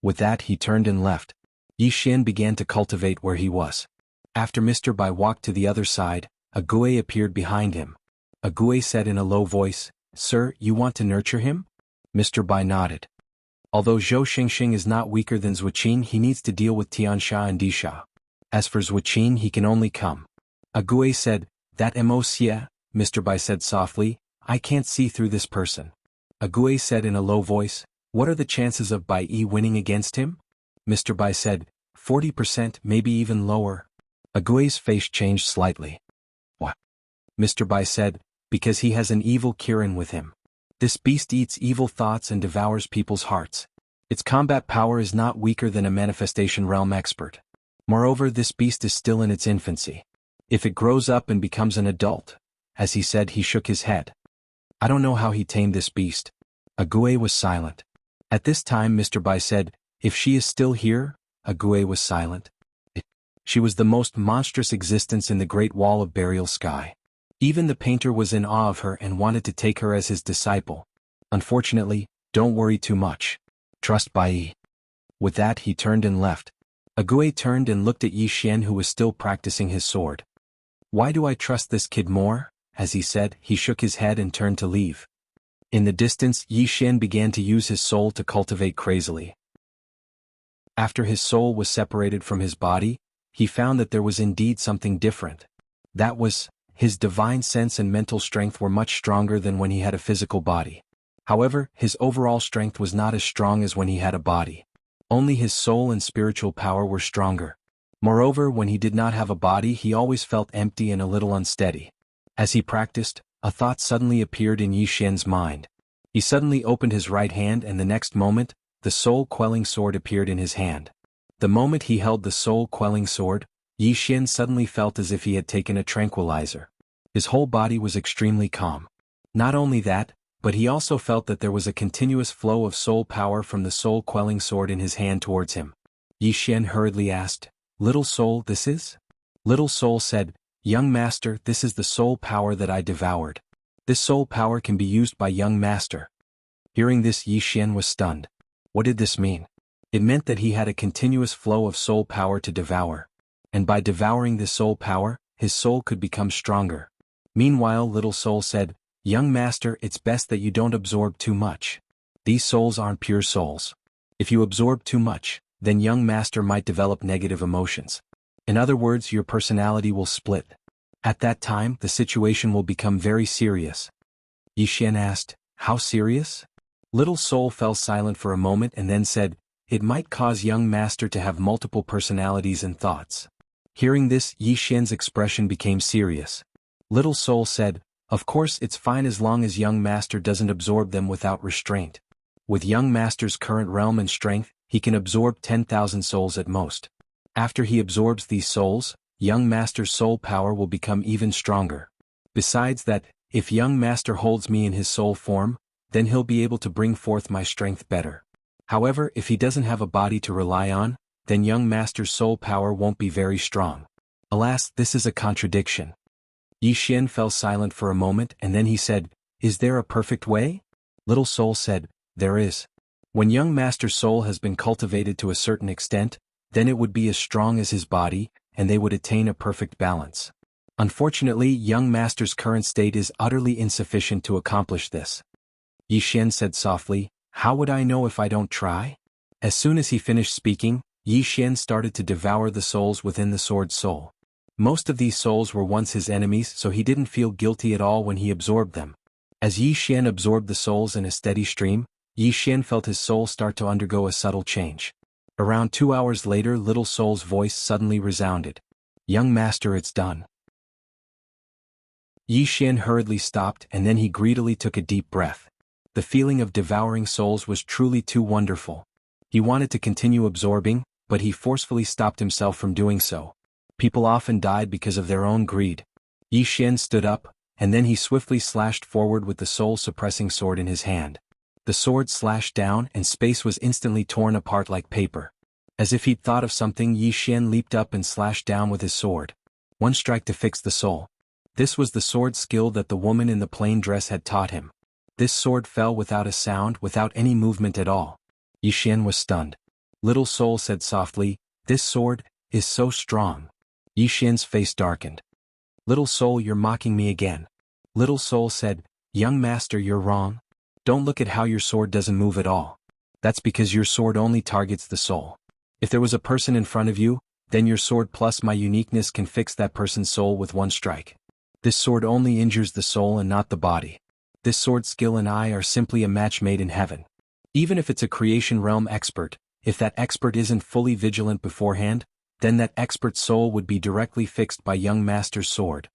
With that he turned and left. Yi Xian began to cultivate where he was. After Mr. Bai walked to the other side, a Gui appeared behind him. A Gui said in a low voice, "Sir, you want to nurture him?" Mr. Bai nodded. Although Zhou Xingxing is not weaker than Zhuqin, he needs to deal with Tiansha and Disha. As for Zhuqin, he can only come. Agui said, that Moxia, Mr. Bai said softly, I can't see through this person. Agui said in a low voice, what are the chances of Bai Yi winning against him? Mr. Bai said, 40%, maybe even lower. Agui's face changed slightly. What? Mr. Bai said, because he has an evil Kirin with him. This beast eats evil thoughts and devours people's hearts. Its combat power is not weaker than a manifestation realm expert. Moreover, this beast is still in its infancy. If it grows up and becomes an adult, as he said, he shook his head. I don't know how he tamed this beast. Agui was silent. At this time Mr. Bai said, if she is still here, Agui was silent. She was the most monstrous existence in the Great Wall of Burial Sky. Even the painter was in awe of her and wanted to take her as his disciple. Unfortunately, don't worry too much. Trust Bai Yi. With that he turned and left. Agui turned and looked at Yi Xian, who was still practicing his sword. Why do I trust this kid more? As he said, he shook his head and turned to leave. In the distance, Yi Xian began to use his soul to cultivate crazily. After his soul was separated from his body, he found that there was indeed something different. That was, his divine sense and mental strength were much stronger than when he had a physical body. However, his overall strength was not as strong as when he had a body. Only his soul and spiritual power were stronger. Moreover, when he did not have a body, he always felt empty and a little unsteady. As he practiced, a thought suddenly appeared in Yi Xian's mind. He suddenly opened his right hand, and the next moment, the soul-quelling sword appeared in his hand. The moment he held the soul-quelling sword, Yi Xian suddenly felt as if he had taken a tranquilizer. His whole body was extremely calm. Not only that, but he also felt that there was a continuous flow of soul power from the soul-quelling sword in his hand towards him. Yi Xian hurriedly asked, Little soul, this is? Little soul said, Young master, this is the soul power that I devoured. This soul power can be used by young master. Hearing this, Yi Xian was stunned. What did this mean? It meant that he had a continuous flow of soul power to devour. And by devouring this soul power, his soul could become stronger. Meanwhile, little soul said, Young master, it's best that you don't absorb too much. These souls aren't pure souls. If you absorb too much, then young master might develop negative emotions. In other words, your personality will split. At that time, the situation will become very serious. Yi Xian asked, How serious? Little soul fell silent for a moment and then said, It might cause young master to have multiple personalities and thoughts. Hearing this, Yi Xian's expression became serious. Little soul said, Of course it's fine as long as young master doesn't absorb them without restraint. With young master's current realm and strength, he can absorb 10,000 souls at most. After he absorbs these souls, young master's soul power will become even stronger. Besides that, if young master holds me in his soul form, then he'll be able to bring forth my strength better. However, if he doesn't have a body to rely on, then young master's soul power won't be very strong. Alas, this is a contradiction. Yi Xian fell silent for a moment and then he said, Is there a perfect way? Little soul said, There is. When young master's soul has been cultivated to a certain extent, then it would be as strong as his body, and they would attain a perfect balance. Unfortunately, young master's current state is utterly insufficient to accomplish this. Yi Xian said softly, How would I know if I don't try? As soon as he finished speaking, Yi Xian started to devour the souls within the sword's soul. Most of these souls were once his enemies, so he didn't feel guilty at all when he absorbed them. As Yi Xian absorbed the souls in a steady stream, Yi Xian felt his soul start to undergo a subtle change. Around 2 hours later, little soul's voice suddenly resounded. Young master, it's done. Yi Xian hurriedly stopped and then he greedily took a deep breath. The feeling of devouring souls was truly too wonderful. He wanted to continue absorbing, but he forcefully stopped himself from doing so. People often died because of their own greed. Yi Xian stood up, and then he swiftly slashed forward with the soul-suppressing sword in his hand. The sword slashed down and space was instantly torn apart like paper. As if he'd thought of something, Yi Xian leaped up and slashed down with his sword. One strike to fix the soul. This was the sword skill that the woman in the plain dress had taught him. This sword fell without a sound, without any movement at all. Yi Xian was stunned. Little soul said softly, This sword is so strong. Yi Xian's face darkened. Little soul, you're mocking me again. Little soul said, Young master, you're wrong. Don't look at how your sword doesn't move at all. That's because your sword only targets the soul. If there was a person in front of you, then your sword plus my uniqueness can fix that person's soul with one strike. This sword only injures the soul and not the body. This sword skill and I are simply a match made in heaven. Even if it's a creation realm expert, if that expert isn't fully vigilant beforehand, then that expert's soul would be directly fixed by young master's sword.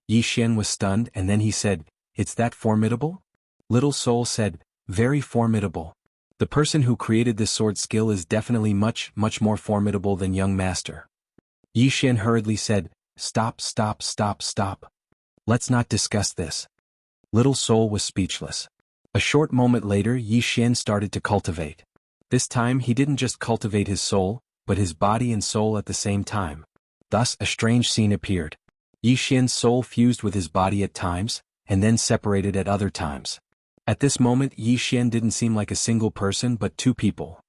Yi Xian was stunned and then he said, "It's that formidable?" Little soul said, "Very formidable. The person who created this sword skill is definitely much more formidable than young master." Yi Xian hurriedly said, Stop. Let's not discuss this." Little soul was speechless. A short moment later Yi Xian started to cultivate. This time he didn't just cultivate his soul, but his body and soul at the same time. Thus a strange scene appeared. Yi Xian's soul fused with his body at times, and then separated at other times. At this moment Yi Xian didn't seem like a single person but two people.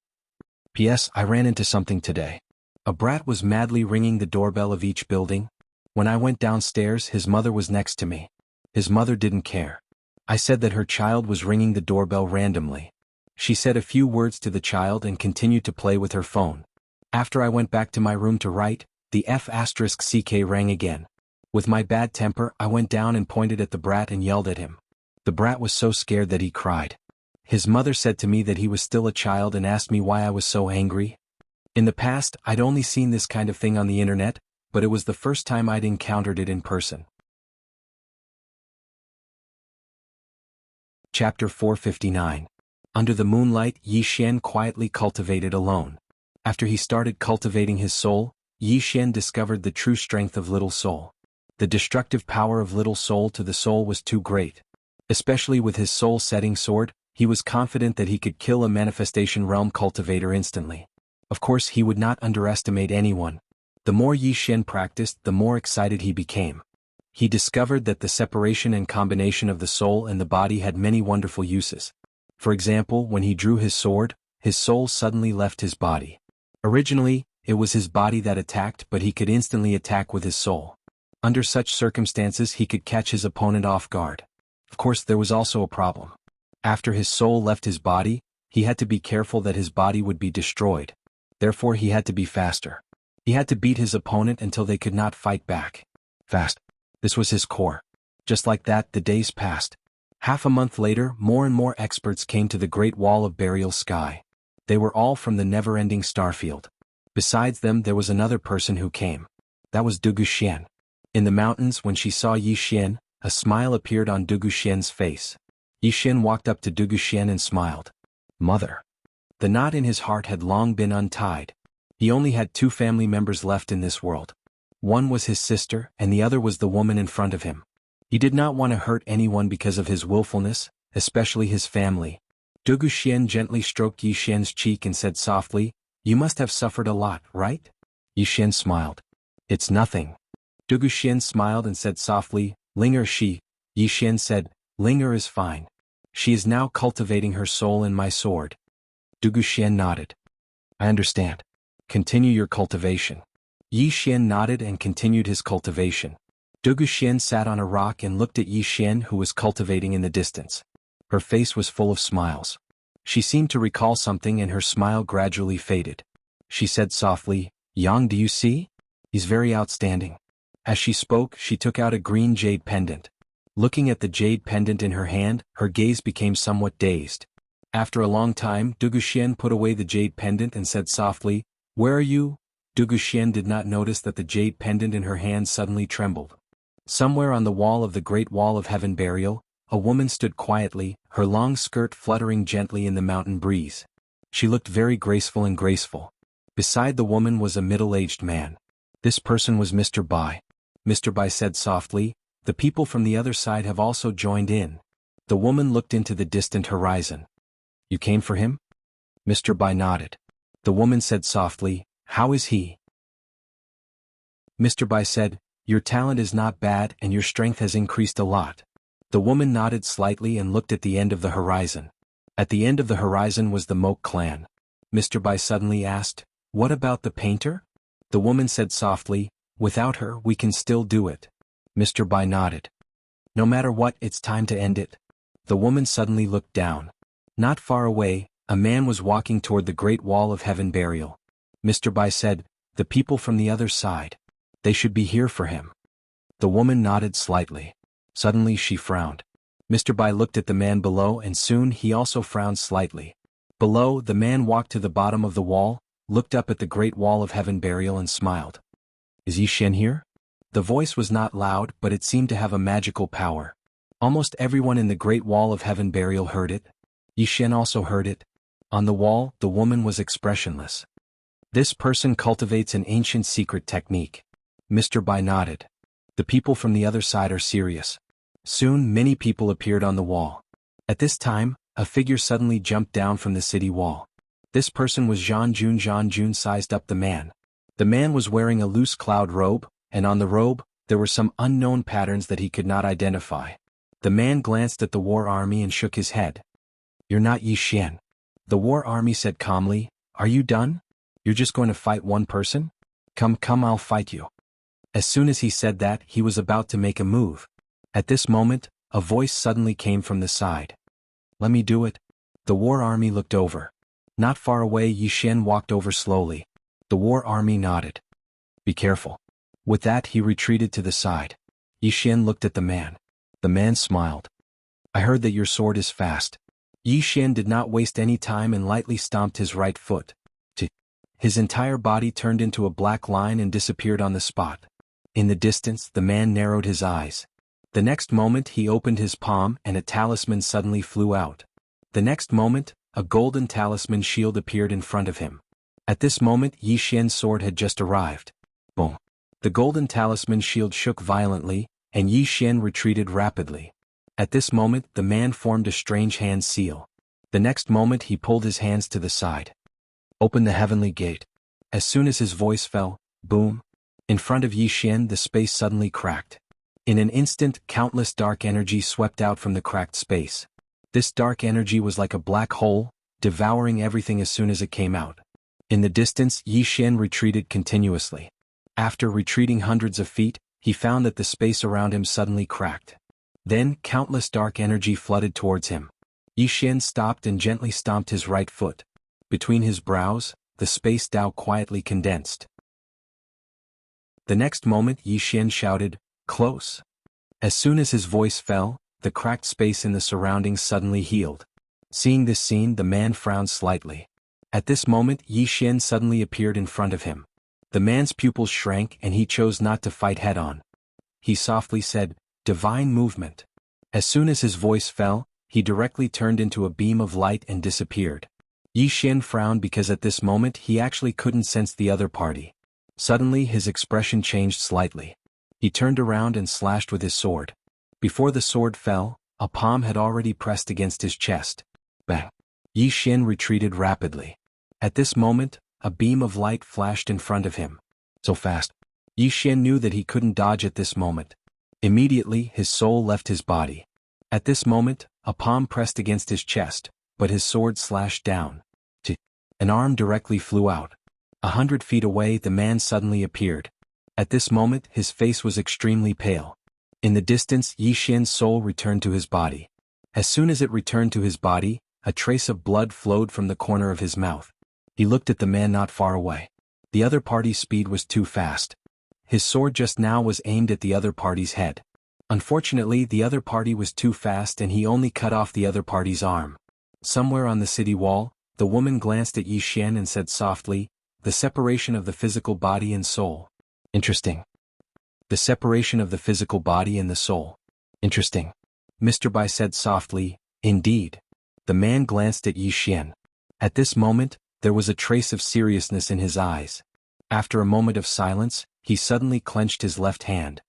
P.S. I ran into something today. A brat was madly ringing the doorbell of each building. When I went downstairs his mother was next to me. His mother didn't care. I said that her child was ringing the doorbell randomly. She said a few words to the child and continued to play with her phone. After I went back to my room to write, the F***ck rang again. With my bad temper I went down and pointed at the brat and yelled at him. The brat was so scared that he cried. His mother said to me that he was still a child and asked me why I was so angry. In the past I'd only seen this kind of thing on the internet, but it was the first time I'd encountered it in person. Chapter 459. Under the moonlight Yi Xian quietly cultivated alone. After he started cultivating his soul, Yi Xian discovered the true strength of Little Soul. The destructive power of Little Soul to the soul was too great. Especially with his soul-setting sword, he was confident that he could kill a manifestation realm cultivator instantly. Of course he would not underestimate anyone. The more Yi Xian practiced, the more excited he became. He discovered that the separation and combination of the soul and the body had many wonderful uses. For example, when he drew his sword, his soul suddenly left his body. Originally, it was his body that attacked, but he could instantly attack with his soul. Under such circumstances he could catch his opponent off guard. Of course there was also a problem. After his soul left his body, he had to be careful that his body would be destroyed. Therefore he had to be faster. He had to beat his opponent until they could not fight back. Fast. This was his core. Just like that the days passed. Half a month later more and more experts came to the Great Wall of Burial Sky. They were all from the never-ending starfield. Besides them there was another person who came. That was Dugu Xian. In the mountains when she saw Yi Xian, a smile appeared on Dugu Xian's face. Yi Xian walked up to Dugu Xian and smiled. Mother. The knot in his heart had long been untied. He only had two family members left in this world. One was his sister and the other was the woman in front of him. He did not want to hurt anyone because of his willfulness, especially his family. Dugu Xian gently stroked Yi Xian's cheek and said softly, "You must have suffered a lot, right?" Yi Xian smiled. "It's nothing." Dugu Xian smiled and said softly, "Linger she." Yi Xian said, "Linger is fine. She is now cultivating her soul in my sword." Dugu Xian nodded. "I understand. Continue your cultivation." Yi Xian nodded and continued his cultivation. Dugu Xian sat on a rock and looked at Yi Xian who was cultivating in the distance. Her face was full of smiles. She seemed to recall something and her smile gradually faded. She said softly, "Yang, do you see? He's very outstanding." As she spoke, she took out a green jade pendant. Looking at the jade pendant in her hand, her gaze became somewhat dazed. After a long time, Dugu Xian put away the jade pendant and said softly, "Where are you?" Dugu Xian did not notice that the jade pendant in her hand suddenly trembled. Somewhere on the wall of the Great Wall of Heaven Burial, a woman stood quietly, her long skirt fluttering gently in the mountain breeze. She looked very graceful and graceful. Beside the woman was a middle-aged man. This person was Mr. Bai. Mr. Bai said softly, "The people from the other side have also joined in." The woman looked into the distant horizon. "You came for him?" Mr. Bai nodded. The woman said softly, "How is he?" Mr. Bai said, "Your talent is not bad and your strength has increased a lot." The woman nodded slightly and looked at the end of the horizon. At the end of the horizon was the Moke clan. Mr. Bai suddenly asked, "What about the painter?" The woman said softly, "Without her we can still do it." Mr. Bai nodded. "No matter what, it's time to end it." The woman suddenly looked down. Not far away, a man was walking toward the Great Wall of Heaven burial. Mr. Bai said, "The people from the other side. They should be here for him." The woman nodded slightly. Suddenly she frowned. Mr. Bai looked at the man below and soon he also frowned slightly. Below, the man walked to the bottom of the wall, looked up at the Great Wall of Heaven burial and smiled. "Is Yi Xian here?" The voice was not loud but it seemed to have a magical power. Almost everyone in the Great Wall of Heaven burial heard it. Yi Xian also heard it. On the wall, the woman was expressionless. "This person cultivates an ancient secret technique." Mr. Bai nodded. "The people from the other side are serious." Soon many people appeared on the wall. At this time, a figure suddenly jumped down from the city wall. This person was Zhang Jun. Zhang Jun sized up the man. The man was wearing a loose cloud robe, and on the robe, there were some unknown patterns that he could not identify. The man glanced at the war army and shook his head. "You're not Yi Xian." The war army said calmly, "Are you done? You're just going to fight one person? Come, I'll fight you." As soon as he said that, he was about to make a move. At this moment, a voice suddenly came from the side. "Let me do it." The war army looked over. Not far away, Yi Xian walked over slowly. The war army nodded. "Be careful." With that he retreated to the side. Yi Xian looked at the man. The man smiled. "I heard that your sword is fast." Yi Xian did not waste any time and lightly stomped his right foot. His entire body turned into a black line and disappeared on the spot. In the distance, the man narrowed his eyes. The next moment he opened his palm and a talisman suddenly flew out. The next moment, a golden talisman shield appeared in front of him. At this moment Yi Xian's sword had just arrived. Boom! The golden talisman shield shook violently, and Yi Xian retreated rapidly. At this moment the man formed a strange hand seal. The next moment he pulled his hands to the side. "Open the heavenly gate." As soon as his voice fell, boom! In front of Yi Xian the space suddenly cracked. In an instant countless dark energy swept out from the cracked space. This dark energy was like a black hole, devouring everything as soon as it came out. In the distance Yi Xian retreated continuously. After retreating hundreds of feet, he found that the space around him suddenly cracked. Then countless dark energy flooded towards him. Yi Xian stopped and gently stomped his right foot. Between his brows, the space Tao quietly condensed. The next moment Yi Xian shouted, "Close!" As soon as his voice fell, the cracked space in the surroundings suddenly healed. Seeing this scene, the man frowned slightly. At this moment Yi Xian suddenly appeared in front of him. The man's pupils shrank and he chose not to fight head-on. He softly said, "Divine movement." As soon as his voice fell, he directly turned into a beam of light and disappeared. Yi Xian frowned because at this moment he actually couldn't sense the other party. Suddenly his expression changed slightly. He turned around and slashed with his sword. Before the sword fell, a palm had already pressed against his chest. Bang! Yi Xian retreated rapidly. At this moment, a beam of light flashed in front of him. So fast. Yi Xian knew that he couldn't dodge at this moment. Immediately his soul left his body. At this moment, a palm pressed against his chest, but his sword slashed down. An arm directly flew out. 100 feet away the man suddenly appeared. At this moment his face was extremely pale. In the distance Yi Xian's soul returned to his body. As soon as it returned to his body, a trace of blood flowed from the corner of his mouth. He looked at the man not far away. The other party's speed was too fast. His sword just now was aimed at the other party's head. Unfortunately the other party was too fast and he only cut off the other party's arm. Somewhere on the city wall, the woman glanced at Yi Xian and said softly, "The separation of the physical body and soul. Interesting." The separation of the physical body and the soul. Interesting. Mr. Bai said softly, "Indeed." The man glanced at Yi Xian. At this moment, there was a trace of seriousness in his eyes. After a moment of silence, he suddenly clenched his left hand.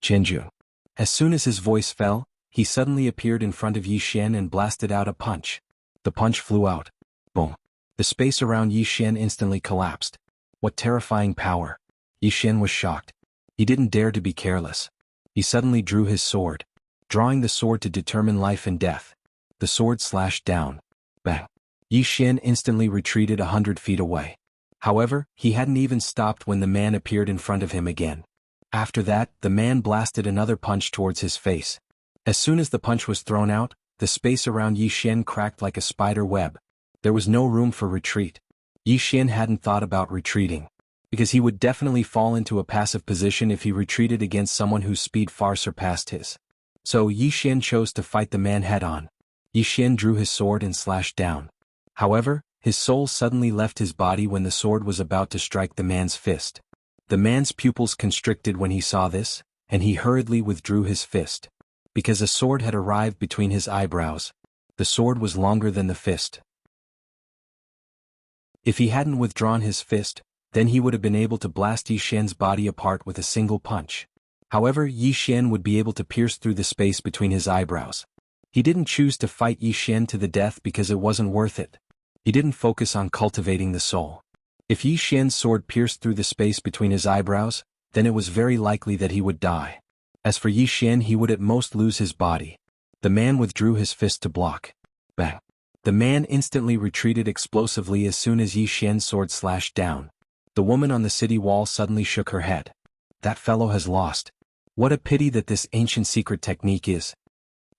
"Chenju." As soon as his voice fell, he suddenly appeared in front of Yi Xian and blasted out a punch. The punch flew out. Boom. The space around Yi Xian instantly collapsed. What terrifying power! Yi Xian was shocked. He didn't dare to be careless. He suddenly drew his sword. Drawing the sword to determine life and death. The sword slashed down. Bang. Yi Xian instantly retreated 100 feet away. However, he hadn't even stopped when the man appeared in front of him again. After that, the man blasted another punch towards his face. As soon as the punch was thrown out, the space around Yi Xian cracked like a spider web. There was no room for retreat. Yi Xian hadn't thought about retreating, because he would definitely fall into a passive position if he retreated against someone whose speed far surpassed his. So Yi Xian chose to fight the man head-on. Yi Xian drew his sword and slashed down. However, his soul suddenly left his body when the sword was about to strike the man's fist. The man's pupils constricted when he saw this, and he hurriedly withdrew his fist. Because a sword had arrived between his eyebrows. The sword was longer than the fist. If he hadn't withdrawn his fist, then he would have been able to blast Yi Xian's body apart with a single punch. However, Yi Xian would be able to pierce through the space between his eyebrows. He didn't choose to fight Yi Xian to the death because it wasn't worth it. He didn't focus on cultivating the soul. If Yi Xian's sword pierced through the space between his eyebrows, then it was very likely that he would die. As for Yi Xian, he would at most lose his body. The man withdrew his fist to block. Bang! The man instantly retreated explosively as soon as Yi Xian's sword slashed down. The woman on the city wall suddenly shook her head. That fellow has lost. What a pity that this ancient secret technique is.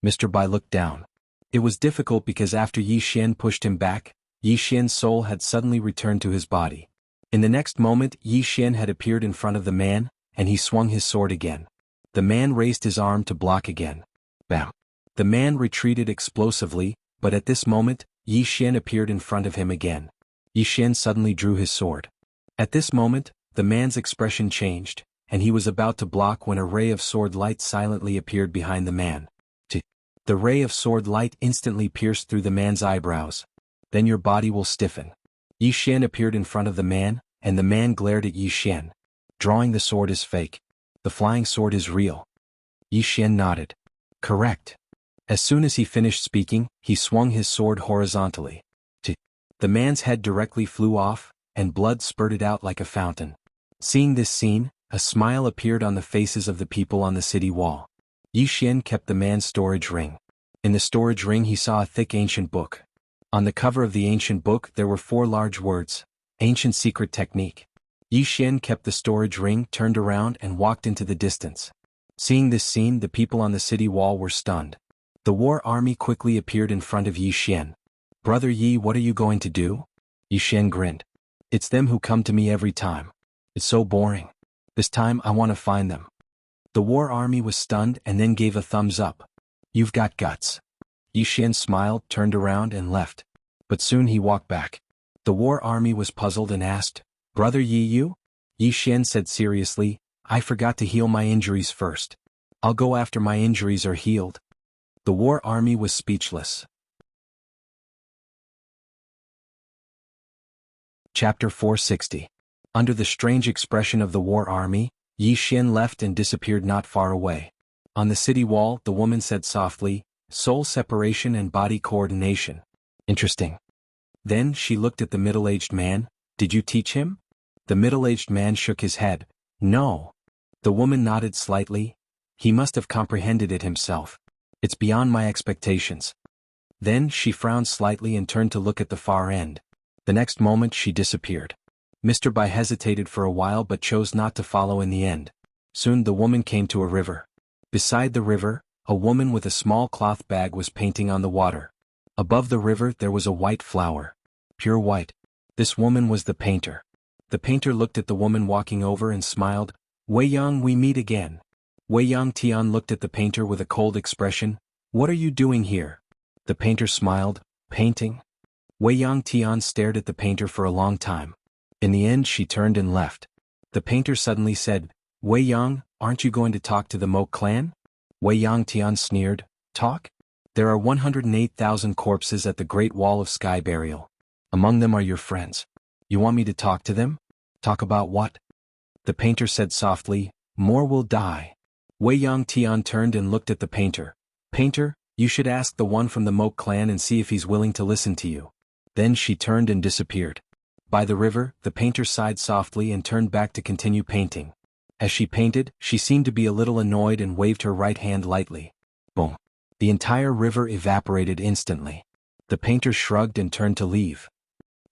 Mr. Bai looked down. It was difficult because after Yi Xian pushed him back, Yi Xian's soul had suddenly returned to his body. In the next moment, Yi Xian had appeared in front of the man, and he swung his sword again. The man raised his arm to block again. Bam! The man retreated explosively, but at this moment, Yi Xian appeared in front of him again. Yi Xian suddenly drew his sword. At this moment, the man's expression changed, and he was about to block when a ray of sword light silently appeared behind the man. The ray of sword light instantly pierced through the man's eyebrows. Then your body will stiffen. Yi Xian appeared in front of the man, and the man glared at Yi Xian. Drawing the sword is fake. The flying sword is real. Yi Xian nodded. Correct. As soon as he finished speaking, he swung his sword horizontally. The man's head directly flew off, and blood spurted out like a fountain. Seeing this scene, a smile appeared on the faces of the people on the city wall. Yi Xian kept the man's storage ring. In the storage ring he saw a thick ancient book. On the cover of the ancient book there were 4 large words, Ancient Secret Technique. Yi Xian kept the storage ring, turned around and walked into the distance. Seeing this scene, the people on the city wall were stunned. The war army quickly appeared in front of Yi Xian. Brother Yi, what are you going to do? Yi Xian grinned. It's them who come to me every time. It's so boring. This time I want to find them. The war army was stunned and then gave a thumbs up. You've got guts. Yi Xian smiled, turned around and left. But soon he walked back. The war army was puzzled and asked, Brother Yi, you? Yi Xian said seriously, I forgot to heal my injuries first. I'll go after my injuries are healed. The war army was speechless. Chapter 460. Under the strange expression of the war army, Yi Xian left and disappeared not far away. On the city wall, the woman said softly, soul separation and body coordination. Interesting. Then she looked at the middle-aged man. Did you teach him? The middle-aged man shook his head. No. The woman nodded slightly. He must have comprehended it himself. It's beyond my expectations. Then she frowned slightly and turned to look at the far end. The next moment she disappeared. Mr. Bai hesitated for a while but chose not to follow in the end. Soon the woman came to a river. Beside the river, a woman with a small cloth bag was painting on the water. Above the river there was a white flower. Pure white. This woman was the painter. The painter looked at the woman walking over and smiled. Wei Yang, we meet again. Wei Yang Tian looked at the painter with a cold expression. What are you doing here? The painter smiled. Painting? Wei Yang Tian stared at the painter for a long time. In the end she turned and left. The painter suddenly said, Wei Yang, aren't you going to talk to the Mo clan? Wei Yang Tian sneered. Talk? There are 108,000 corpses at the Great Wall of Sky Burial. Among them are your friends. You want me to talk to them? Talk about what? The painter said softly, more will die. Wei Yang Tian turned and looked at the painter. Painter, you should ask the one from the Mo clan and see if he's willing to listen to you. Then she turned and disappeared. By the river, the painter sighed softly and turned back to continue painting. As she painted, she seemed to be a little annoyed and waved her right hand lightly. Boom. The entire river evaporated instantly. The painter shrugged and turned to leave.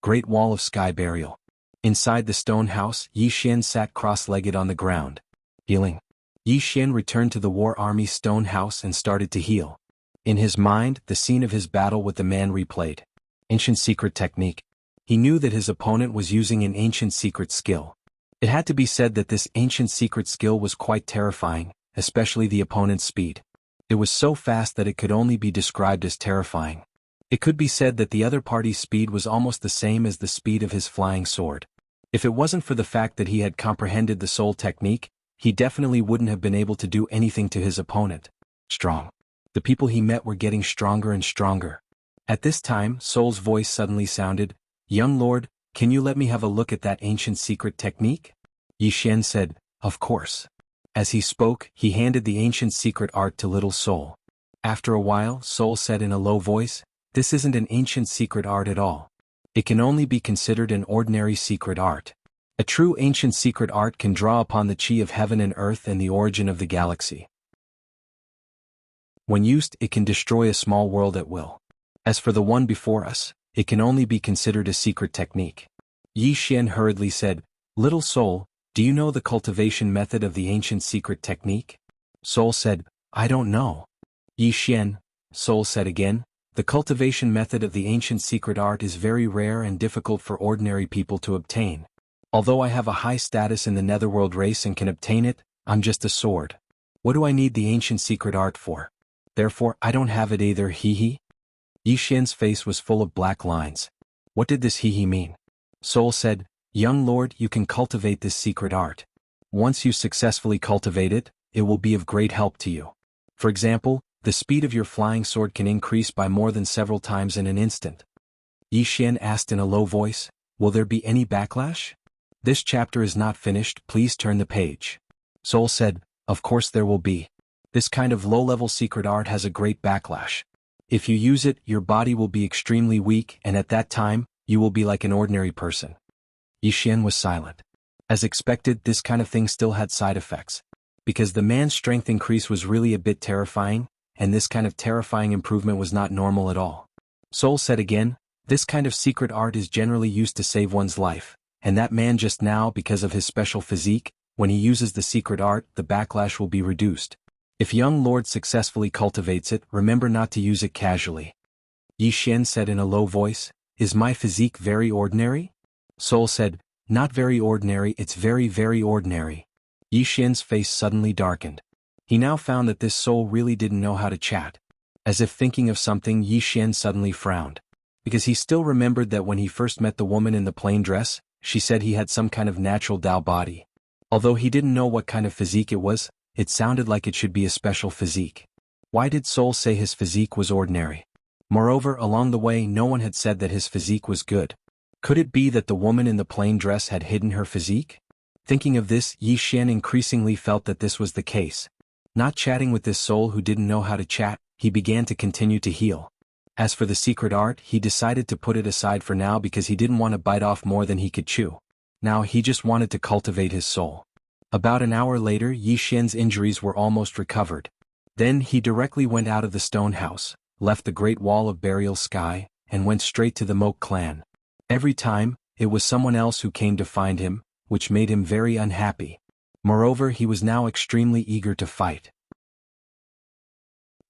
Great Wall of Sky Burial. Inside the stone house, Yi Xian sat cross-legged on the ground. Healing. Yi Xian returned to the war army's stone house and started to heal. In his mind, the scene of his battle with the man replayed. Ancient secret technique. He knew that his opponent was using an ancient secret skill. It had to be said that this ancient secret skill was quite terrifying, especially the opponent's speed. It was so fast that it could only be described as terrifying. It could be said that the other party's speed was almost the same as the speed of his flying sword. If it wasn't for the fact that he had comprehended the soul technique, he definitely wouldn't have been able to do anything to his opponent. Strong. The people he met were getting stronger and stronger. At this time, Soul's voice suddenly sounded, "Young lord, can you let me have a look at that ancient secret technique?" Yi Xian said, "Of course." As he spoke, he handed the ancient secret art to little Soul. After a while, Soul said in a low voice, "This isn't an ancient secret art at all. It can only be considered an ordinary secret art. A true ancient secret art can draw upon the chi of heaven and earth and the origin of the galaxy. When used, it can destroy a small world at will. As for the one before us, it can only be considered a secret technique." Yi Xian hurriedly said, "Little Soul, do you know the cultivation method of the ancient secret technique?" Soul said, "I don't know." Yi Xian, Soul said again, "The cultivation method of the ancient secret art is very rare and difficult for ordinary people to obtain. Although I have a high status in the netherworld race and can obtain it, I'm just a sword. What do I need the ancient secret art for? Therefore, I don't have it either, hee. Yi Xian's face was full of black lines. What did this hee mean? Soul said, "Young lord, you can cultivate this secret art. Once you successfully cultivate it, it will be of great help to you. For example, the speed of your flying sword can increase by more than several times in an instant." Yi Xian asked in a low voice, "Will there be any backlash? This chapter is not finished, please turn the page." Soul said, "Of course there will be. This kind of low-level secret art has a great backlash. If you use it, your body will be extremely weak and at that time, you will be like an ordinary person." Yi Xian was silent. As expected, this kind of thing still had side effects. Because the man's strength increase was really a bit terrifying, and this kind of terrifying improvement was not normal at all. Soul said again, "This kind of secret art is generally used to save one's life, and that man just now, because of his special physique, when he uses the secret art, the backlash will be reduced. If young lord successfully cultivates it, remember not to use it casually." Yi Xian said in a low voice, "Is my physique very ordinary?" Soul said, "Not very ordinary, it's very, very ordinary." Yi Xian's face suddenly darkened. He now found that this soul really didn't know how to chat. As if thinking of something, Yi Xian suddenly frowned. Because he still remembered that when he first met the woman in the plain dress, she said he had some kind of natural Dao body. Although he didn't know what kind of physique it was, it sounded like it should be a special physique. Why did Soul say his physique was ordinary? Moreover, along the way no one had said that his physique was good. Could it be that the woman in the plain dress had hidden her physique? Thinking of this, Yi Xian increasingly felt that this was the case. Not chatting with this soul who didn't know how to chat, he began to continue to heal. As for the secret art, he decided to put it aside for now because he didn't want to bite off more than he could chew. Now he just wanted to cultivate his soul. About an hour later, Yi Xian's injuries were almost recovered. Then he directly went out of the stone house, left the great wall of burial sky, and went straight to the Moke clan. Every time, it was someone else who came to find him, which made him very unhappy. Moreover, he was now extremely eager to fight.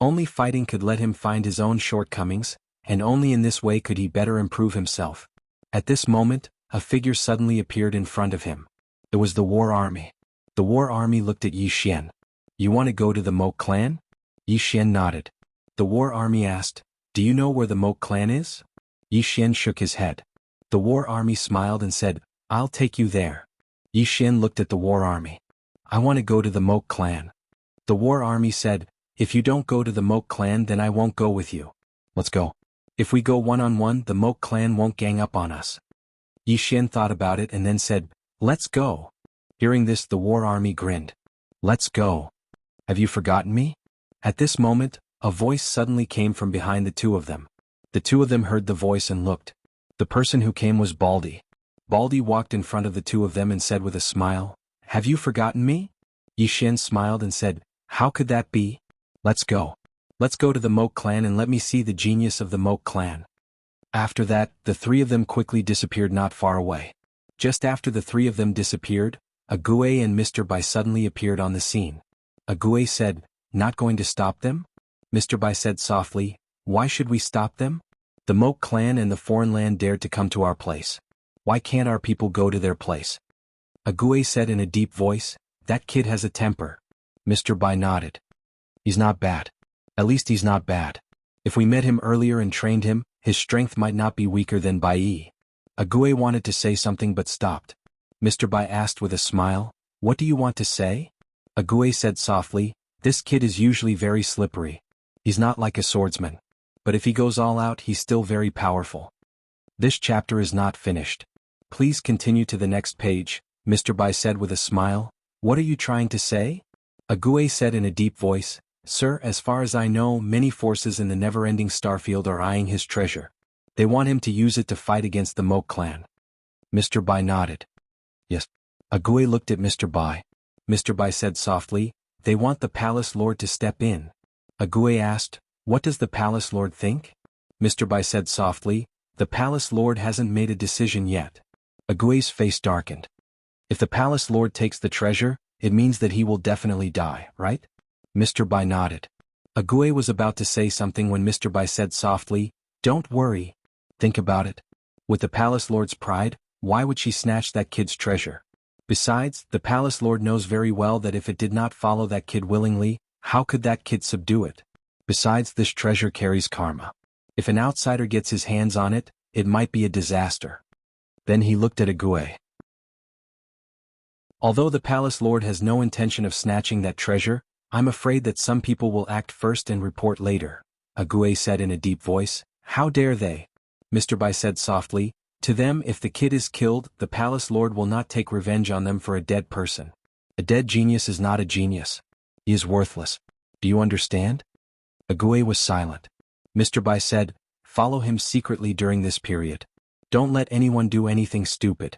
Only fighting could let him find his own shortcomings, and only in this way could he better improve himself. At this moment, a figure suddenly appeared in front of him. It was the war army. The war army looked at Yi Xian. "You want to go to the Moke clan?" Yi Xian nodded. The war army asked, "Do you know where the Moke clan is?" Yi Xian shook his head. The war army smiled and said, "I'll take you there." Yi Xian looked at the war army. "I want to go to the Moke clan." The war army said, "If you don't go to the Moke clan then I won't go with you. Let's go. If we go one-on-one, the Moke clan won't gang up on us." Yi Xian thought about it and then said, "Let's go." Hearing this, the war army grinned. "Let's go. Have you forgotten me?" At this moment, a voice suddenly came from behind the two of them. The two of them heard the voice and looked. The person who came was Baldy. Baldy walked in front of the two of them and said with a smile, "Have you forgotten me?" Yi Xian smiled and said, "How could that be? Let's go. Let's go to the Moke clan and let me see the genius of the Moke clan." After that, the three of them quickly disappeared not far away. Just after the three of them disappeared, Ague and Mr. Bai suddenly appeared on the scene. Ague said, "Not going to stop them?" Mr. Bai said softly, why should we stop them? The Moke clan and the foreign land dared to come to our place. Why can't our people go to their place? Ague said in a deep voice, that kid has a temper. Mr. Bai nodded. He's not bad. At least he's not bad. If we met him earlier and trained him, his strength might not be weaker than Bai. Ague wanted to say something but stopped. Mr. Bai asked with a smile, what do you want to say? Ague said softly, this kid is usually very slippery. He's not like a swordsman. But if he goes all out, he's still very powerful. This chapter is not finished. Please continue to the next page, Mr. Bai said with a smile. What are you trying to say? Ague said in a deep voice, Sir, as far as I know, many forces in the never-ending starfield are eyeing his treasure. They want him to use it to fight against the Moke clan. Mr. Bai nodded. Yes. Ague looked at Mr. Bai. Mr. Bai said softly, they want the palace lord to step in. Ague asked, what does the palace lord think? Mr. Bai said softly, the palace lord hasn't made a decision yet. Ague's face darkened. If the palace lord takes the treasure, it means that he will definitely die, right? Mr. Bai nodded. Ague was about to say something when Mr. Bai said softly, don't worry. Think about it. With the palace lord's pride, why would she snatch that kid's treasure? Besides, the palace lord knows very well that if it did not follow that kid willingly, how could that kid subdue it? Besides, this treasure carries karma. If an outsider gets his hands on it, it might be a disaster. Then he looked at Ague. Although the palace lord has no intention of snatching that treasure, I'm afraid that some people will act first and report later. Ague said in a deep voice, how dare they? Mr. Bai said softly, to them if the kid is killed, the palace lord will not take revenge on them for a dead person. A dead genius is not a genius. He is worthless. Do you understand? Ague was silent. Mr. Bai said, follow him secretly during this period. Don't let anyone do anything stupid.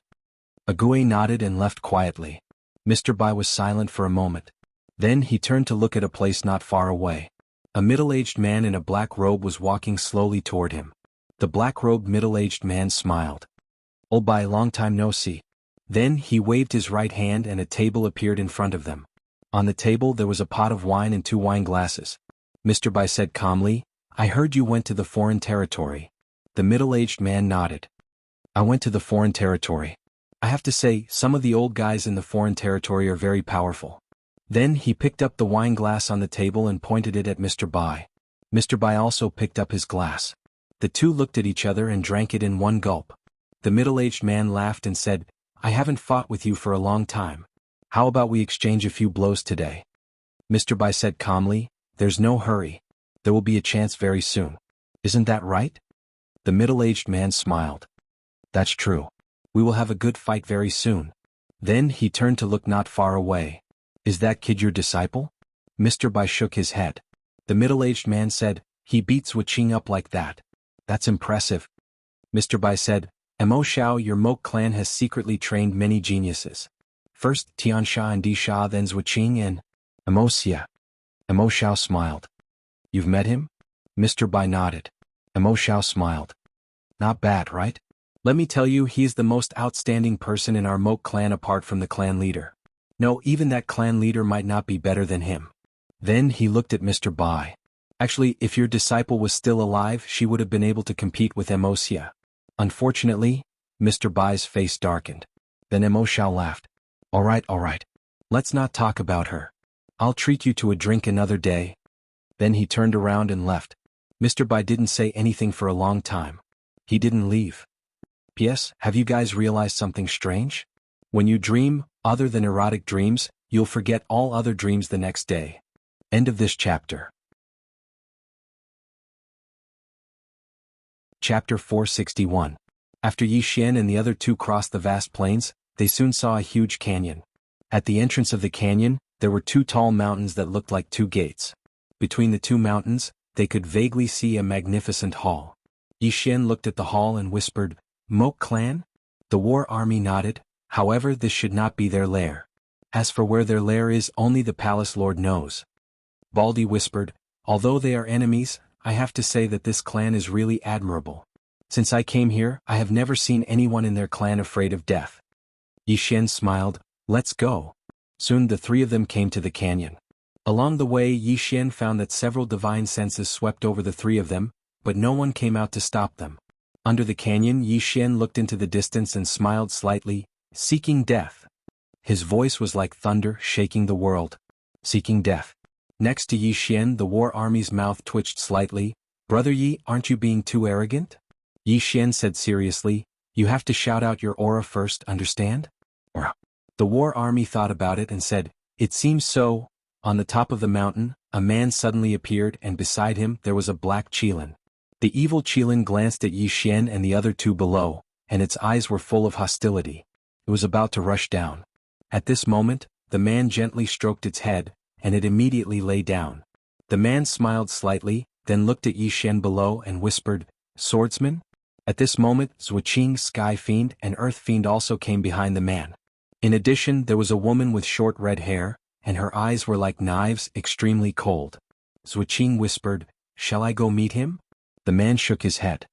Ague nodded and left quietly. Mr. Bai was silent for a moment. Then he turned to look at a place not far away. A middle-aged man in a black robe was walking slowly toward him. The black-robed middle-aged man smiled. Old Bai, long time no see. Then he waved his right hand and a table appeared in front of them. On the table there was a pot of wine and 2 wine glasses. Mr. Bai said calmly, I heard you went to the foreign territory. The middle-aged man nodded. I went to the foreign territory. I have to say, some of the old guys in the foreign territory are very powerful. Then he picked up the wine glass on the table and pointed it at Mr. Bai. Mr. Bai also picked up his glass. The two looked at each other and drank it in one gulp. The middle-aged man laughed and said, I haven't fought with you for a long time. How about we exchange a few blows today? Mr. Bai said calmly, there's no hurry. There will be a chance very soon. Isn't that right? The middle-aged man smiled. That's true. We will have a good fight very soon. Then he turned to look not far away. Is that kid your disciple? Mr. Bai shook his head. The middle-aged man said, he beats Wuxia up like that. That's impressive. Mr. Bai said, Mo Xiao, your Moke clan has secretly trained many geniuses. First Tiansha and Disha, then Wuxia and Mo Xia. Mo Xiao smiled. You've met him? Mr. Bai nodded. Mo Xiao smiled. Not bad, right? Let me tell you, he's the most outstanding person in our Moke clan apart from the clan leader. No, even that clan leader might not be better than him. Then he looked at Mr. Bai. Actually, if your disciple was still alive, she would have been able to compete with Mo Xia. Unfortunately, Mr. Bai's face darkened. Then Mo Xiao laughed. All right. Let's not talk about her. I'll treat you to a drink another day. Then he turned around and left. Mr. Bai didn't say anything for a long time. He didn't leave. P.S. Have you guys realized something strange? When you dream, other than erotic dreams, you'll forget all other dreams the next day. End of this chapter. Chapter 461. After Yi Xian and the other two crossed the vast plains, they soon saw a huge canyon. At the entrance of the canyon, there were 2 tall mountains that looked like 2 gates. Between the 2 mountains, they could vaguely see a magnificent hall. Yi Xian looked at the hall and whispered, Moke clan? The war army nodded. However, this should not be their lair. As for where their lair is, only the palace lord knows. Baldy whispered, although they are enemies, I have to say that this clan is really admirable. Since I came here, I have never seen anyone in their clan afraid of death. Yi Xian smiled, let's go. Soon the 3 of them came to the canyon. Along the way Yi Xian found that several divine senses swept over the three of them, but no one came out to stop them. Under the canyon Yi Xian looked into the distance and smiled slightly, seeking death. His voice was like thunder shaking the world. Seeking death. Next to Yi Xian the war army's mouth twitched slightly. Brother Yi, aren't you being too arrogant? Yi Xian said seriously, you have to shout out your aura first, understand? The war army thought about it and said, it seems so. On the top of the mountain, a man suddenly appeared and beside him there was a black Qilin. The evil Qilin glanced at Yi Xian and the other two below, and its eyes were full of hostility. It was about to rush down. At this moment, the man gently stroked its head, and it immediately lay down. The man smiled slightly, then looked at Yi Xian below and whispered, Swordsman? At this moment Zuoqing, Sky Fiend and Earth Fiend also came behind the man. In addition there was a woman with short red hair, and her eyes were like knives, extremely cold. Zuoqing whispered, shall I go meet him? The man shook his head.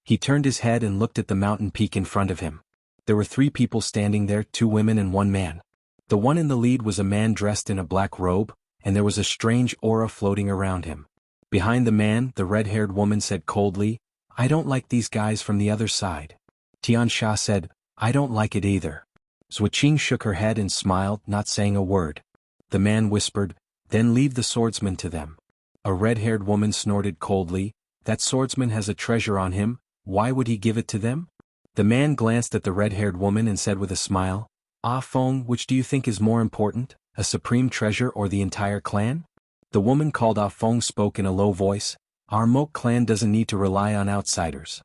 He turned his head and looked at the mountain peak in front of him. There were 3 people standing there, 2 women and 1 man. The one in the lead was a man dressed in a black robe, and there was a strange aura floating around him. Behind the man, the red-haired woman said coldly, I don't like these guys from the other side. Tian Sha said, I don't like it either. Zuoqing shook her head and smiled, not saying a word. The man whispered, then leave the swordsman to them. A red-haired woman snorted coldly, that swordsman has a treasure on him, why would he give it to them? The man glanced at the red-haired woman and said with a smile, Ah Feng, which do you think is more important, a supreme treasure or the entire clan? The woman called Ah Feng spoke in a low voice, Our Moke clan doesn't need to rely on outsiders.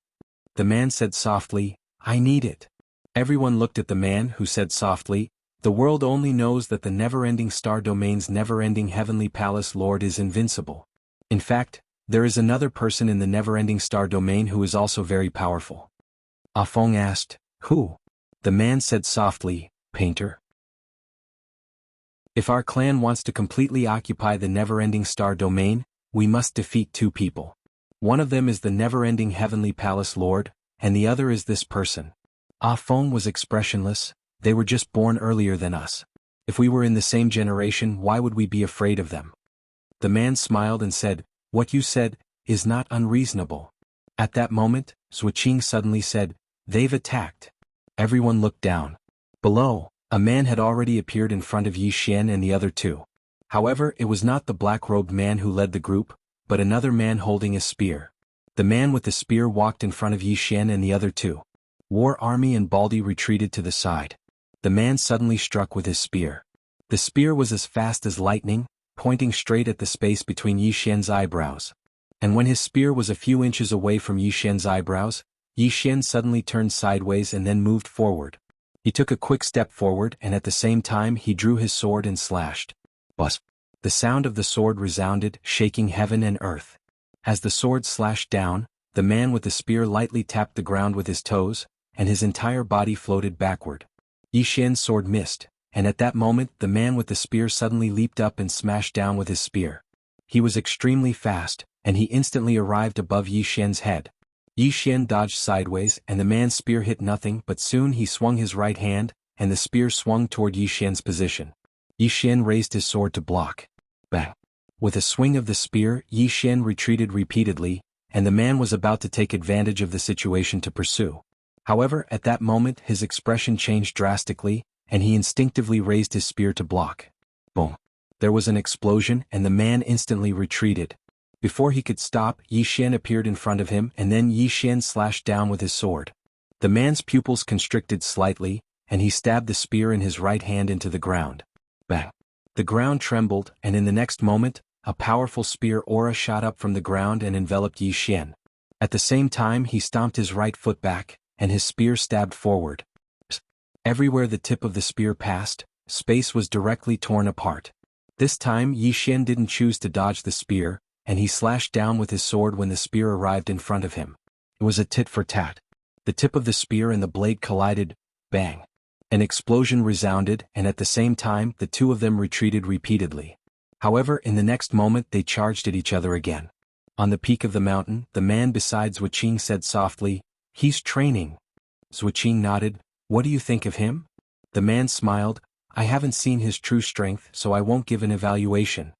The man said softly, I need it. Everyone looked at the man who said softly, the world only knows that the never-ending star domain's never-ending heavenly palace lord is invincible. In fact, there is another person in the never-ending star domain who is also very powerful. Ah Feng asked, who? The man said softly, Painter. If our clan wants to completely occupy the never-ending star domain, we must defeat 2 people. One of them is the never-ending heavenly palace lord, and the other is this person. Ah Feng was expressionless, they were just born earlier than us. If we were in the same generation, why would we be afraid of them? The man smiled and said, what you said is not unreasonable. At that moment, Zuoqing suddenly said, they've attacked. Everyone looked down. Below, a man had already appeared in front of Yi Xian and the other 2. However, it was not the black-robed man who led the group, but another man holding a spear. The man with the spear walked in front of Yi Xian and the other 2. War Army and Baldy retreated to the side. The man suddenly struck with his spear. The spear was as fast as lightning, pointing straight at the space between Yi Xian's eyebrows. And when his spear was a few inches away from Yi Xian's eyebrows, Yi Xian suddenly turned sideways and then moved forward. He took a quick step forward and at the same time he drew his sword and slashed. Buzz! The sound of the sword resounded, shaking heaven and earth. As the sword slashed down, the man with the spear lightly tapped the ground with his toes, and his entire body floated backward. Yi Xian's sword missed, and at that moment the man with the spear suddenly leaped up and smashed down with his spear. He was extremely fast, and he instantly arrived above Yi Xian's head. Yi Xian dodged sideways and the man's spear hit nothing, but soon he swung his right hand, and the spear swung toward Yi Xian's position. Yi Xian raised his sword to block. Bang! With a swing of the spear, Yi Xian retreated repeatedly, and the man was about to take advantage of the situation to pursue. However, at that moment his expression changed drastically, and he instinctively raised his spear to block. Boom! There was an explosion and the man instantly retreated. Before he could stop, Yi Xian appeared in front of him and then Yi Xian slashed down with his sword. The man's pupils constricted slightly, and he stabbed the spear in his right hand into the ground. Bang! The ground trembled, and in the next moment, a powerful spear aura shot up from the ground and enveloped Yi Xian. At the same time he stomped his right foot back, and his spear stabbed forward. Everywhere the tip of the spear passed, space was directly torn apart. This time Yi Xian didn't choose to dodge the spear, and he slashed down with his sword when the spear arrived in front of him. It was a tit for tat. The tip of the spear and the blade collided. Bang! An explosion resounded, and at the same time the 2 of them retreated repeatedly. However, in the next moment they charged at each other again. On the peak of the mountain, the man beside Zuoqing said softly, he's training. Zuoqing nodded, what do you think of him? The man smiled, I haven't seen his true strength so I won't give an evaluation.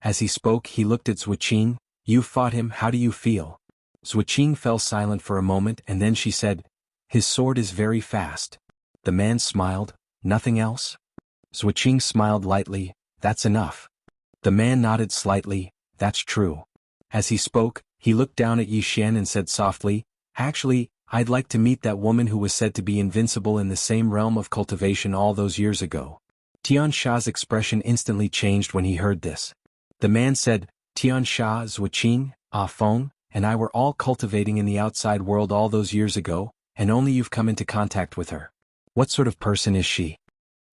As he spoke he looked at Zhuqing. "You fought him, how do you feel?" Zhuqing fell silent for a moment and then she said, "His sword is very fast." The man smiled. "Nothing else?" Zhuqing smiled lightly. "That's enough." The man nodded slightly. "That's true." As he spoke, he looked down at Yi Xian and said softly, "Actually, I'd like to meet that woman who was said to be invincible in the same realm of cultivation all those years ago." Tian Sha's expression instantly changed when he heard this. The man said, "Tian Sha, Zhuqing, Feng, and I were all cultivating in the outside world all those years ago, and only you've come into contact with her. What sort of person is she?"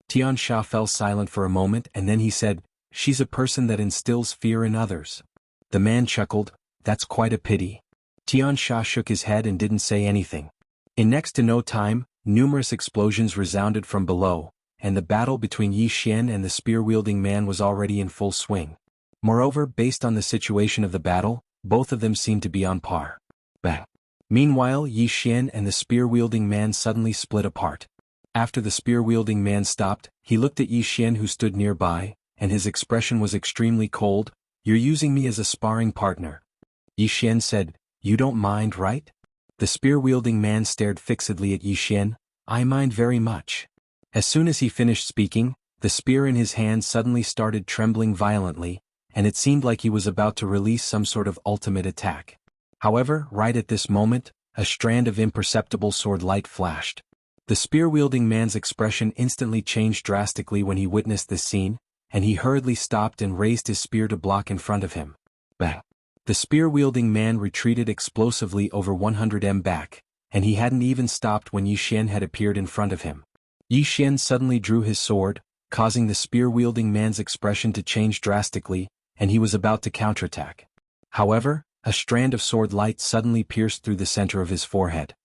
Tian Sha fell silent for a moment and then he said, "She's a person that instills fear in others." The man chuckled. "That's quite a pity." Tian Sha shook his head and didn't say anything. In next to no time, numerous explosions resounded from below, and the battle between Yi Xian and the spear-wielding man was already in full swing. Moreover, based on the situation of the battle, both of them seemed to be on par. Bang. Meanwhile, Yi Xian and the spear-wielding man suddenly split apart. After the spear-wielding man stopped, he looked at Yi Xian who stood nearby, and his expression was extremely cold. "You're using me as a sparring partner." Yi Xian said, "You don't mind, right?" The spear-wielding man stared fixedly at Yi Xian. "I mind very much." As soon as he finished speaking, the spear in his hand suddenly started trembling violently, and it seemed like he was about to release some sort of ultimate attack. However, right at this moment, a strand of imperceptible sword light flashed. The spear-wielding man's expression instantly changed drastically when he witnessed this scene, and he hurriedly stopped and raised his spear to block in front of him. Bang! The spear-wielding man retreated explosively over 100 m back, and he hadn't even stopped when Yi Xian had appeared in front of him. Yi Xian suddenly drew his sword, causing the spear-wielding man's expression to change drastically, and he was about to counterattack. However, a strand of sword light suddenly pierced through the center of his forehead.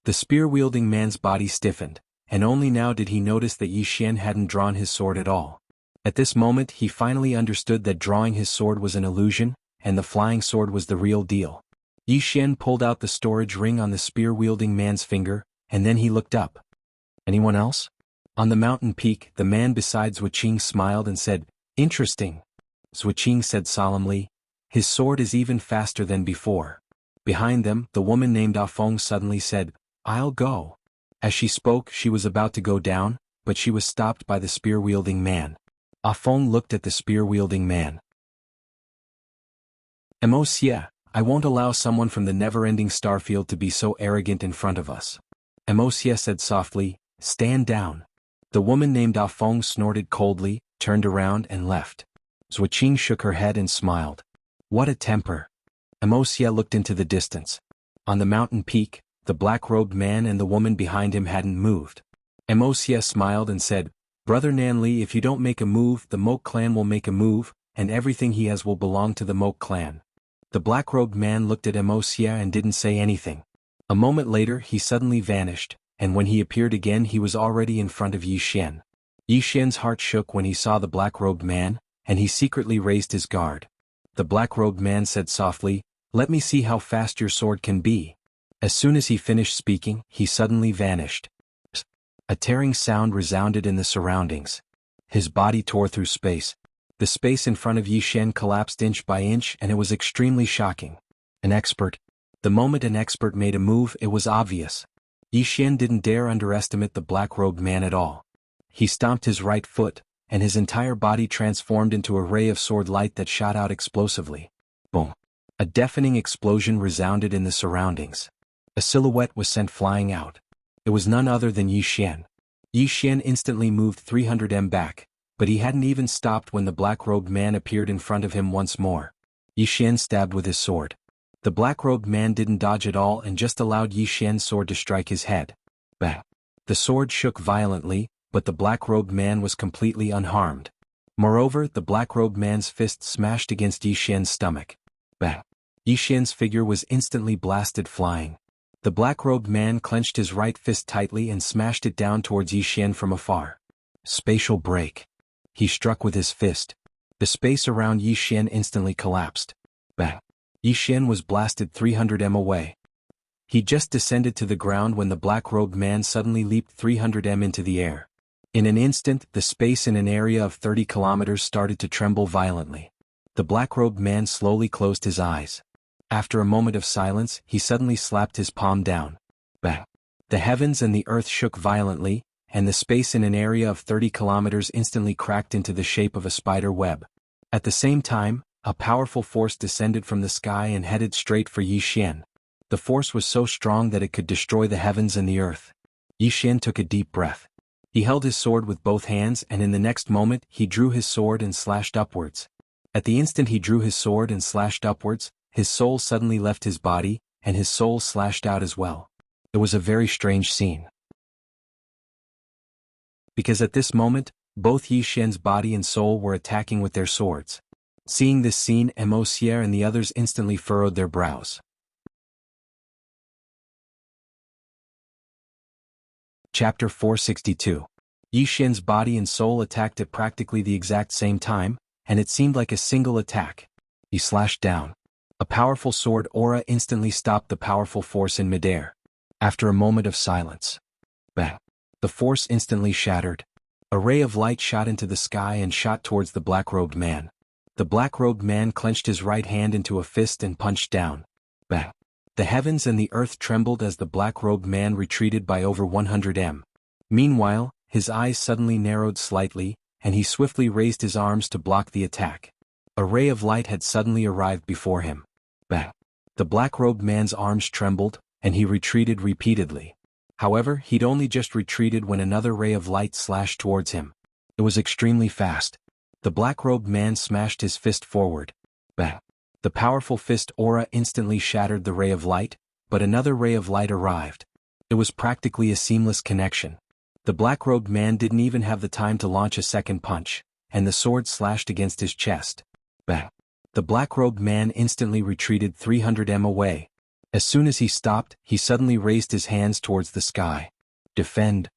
The spear-wielding man's body stiffened, and only now did he notice that Yi Xian hadn't drawn his sword at all. At this moment he finally understood that drawing his sword was an illusion, and the flying sword was the real deal. Yi Xian pulled out the storage ring on the spear-wielding man's finger, and then he looked up. "Anyone else?" On the mountain peak, the man beside Zhuqing smiled and said, "Interesting." Zhuqing said solemnly, "His sword is even faster than before." Behind them, the woman named Feng suddenly said, "I'll go." As she spoke, she was about to go down, but she was stopped by the spear-wielding man. Feng looked at the spear-wielding man. "Xie, I won't allow someone from the never-ending starfield to be so arrogant in front of us." Xie said softly, "Stand down." The woman named Feng snorted coldly, turned around and left. Zhuqing shook her head and smiled. "What a temper." Xie looked into the distance. On the mountain peak, the black-robed man and the woman behind him hadn't moved. Xie smiled and said, "Brother Nanli, if you don't make a move, the Moke clan will make a move, and everything he has will belong to the Moke clan." The black-robed man looked at Xie and didn't say anything. A moment later he suddenly vanished, and when he appeared again he was already in front of Yi Xian. Yi Xian's heart shook when he saw the black-robed man, and he secretly raised his guard. The black-robed man said softly, "Let me see how fast your sword can be." As soon as he finished speaking, he suddenly vanished. A tearing sound resounded in the surroundings. His body tore through space. The space in front of Yi Xian collapsed inch by inch and it was extremely shocking. An expert. The moment an expert made a move, it was obvious. Yi Xian didn't dare underestimate the black-robed man at all. He stomped his right foot, and his entire body transformed into a ray of sword light that shot out explosively. Boom. A deafening explosion resounded in the surroundings. A silhouette was sent flying out. It was none other than Yi Xian. Yi Xian instantly moved 300 m back, but he hadn't even stopped when the black-robed man appeared in front of him once more. Yi Xian stabbed with his sword. The black-robed man didn't dodge at all and just allowed Yi Xian's sword to strike his head. Bang! The sword shook violently, but the black-robed man was completely unharmed. Moreover, the black-robed man's fist smashed against Yi Xian's stomach. Bang! Yi Xian's figure was instantly blasted flying. The black-robed man clenched his right fist tightly and smashed it down towards Yi Xian from afar. Spatial break. He struck with his fist. The space around Yi Xian instantly collapsed. Bang! Yi Xian was blasted 300 m away. He just descended to the ground when the black-robed man suddenly leaped 300 m into the air. In an instant, the space in an area of 30 kilometers started to tremble violently. The black-robed man slowly closed his eyes. After a moment of silence, he suddenly slapped his palm down. Bang! The heavens and the earth shook violently, and the space in an area of 30 kilometers instantly cracked into the shape of a spider web. At the same time, a powerful force descended from the sky and headed straight for Yi Xian. The force was so strong that it could destroy the heavens and the earth. Yi Xian took a deep breath. He held his sword with both hands, and in the next moment he drew his sword and slashed upwards. At the instant he drew his sword and slashed upwards, his soul suddenly left his body, and his soul slashed out as well. It was a very strange scene. Because at this moment, both Yi Xian's body and soul were attacking with their swords. Seeing this scene, Monsieur and the others instantly furrowed their brows. Chapter 462. Yi Xian's body and soul attacked at practically the exact same time, and it seemed like a single attack. He slashed down. A powerful sword aura instantly stopped the powerful force in midair. After a moment of silence, bang! The force instantly shattered. A ray of light shot into the sky and shot towards the black-robed man. The black-robed man clenched his right hand into a fist and punched down. Bang! The heavens and the earth trembled as the black-robed man retreated by over 100 m. Meanwhile, his eyes suddenly narrowed slightly, and he swiftly raised his arms to block the attack. A ray of light had suddenly arrived before him. Bang! The black-robed man's arms trembled, and he retreated repeatedly. However, he'd only just retreated when another ray of light slashed towards him. It was extremely fast. The black-robed man smashed his fist forward. Bang! The powerful fist aura instantly shattered the ray of light, but another ray of light arrived. It was practically a seamless connection. The black-robed man didn't even have the time to launch a second punch, and the sword slashed against his chest. Bang! The black-robed man instantly retreated 300 m away. As soon as he stopped, he suddenly raised his hands towards the sky. Defend!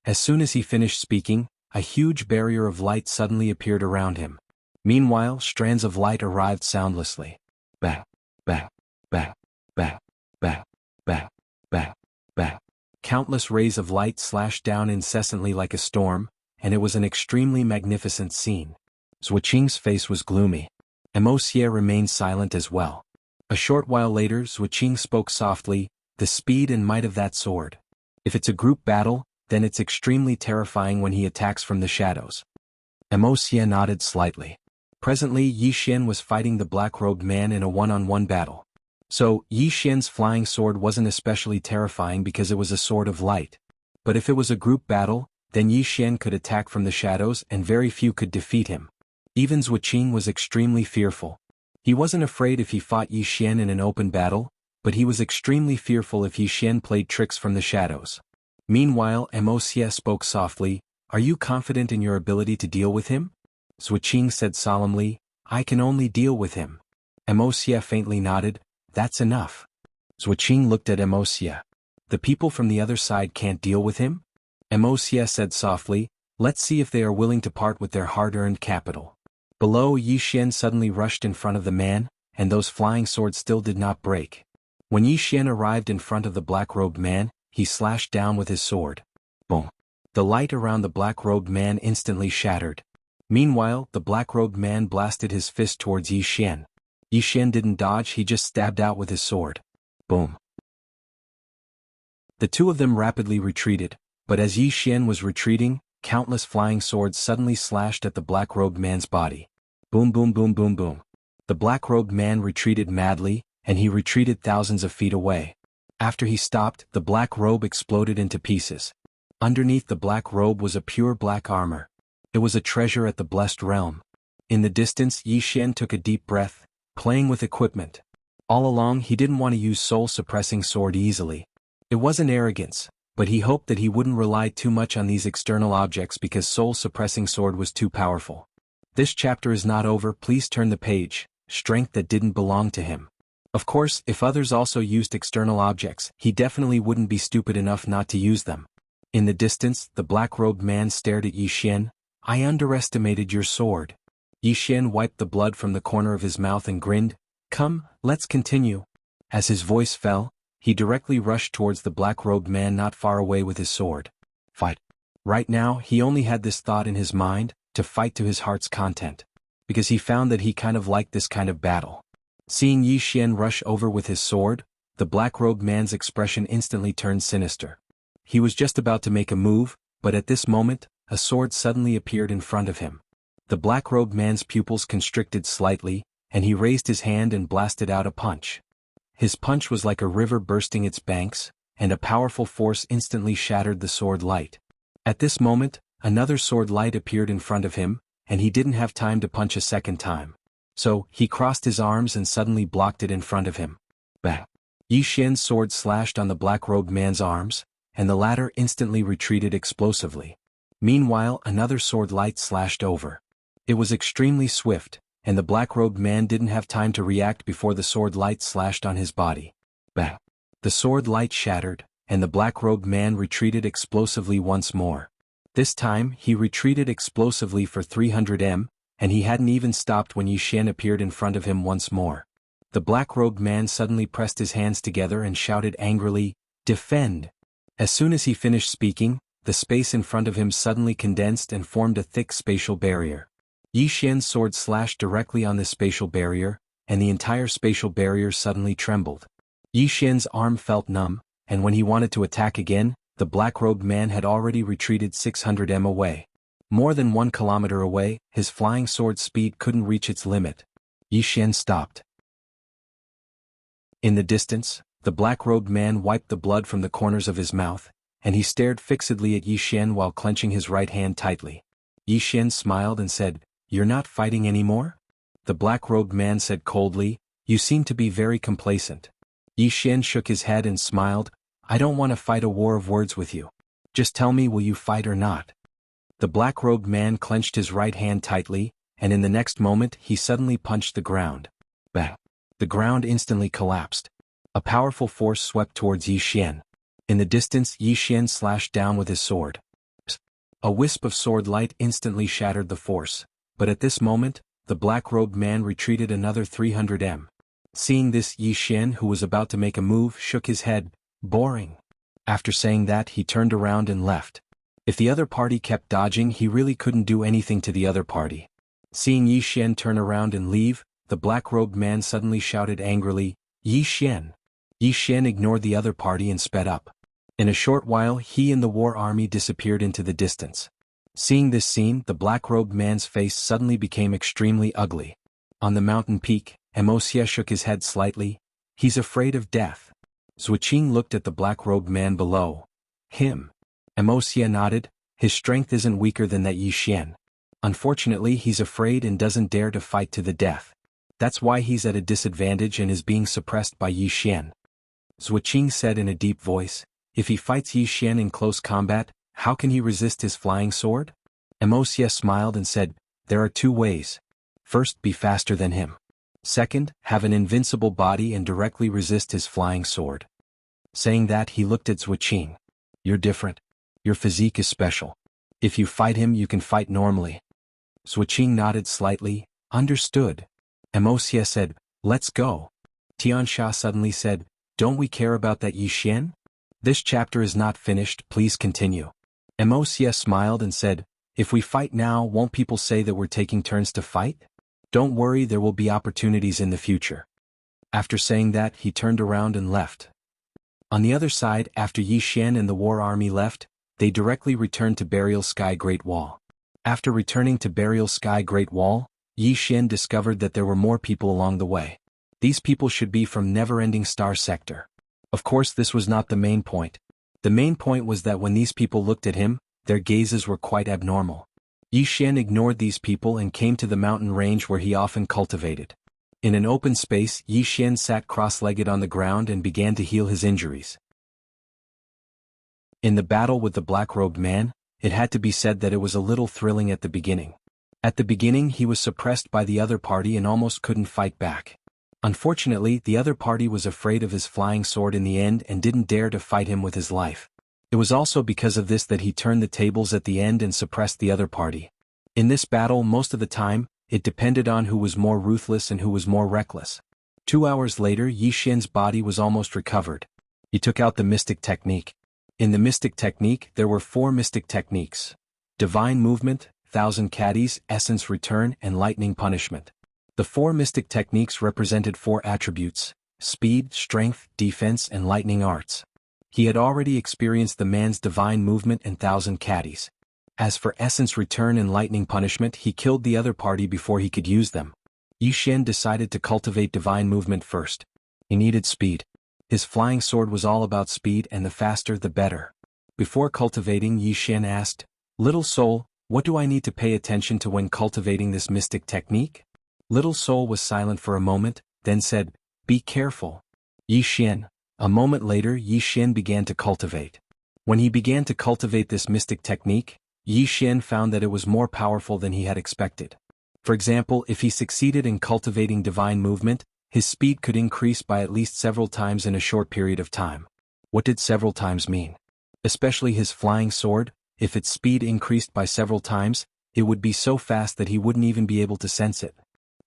As soon as he finished speaking, a huge barrier of light suddenly appeared around him. Meanwhile, strands of light arrived soundlessly. Bang! Bang! Bang! Bang! Bang! Bang! Bang! Bang! Countless rays of light slashed down incessantly like a storm, and it was an extremely magnificent scene. Zuoqing's face was gloomy. Monsieur remained silent as well. A short while later, Zuoqing spoke softly, "The speed and might of that sword. If it's a group battle, then it's extremely terrifying when he attacks from the shadows." Monsieur nodded slightly. Presently, Yi Xian was fighting the black-robed man in a one-on-one battle. So, Yi Xian's flying sword wasn't especially terrifying because it was a sword of light. But if it was a group battle, then Yi Xian could attack from the shadows and very few could defeat him. Even Zuoqing was extremely fearful. He wasn't afraid if he fought Yi Xian in an open battle, but he was extremely fearful if Yi Xian played tricks from the shadows. Meanwhile, Monsieur spoke softly, "Are you confident in your ability to deal with him?" Zuoqing said solemnly, "I can only deal with him." Monsieur faintly nodded, "That's enough." Zuoqing looked at Monsieur. "The people from the other side can't deal with him?" Monsieur said softly, "Let's see if they are willing to part with their hard-earned capital." Below, Yi Xian suddenly rushed in front of the man, and those flying swords still did not break. When Yi Xian arrived in front of the black-robed man, he slashed down with his sword. Boom! The light around the black-robed man instantly shattered. Meanwhile, the black-robed man blasted his fist towards Yi Xian. Yi Xian didn't dodge, he just stabbed out with his sword. Boom! The two of them rapidly retreated, but as Yi Xian was retreating, countless flying swords suddenly slashed at the black-robed man's body. Boom boom boom boom boom. The black-robed man retreated madly, and he retreated thousands of feet away. After he stopped, the black robe exploded into pieces. Underneath the black robe was a pure black armor. It was a treasure at the blessed realm. In the distance, Yi Xian took a deep breath, playing with equipment. All along he didn't want to use soul-suppressing sword easily. It wasn't arrogance, but he hoped that he wouldn't rely too much on these external objects because soul-suppressing sword was too powerful. This chapter is not over, please turn the page, strength that didn't belong to him. Of course, if others also used external objects, he definitely wouldn't be stupid enough not to use them. In the distance, the black-robed man stared at Yi Xian. "I underestimated your sword." Yi Xian wiped the blood from the corner of his mouth and grinned. "Come, let's continue." As his voice fell, he directly rushed towards the black-robed man not far away with his sword. Fight. Right now, he only had this thought in his mind, to fight to his heart's content. because he found that he kind of liked this kind of battle. Seeing Yi Xian rush over with his sword, the black-robed man's expression instantly turned sinister. He was just about to make a move, but at this moment, a sword suddenly appeared in front of him. The black-robed man's pupils constricted slightly, and he raised his hand and blasted out a punch. His punch was like a river bursting its banks, and a powerful force instantly shattered the sword light. At this moment, another sword light appeared in front of him, and he didn't have time to punch a second time. So, he crossed his arms and suddenly blocked it in front of him. Bang! Yi Xian's sword slashed on the black-robed man's arms, and the latter instantly retreated explosively. Meanwhile, another sword light slashed over. It was extremely swift, and the black-robed man didn't have time to react before the sword light slashed on his body. Bang! The sword light shattered, and the black-robed man retreated explosively once more. This time, he retreated explosively for 300 m, and he hadn't even stopped when Yi Xian appeared in front of him once more. The black-robed man suddenly pressed his hands together and shouted angrily, "Defend!" As soon as he finished speaking, the space in front of him suddenly condensed and formed a thick spatial barrier. Yi Xian's sword slashed directly on this spatial barrier, and the entire spatial barrier suddenly trembled. Yi Xian's arm felt numb, and when he wanted to attack again, the black-robed man had already retreated 600 m away. More than 1 kilometer away, his flying sword's speed couldn't reach its limit. Yi Xian stopped. In the distance, the black-robed man wiped the blood from the corners of his mouth, and he stared fixedly at Yi Xian while clenching his right hand tightly. Yi Xian smiled and said, "You're not fighting anymore?" The black-robed man said coldly, "You seem to be very complacent." Yi Xian shook his head and smiled, "I don't want to fight a war of words with you. Just tell me, will you fight or not?" The black-robed man clenched his right hand tightly, and in the next moment he suddenly punched the ground. Bang! The ground instantly collapsed. A powerful force swept towards Yi Xian. In the distance, Yi Xian slashed down with his sword. A wisp of sword light instantly shattered the force, but at this moment, the black-robed man retreated another 300 m. Seeing this, Yi Xian, who was about to make a move, shook his head, "Boring." After saying that, he turned around and left. If the other party kept dodging, he really couldn't do anything to the other party. Seeing Yi Xian turn around and leave, the black-robed man suddenly shouted angrily, "Yi Xian!" Yi Xian ignored the other party and sped up. In a short while, he and the war army disappeared into the distance. Seeing this scene, the black-robed man's face suddenly became extremely ugly. On the mountain peak, Wuxia shook his head slightly. "He's afraid of death." Zuoqing looked at the black-robed man below him. Wuxia nodded, "His strength isn't weaker than that Yi Xian. Unfortunately, he's afraid and doesn't dare to fight to the death. That's why he's at a disadvantage and is being suppressed by Yi Xian." Zuoqing said in a deep voice, "If he fights Yi Xian in close combat, how can he resist his flying sword?" Wuxia smiled and said, "There are 2 ways. First, be faster than him. Second, have an invincible body and directly resist his flying sword." Saying that, he looked at Zuoqing. "You're different. Your physique is special. If you fight him, you can fight normally." Zuoqing nodded slightly, "Understood." Wuxia said, "Let's go." Tiansha suddenly said, "Don't we care about that Yi Xian? This chapter is not finished, please continue." Wuxia smiled and said, "If we fight now, won't people say that we're taking turns to fight? Don't worry, there will be opportunities in the future." After saying that, he turned around and left. On the other side, after Yi Xian and the war army left, they directly returned to Burial Sky Great Wall. After returning to Burial Sky Great Wall, Yi Xian discovered that there were more people along the way. These people should be from Never-Ending Star Sector. Of course, this was not the main point. The main point was that when these people looked at him, their gazes were quite abnormal. Yi Xian ignored these people and came to the mountain range where he often cultivated. In an open space, Yi Xian sat cross-legged on the ground and began to heal his injuries. In the battle with the black-robed man, it had to be said that it was a little thrilling at the beginning. At the beginning, he was suppressed by the other party and almost couldn't fight back. Unfortunately, the other party was afraid of his flying sword in the end and didn't dare to fight him with his life. It was also because of this that he turned the tables at the end and suppressed the other party. In this battle, most of the time, it depended on who was more ruthless and who was more reckless. 2 hours later, Yi Xian's body was almost recovered. He took out the mystic technique. In the mystic technique, there were 4 mystic techniques: divine movement, 1,000 caddies, essence return, and lightning punishment. The 4 mystic techniques represented 4 attributes: speed, strength, defense, and lightning arts. He had already experienced the man's divine movement and 1,000 caddies. As for essence return and lightning punishment, he killed the other party before he could use them. Yi Xian decided to cultivate divine movement first. He needed speed. His flying sword was all about speed, and the faster the better. Before cultivating, Yi Xian asked, "Little soul, what do I need to pay attention to when cultivating this mystic technique?" Little soul was silent for a moment, then said, "Be careful, Yi Xian." A moment later, Yi Xian began to cultivate. When he began to cultivate this mystic technique, Yi Xian found that it was more powerful than he had expected. For example, if he succeeded in cultivating divine movement, his speed could increase by at least several times in a short period of time. What did several times mean? Especially his flying sword, if its speed increased by several times, it would be so fast that he wouldn't even be able to sense it.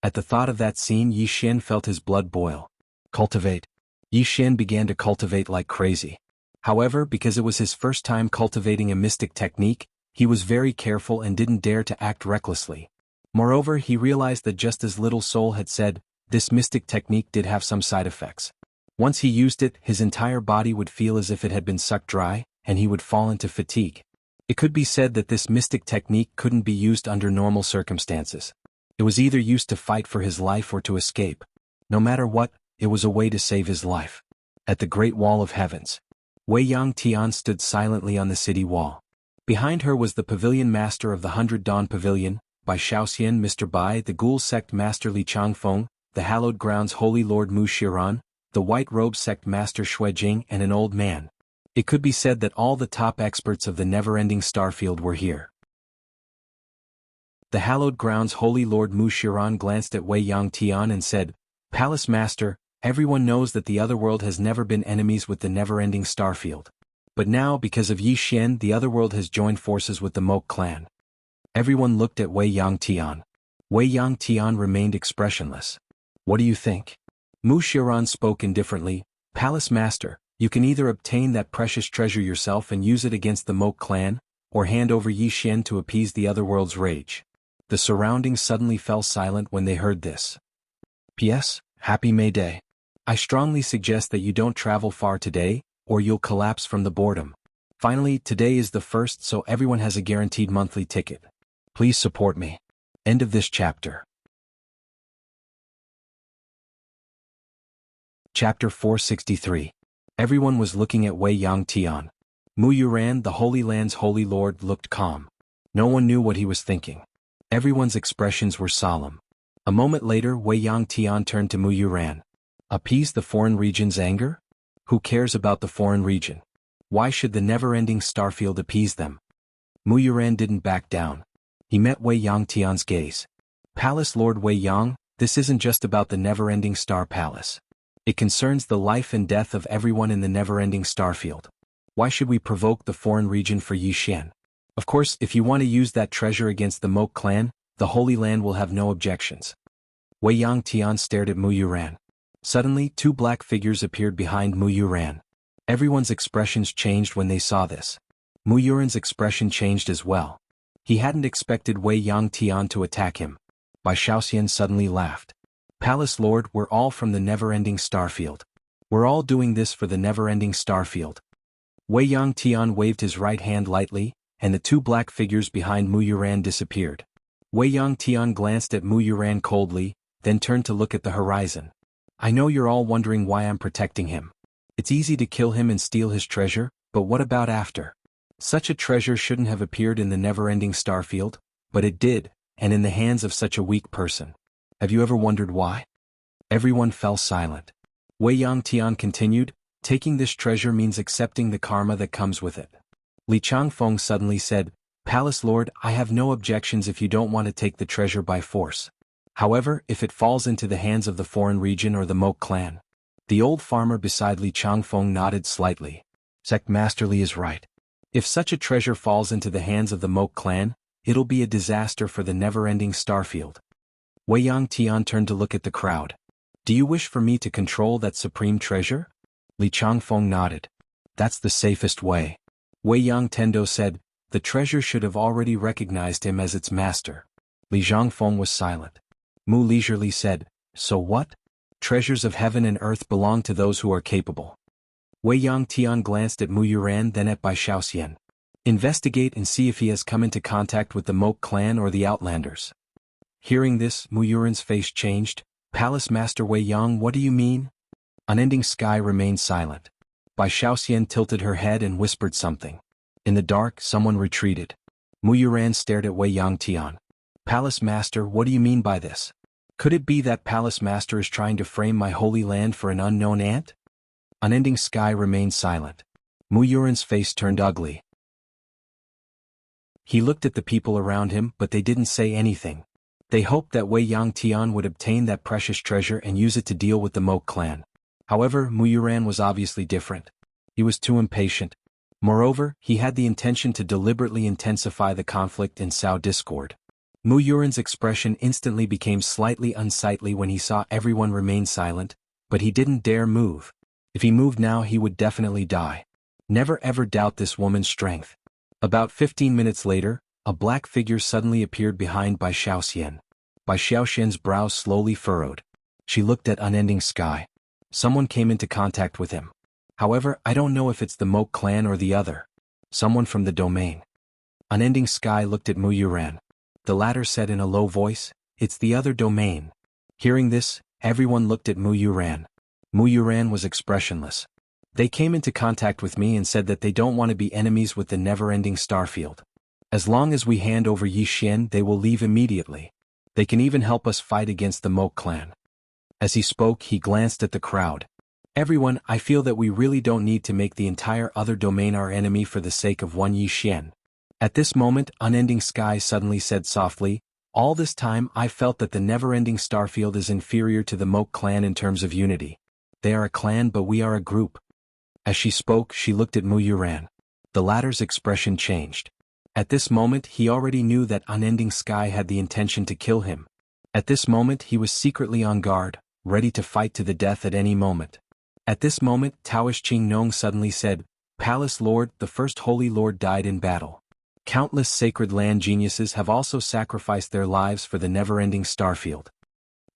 At the thought of that scene, Yi Xian felt his blood boil. Cultivate. Yi Xian began to cultivate like crazy. However, because it was his first time cultivating a mystic technique, he was very careful and didn't dare to act recklessly. Moreover, he realized that just as Little Soul had said, this mystic technique did have some side effects. Once he used it, his entire body would feel as if it had been sucked dry, and he would fall into fatigue. It could be said that this mystic technique couldn't be used under normal circumstances. It was either used to fight for his life or to escape. No matter what, it was a way to save his life. At the Great Wall of Heavens, Wei Yang Tian stood silently on the city wall. Behind her was the Pavilion Master of the 100 Dawn Pavilion, by Shaoxian Mr. Bai, the Ghoul Sect Master Li Changfeng, the Hallowed Grounds Holy Lord Mu Shiran, the White Robe Sect Master Shui Jing, and an old man. It could be said that all the top experts of the never-ending starfield were here. The Hallowed Grounds Holy Lord Mu Shiran glanced at Wei Yang Tian and said, "Palace Master, everyone knows that the Otherworld has never been enemies with the never-ending starfield. But now, because of Yi Xian, the Otherworld has joined forces with the Moke clan." Everyone looked at Wei Yang Tian. Wei Yang Tian remained expressionless. "What do you think?" Mu Shiran spoke indifferently, "Palace Master, you can either obtain that precious treasure yourself and use it against the Moke clan, or hand over Yi Xian to appease the Otherworld's rage." The surroundings suddenly fell silent when they heard this. P.S. Happy May Day. I strongly suggest that you don't travel far today, or you'll collapse from the boredom. Finally, today is the 1st, so everyone has a guaranteed monthly ticket. Please support me. End of this chapter. Chapter 463. Everyone was looking at Wei Yang Tian. Mu Yuran, the Holy Land's Holy Lord, looked calm. No one knew what he was thinking. Everyone's expressions were solemn. A moment later, Wei Yang Tian turned to Mu Yuran. "Appease the foreign region's anger? Who cares about the foreign region? Why should the never-ending starfield appease them?" Mu Yuran didn't back down. He met Wei Yang Tian's gaze. "Palace Lord Wei Yang, this isn't just about the never-ending star palace. It concerns the life and death of everyone in the never-ending starfield. Why should we provoke the foreign region for Yi Xian? Of course, if you want to use that treasure against the Moke clan, the Holy Land will have no objections." Wei Yang Tian stared at Mu Yuran. Suddenly, 2 black figures appeared behind Mu Yuran. Everyone's expressions changed when they saw this. Mu Yuran's expression changed as well. He hadn't expected Wei Yang Tian to attack him. Bai Shaoxian suddenly laughed. "Palace Lord, we're all from the never-ending starfield. We're all doing this for the never-ending starfield." Wei Yang Tian waved his right hand lightly, and the 2 black figures behind Mu Yuran disappeared. Wei Yang Tian glanced at Mu Yuran coldly, then turned to look at the horizon. "I know you're all wondering why I'm protecting him. It's easy to kill him and steal his treasure, but what about after? Such a treasure shouldn't have appeared in the never-ending starfield, but it did, and in the hands of such a weak person. Have you ever wondered why?" Everyone fell silent. Wei Yang Tian continued, "Taking this treasure means accepting the karma that comes with it." Li Changfeng suddenly said, "Palace Lord, I have no objections if you don't want to take the treasure by force. However, if it falls into the hands of the foreign region or the Moke clan." The old farmer beside Li Changfeng nodded slightly. Sect Master Li is right. If such a treasure falls into the hands of the Moke clan, it'll be a disaster for the never-ending starfield. Wei Yang Tian turned to look at the crowd. "Do you wish for me to control that supreme treasure?" Li Changfeng nodded. "That's the safest way." Wei Yang Tendo said, The treasure should have already recognized him as its master. Li Zhangfeng was silent. Mu leisurely said, "So what? Treasures of heaven and earth belong to those who are capable." Wei Yangtian glanced at Mu Yuran, then at Bai Shaoxian. "Investigate and see if he has come into contact with the Moke clan or the Outlanders." Hearing this, Mu Yuran's face changed. "Palace Master Wei Yang, what do you mean?" Unending Sky remained silent. Bai Shaoxian tilted her head and whispered something. In the dark, someone retreated. Mu Yuran stared at Wei Yangtian. "Palace Master, what do you mean by this? Could it be that Palace Master is trying to frame my holy land for an unknown ant?" Unending Sky remained silent. Mu Yuran's face turned ugly. He looked at the people around him, but they didn't say anything. They hoped that Wei Yangtian would obtain that precious treasure and use it to deal with the Moke clan. However, Mu Yuran was obviously different. He was too impatient. Moreover, he had the intention to deliberately intensify the conflict and sow discord. Mu Yuran's expression instantly became slightly unsightly when he saw everyone remain silent, but he didn't dare move. If he moved now, he would definitely die. Never ever doubt this woman's strength. About 15 minutes later, a black figure suddenly appeared behind Bai Shaoxian. Bai Shaoxian's brows slowly furrowed. She looked at Unending Sky. Someone came into contact with him. However, I don't know if it's the Moke clan or the other. Someone from the domain. Unending Sky looked at Mu Yuran. The latter said in a low voice, "It's the other domain." Hearing this, everyone looked at Mu Yuran. Mu Yuran was expressionless. "They came into contact with me and said that they don't want to be enemies with the never-ending Starfield. As long as we hand over Yi Xian, they will leave immediately. They can even help us fight against the Moke clan." As he spoke, he glanced at the crowd. "Everyone, I feel that we really don't need to make the entire other domain our enemy for the sake of one Yi Xian." At this moment, Unending Sky suddenly said softly, "All this time I felt that the never-ending Starfield is inferior to the Moke clan in terms of unity. They are a clan, but we are a group." As she spoke, she looked at Mu Yuran. The latter's expression changed. At this moment, he already knew that Unending Sky had the intention to kill him. At this moment, he was secretly on guard, ready to fight to the death at any moment. At this moment, Taoish Qingnong suddenly said, "Palace Lord, the first Holy Lord died in battle. Countless sacred land geniuses have also sacrificed their lives for the never-ending Starfield."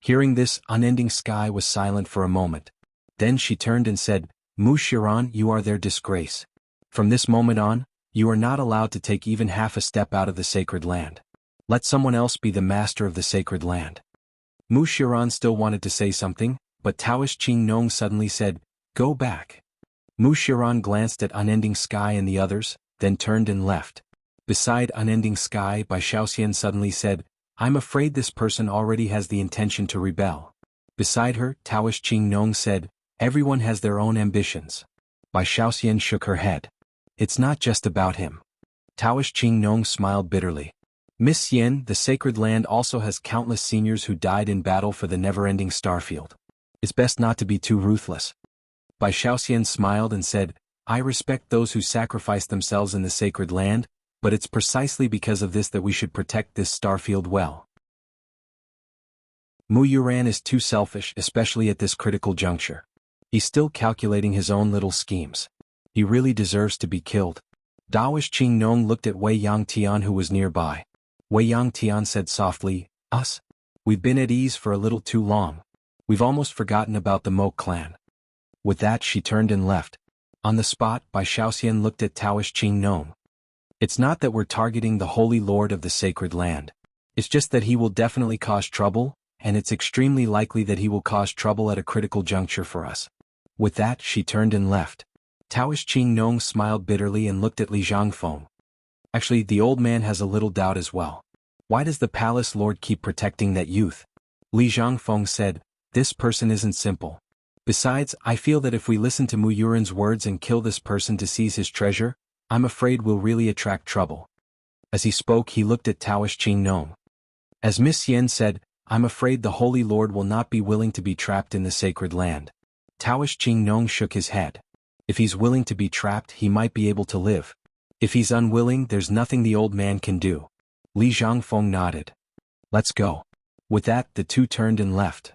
Hearing this, Unending Sky was silent for a moment. Then she turned and said, "Mu Shiran, you are their disgrace. From this moment on, you are not allowed to take even half a step out of the sacred land. Let someone else be the master of the sacred land." Mu Shiran still wanted to say something, but Taoish Qingnong suddenly said, "Go back." Mu Shiran glanced at Unending Sky and the others, then turned and left. Beside Unending Sky, Bai Shaoxian suddenly said, "I'm afraid this person already has the intention to rebel." Beside her, Taoish Qingnong said, "Everyone has their own ambitions." Bai Shaoxian shook her head. "It's not just about him." Taoish Qingnong smiled bitterly. "Miss Yen, the sacred land also has countless seniors who died in battle for the never-ending Starfield. It's best not to be too ruthless." Bai Shaoxian smiled and said, "I respect those who sacrifice themselves in the sacred land, but it's precisely because of this that we should protect this Starfield well." Mu Yuran is too selfish, especially at this critical juncture. He's still calculating his own little schemes. He really deserves to be killed. Taoish Qingnong looked at Wei Yangtian, who was nearby. Wei Yangtian said softly, "Us? We've been at ease for a little too long. We've almost forgotten about the Moke clan." With that, she turned and left. On the spot, Bai Shaoxian looked at Taoish Qingnong. "It's not that we're targeting the Holy Lord of the sacred land. It's just that he will definitely cause trouble, and it's extremely likely that he will cause trouble at a critical juncture for us." With that, she turned and left. Taoish Qingnong smiled bitterly and looked at Li Zhangfeng. Actually, the old man has a little doubt as well. Why does the palace lord keep protecting that youth? Li Zhangfeng said, "This person isn't simple. Besides, I feel that if we listen to Mu Yuran's words and kill this person to seize his treasure, I'm afraid we'll really attract trouble." As he spoke, he looked at Taoish Qingnong. As Miss Yen said, "I'm afraid the Holy Lord will not be willing to be trapped in the sacred land." Taoish Qingnong shook his head. If he's willing to be trapped, he might be able to live. If he's unwilling, there's nothing the old man can do. Li Zhangfeng nodded. "Let's go." With that, the two turned and left.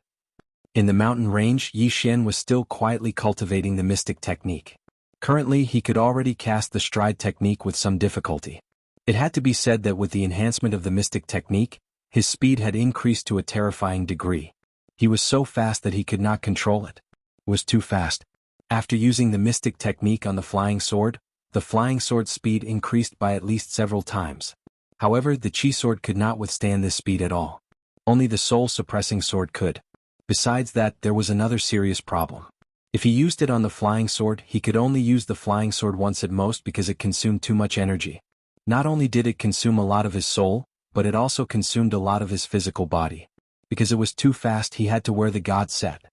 In the mountain range, Yi Xian was still quietly cultivating the mystic technique. Currently, he could already cast the stride technique with some difficulty. It had to be said that with the enhancement of the mystic technique, his speed had increased to a terrifying degree. He was so fast that he could not control it. It was too fast. After using the mystic technique on the flying sword's speed increased by at least several times. However, the chi sword could not withstand this speed at all. Only the soul-suppressing sword could. Besides that, there was another serious problem. If he used it on the flying sword, he could only use the flying sword once at most because it consumed too much energy. Not only did it consume a lot of his soul, but it also consumed a lot of his physical body. Because it was too fast, he had to wear the god set.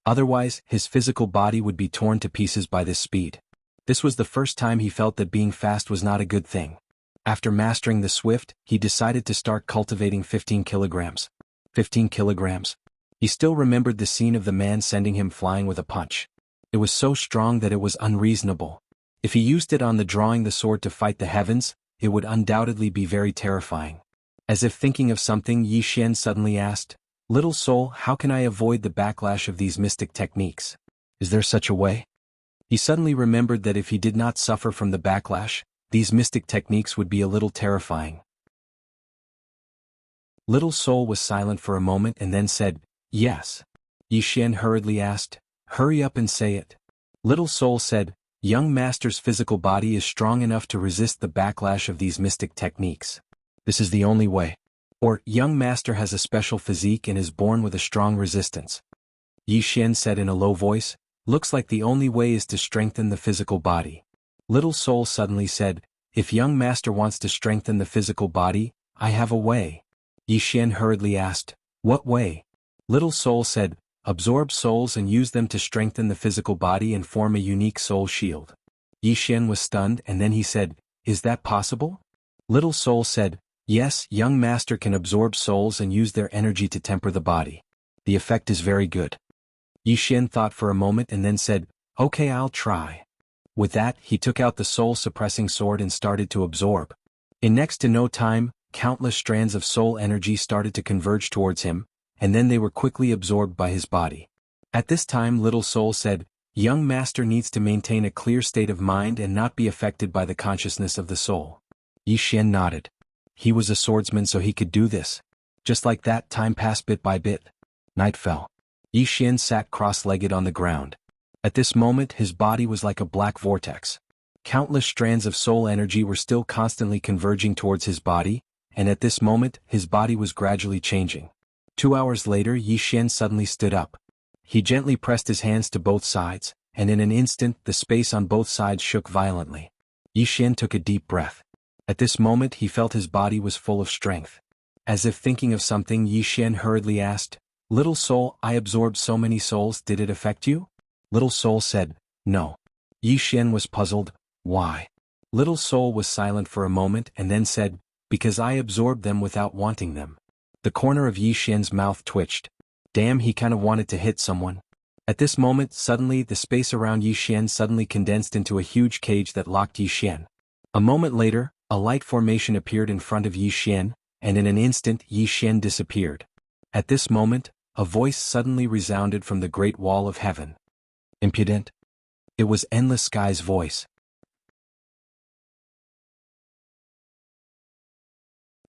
Otherwise, his physical body would be torn to pieces by this speed. This was the first time he felt that being fast was not a good thing. After mastering the swift, he decided to start cultivating 15 kilograms. 15 kilograms. He still remembered the scene of the man sending him flying with a punch. It was so strong that it was unreasonable. If he used it on the drawing the sword to fight the heavens, it would undoubtedly be very terrifying. As if thinking of something, Yi Xian suddenly asked, "Little soul, how can I avoid the backlash of these mystic techniques? Is there such a way?" He suddenly remembered that if he did not suffer from the backlash, these mystic techniques would be a little terrifying. Little soul was silent for a moment and then said, "Yes." Yi Xian hurriedly asked, "Hurry up and say it." Little soul said, "Young master's physical body is strong enough to resist the backlash of these mystic techniques. This is the only way. Or, young master has a special physique and is born with a strong resistance." Yi Xian said in a low voice, "Looks like the only way is to strengthen the physical body." Little soul suddenly said, "If young master wants to strengthen the physical body, I have a way." Yi Xian hurriedly asked, "What way?" Little soul said, "Absorb souls and use them to strengthen the physical body and form a unique soul shield." Yi Xian was stunned and then he said, "Is that possible?" Little soul said, "Yes, young master can absorb souls and use their energy to temper the body. The effect is very good." Yi Xian thought for a moment and then said, "Okay, I'll try." With that, he took out the soul-suppressing sword and started to absorb. In next to no time, countless strands of soul energy started to converge towards him, and then they were quickly absorbed by his body. At this time Little Soul said, "Young master needs to maintain a clear state of mind and not be affected by the consciousness of the soul." Yi Xian nodded. He was a swordsman so he could do this. Just like that, time passed bit by bit. Night fell. Yi Xian sat cross-legged on the ground. At this moment his body was like a black vortex. Countless strands of soul energy were still constantly converging towards his body, and at this moment his body was gradually changing. 2 hours later Yi Xian suddenly stood up. He gently pressed his hands to both sides, and in an instant the space on both sides shook violently. Yi Xian took a deep breath. At this moment he felt his body was full of strength. As if thinking of something, Yi Xian hurriedly asked, "Little soul, I absorbed so many souls, did it affect you?" Little soul said, "No." Yi Xian was puzzled, "Why?" Little soul was silent for a moment and then said, "Because I absorbed them without wanting them." The corner of Yi Xian's mouth twitched. Damn, he kind of wanted to hit someone. At this moment, suddenly the space around Yi Xian suddenly condensed into a huge cage that locked Yi Xian. A moment later, a light formation appeared in front of Yi Xian, and in an instant Yi Xian disappeared. At this moment, a voice suddenly resounded from the great wall of heaven. "Impudent." It was Endless Sky's voice.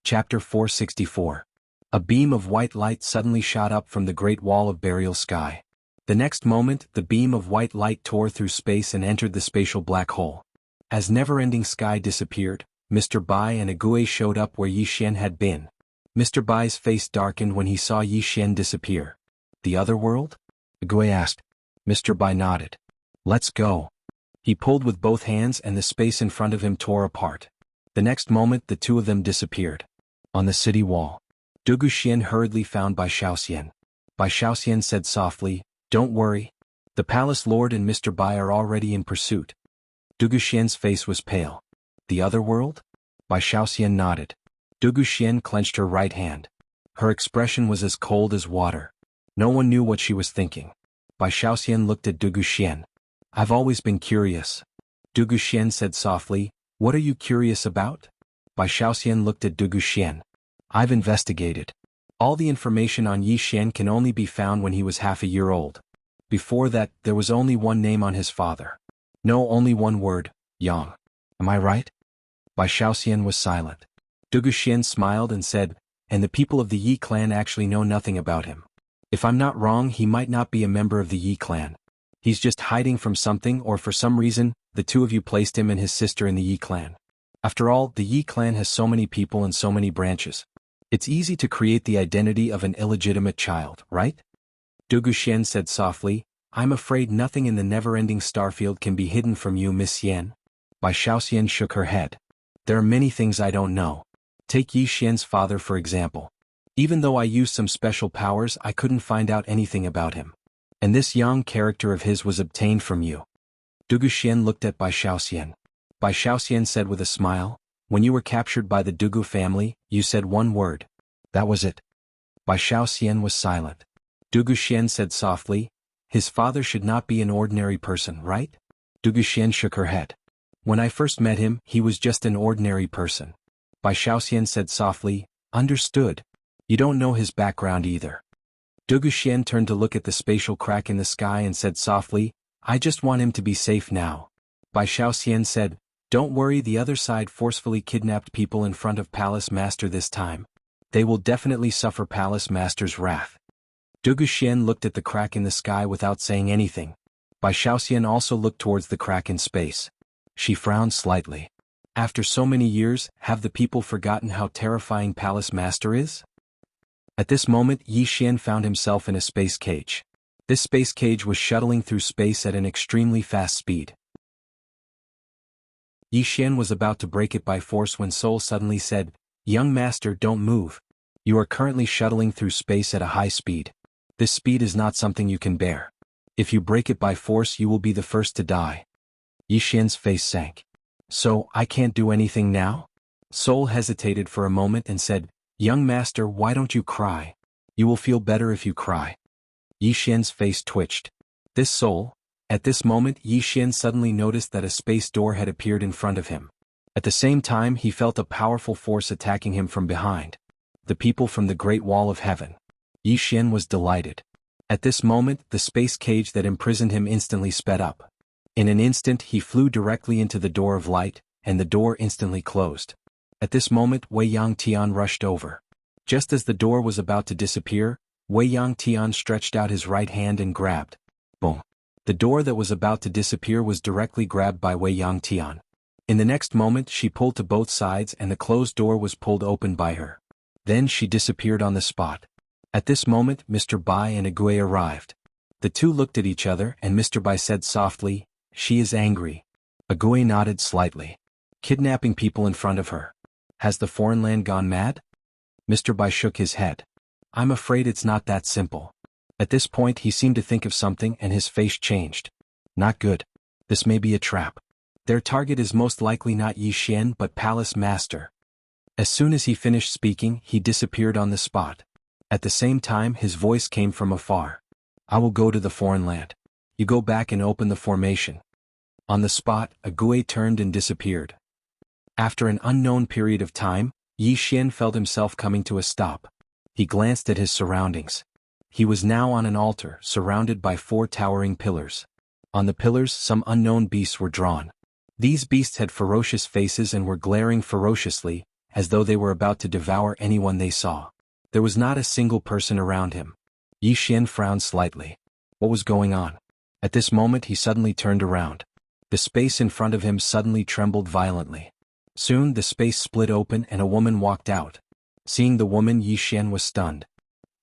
Chapter 464. A beam of white light suddenly shot up from the great wall of burial sky. The next moment, the beam of white light tore through space and entered the spatial black hole. As Never-Ending Sky disappeared, Mr. Bai and Ague showed up where Yi Xian had been. Mr. Bai's face darkened when he saw Yi Xian disappear. "The other world?" Ague asked. Mr. Bai nodded. "Let's go." He pulled with both hands and the space in front of him tore apart. The next moment the two of them disappeared. On the city wall, Dugu Xian hurriedly found Bai Shaoxian. Bai Shaoxian said softly, "Don't worry. The palace lord and Mr. Bai are already in pursuit." Dugu Xian's face was pale. "The other world?" Bai Shaoxian nodded. Dugu Xian clenched her right hand. Her expression was as cold as water. No one knew what she was thinking. Bai Shaoxian looked at Dugu Xian. "I've always been curious." Dugu Xian said softly, "What are you curious about?" Bai Shaoxian looked at Dugu Xian. "I've investigated. All the information on Yi Xian can only be found when he was half a year old. Before that, there was only one name on his father. No, only one word, Yang. Am I right?" Bai Shaoxian was silent. Dugu Xian smiled and said, and the people of the Yi clan actually know nothing about him. If I'm not wrong, he might not be a member of the Yi clan. He's just hiding from something, or for some reason, the two of you placed him and his sister in the Yi clan. After all, the Yi clan has so many people and so many branches. It's easy to create the identity of an illegitimate child, right? Dugu Xian said softly, I'm afraid nothing in the never-ending starfield can be hidden from you, Miss Yen. Bai Shaoxian shook her head. There are many things I don't know. Take Yi Xian's father for example. Even though I used some special powers, I couldn't find out anything about him. And this Yang character of his was obtained from you. Dugu Xian looked at Bai Shaoxian. Bai Shaoxian said with a smile, when you were captured by the Dugu family, you said one word. That was it. Bai Shaoxian was silent. Dugu Xian said softly, his father should not be an ordinary person, right? Dugu Xian shook her head. When I first met him, he was just an ordinary person. Bai Shaoxian said softly, understood. You don't know his background either. Dugu Xian turned to look at the spatial crack in the sky and said softly, I just want him to be safe now. Bai Shaoxian said, don't worry, the other side forcefully kidnapped people in front of Palace Master this time. They will definitely suffer Palace Master's wrath. Dugu Xian looked at the crack in the sky without saying anything. Bai Shaoxian also looked towards the crack in space. She frowned slightly. After so many years, have the people forgotten how terrifying Palace Master is? At this moment, Yi Xian found himself in a space cage. This space cage was shuttling through space at an extremely fast speed. Yi Xian was about to break it by force when Soul suddenly said, young master, don't move. You are currently shuttling through space at a high speed. This speed is not something you can bear. If you break it by force, you will be the first to die. Yi Xian's face sank. So, I can't do anything now? Soul hesitated for a moment and said, young master, why don't you cry? You will feel better if you cry. Yi Xian's face twitched. This Soul? At this moment, Yi Xian suddenly noticed that a space door had appeared in front of him. At the same time, he felt a powerful force attacking him from behind. The people from the Great Wall of Heaven. Yi Xian was delighted. At this moment, the space cage that imprisoned him instantly sped up. In an instant, he flew directly into the door of light, and the door instantly closed. At this moment, Wei Yang Tian rushed over. Just as the door was about to disappear, Wei Yang Tian stretched out his right hand and grabbed. Boom. The door that was about to disappear was directly grabbed by Wei Yang Tian. In the next moment, she pulled to both sides and the closed door was pulled open by her. Then she disappeared on the spot. At this moment, Mr. Bai and Agui arrived. The two looked at each other and Mr. Bai said softly, she is angry. Agui nodded slightly. Kidnapping people in front of her. Has the foreign land gone mad? Mr. Bai shook his head. I'm afraid it's not that simple. At this point he seemed to think of something and his face changed. Not good. This may be a trap. Their target is most likely not Yi Xian but Palace Master. As soon as he finished speaking, he disappeared on the spot. At the same time, his voice came from afar. I will go to the foreign land. You go back and open the formation. On the spot, Agui turned and disappeared. After an unknown period of time, Yi Xian felt himself coming to a stop. He glanced at his surroundings. He was now on an altar, surrounded by 4 towering pillars. On the pillars, some unknown beasts were drawn. These beasts had ferocious faces and were glaring ferociously, as though they were about to devour anyone they saw. There was not a single person around him. Yi Xian frowned slightly. What was going on? At this moment he suddenly turned around. The space in front of him suddenly trembled violently. Soon the space split open and a woman walked out. Seeing the woman, Yi Xian was stunned.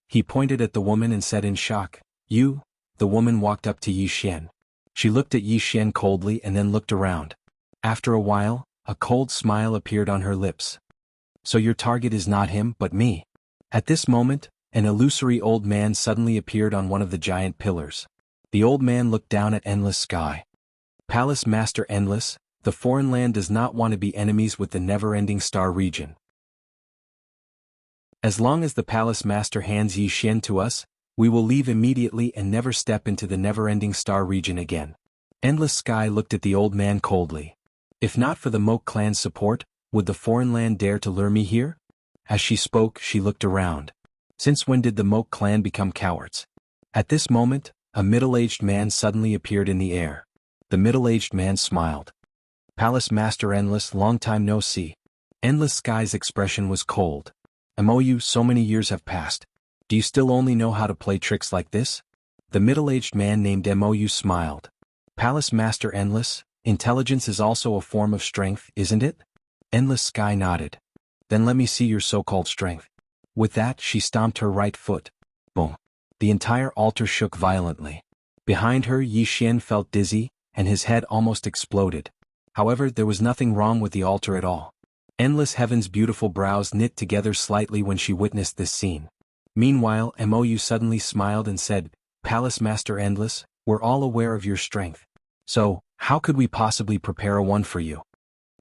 He pointed at the woman and said in shock, You? The woman walked up to Yi Xian. She looked at Yi Xian coldly and then looked around. After a while, a cold smile appeared on her lips. So your target is not him but me. At this moment, an illusory old man suddenly appeared on one of the giant pillars. The old man looked down at Endless Sky. Palace Master Endless, the foreign land does not want to be enemies with the never-ending star region. As long as the Palace Master hands Yi Xian to us, we will leave immediately and never step into the never-ending star region again. Endless Sky looked at the old man coldly. If not for the Moke clan's support, would the foreign land dare to lure me here? As she spoke, she looked around. Since when did the Moke clan become cowards? At this moment, a middle-aged man suddenly appeared in the air. The middle-aged man smiled. Palace Master Endless, long time no see. Endless Sky's expression was cold. MOU, so many years have passed. Do you still only know how to play tricks like this? The middle-aged man named MOU smiled. Palace Master Endless, intelligence is also a form of strength, isn't it? Endless Sky nodded. Then let me see your so-called strength. With that, she stomped her right foot. Boom. The entire altar shook violently. Behind her, Yi Xian felt dizzy, and his head almost exploded. However, there was nothing wrong with the altar at all. Endless Heaven's beautiful brows knit together slightly when she witnessed this scene. Meanwhile, MOU suddenly smiled and said, Palace Master Endless, we're all aware of your strength. So, how could we possibly prepare a one for you?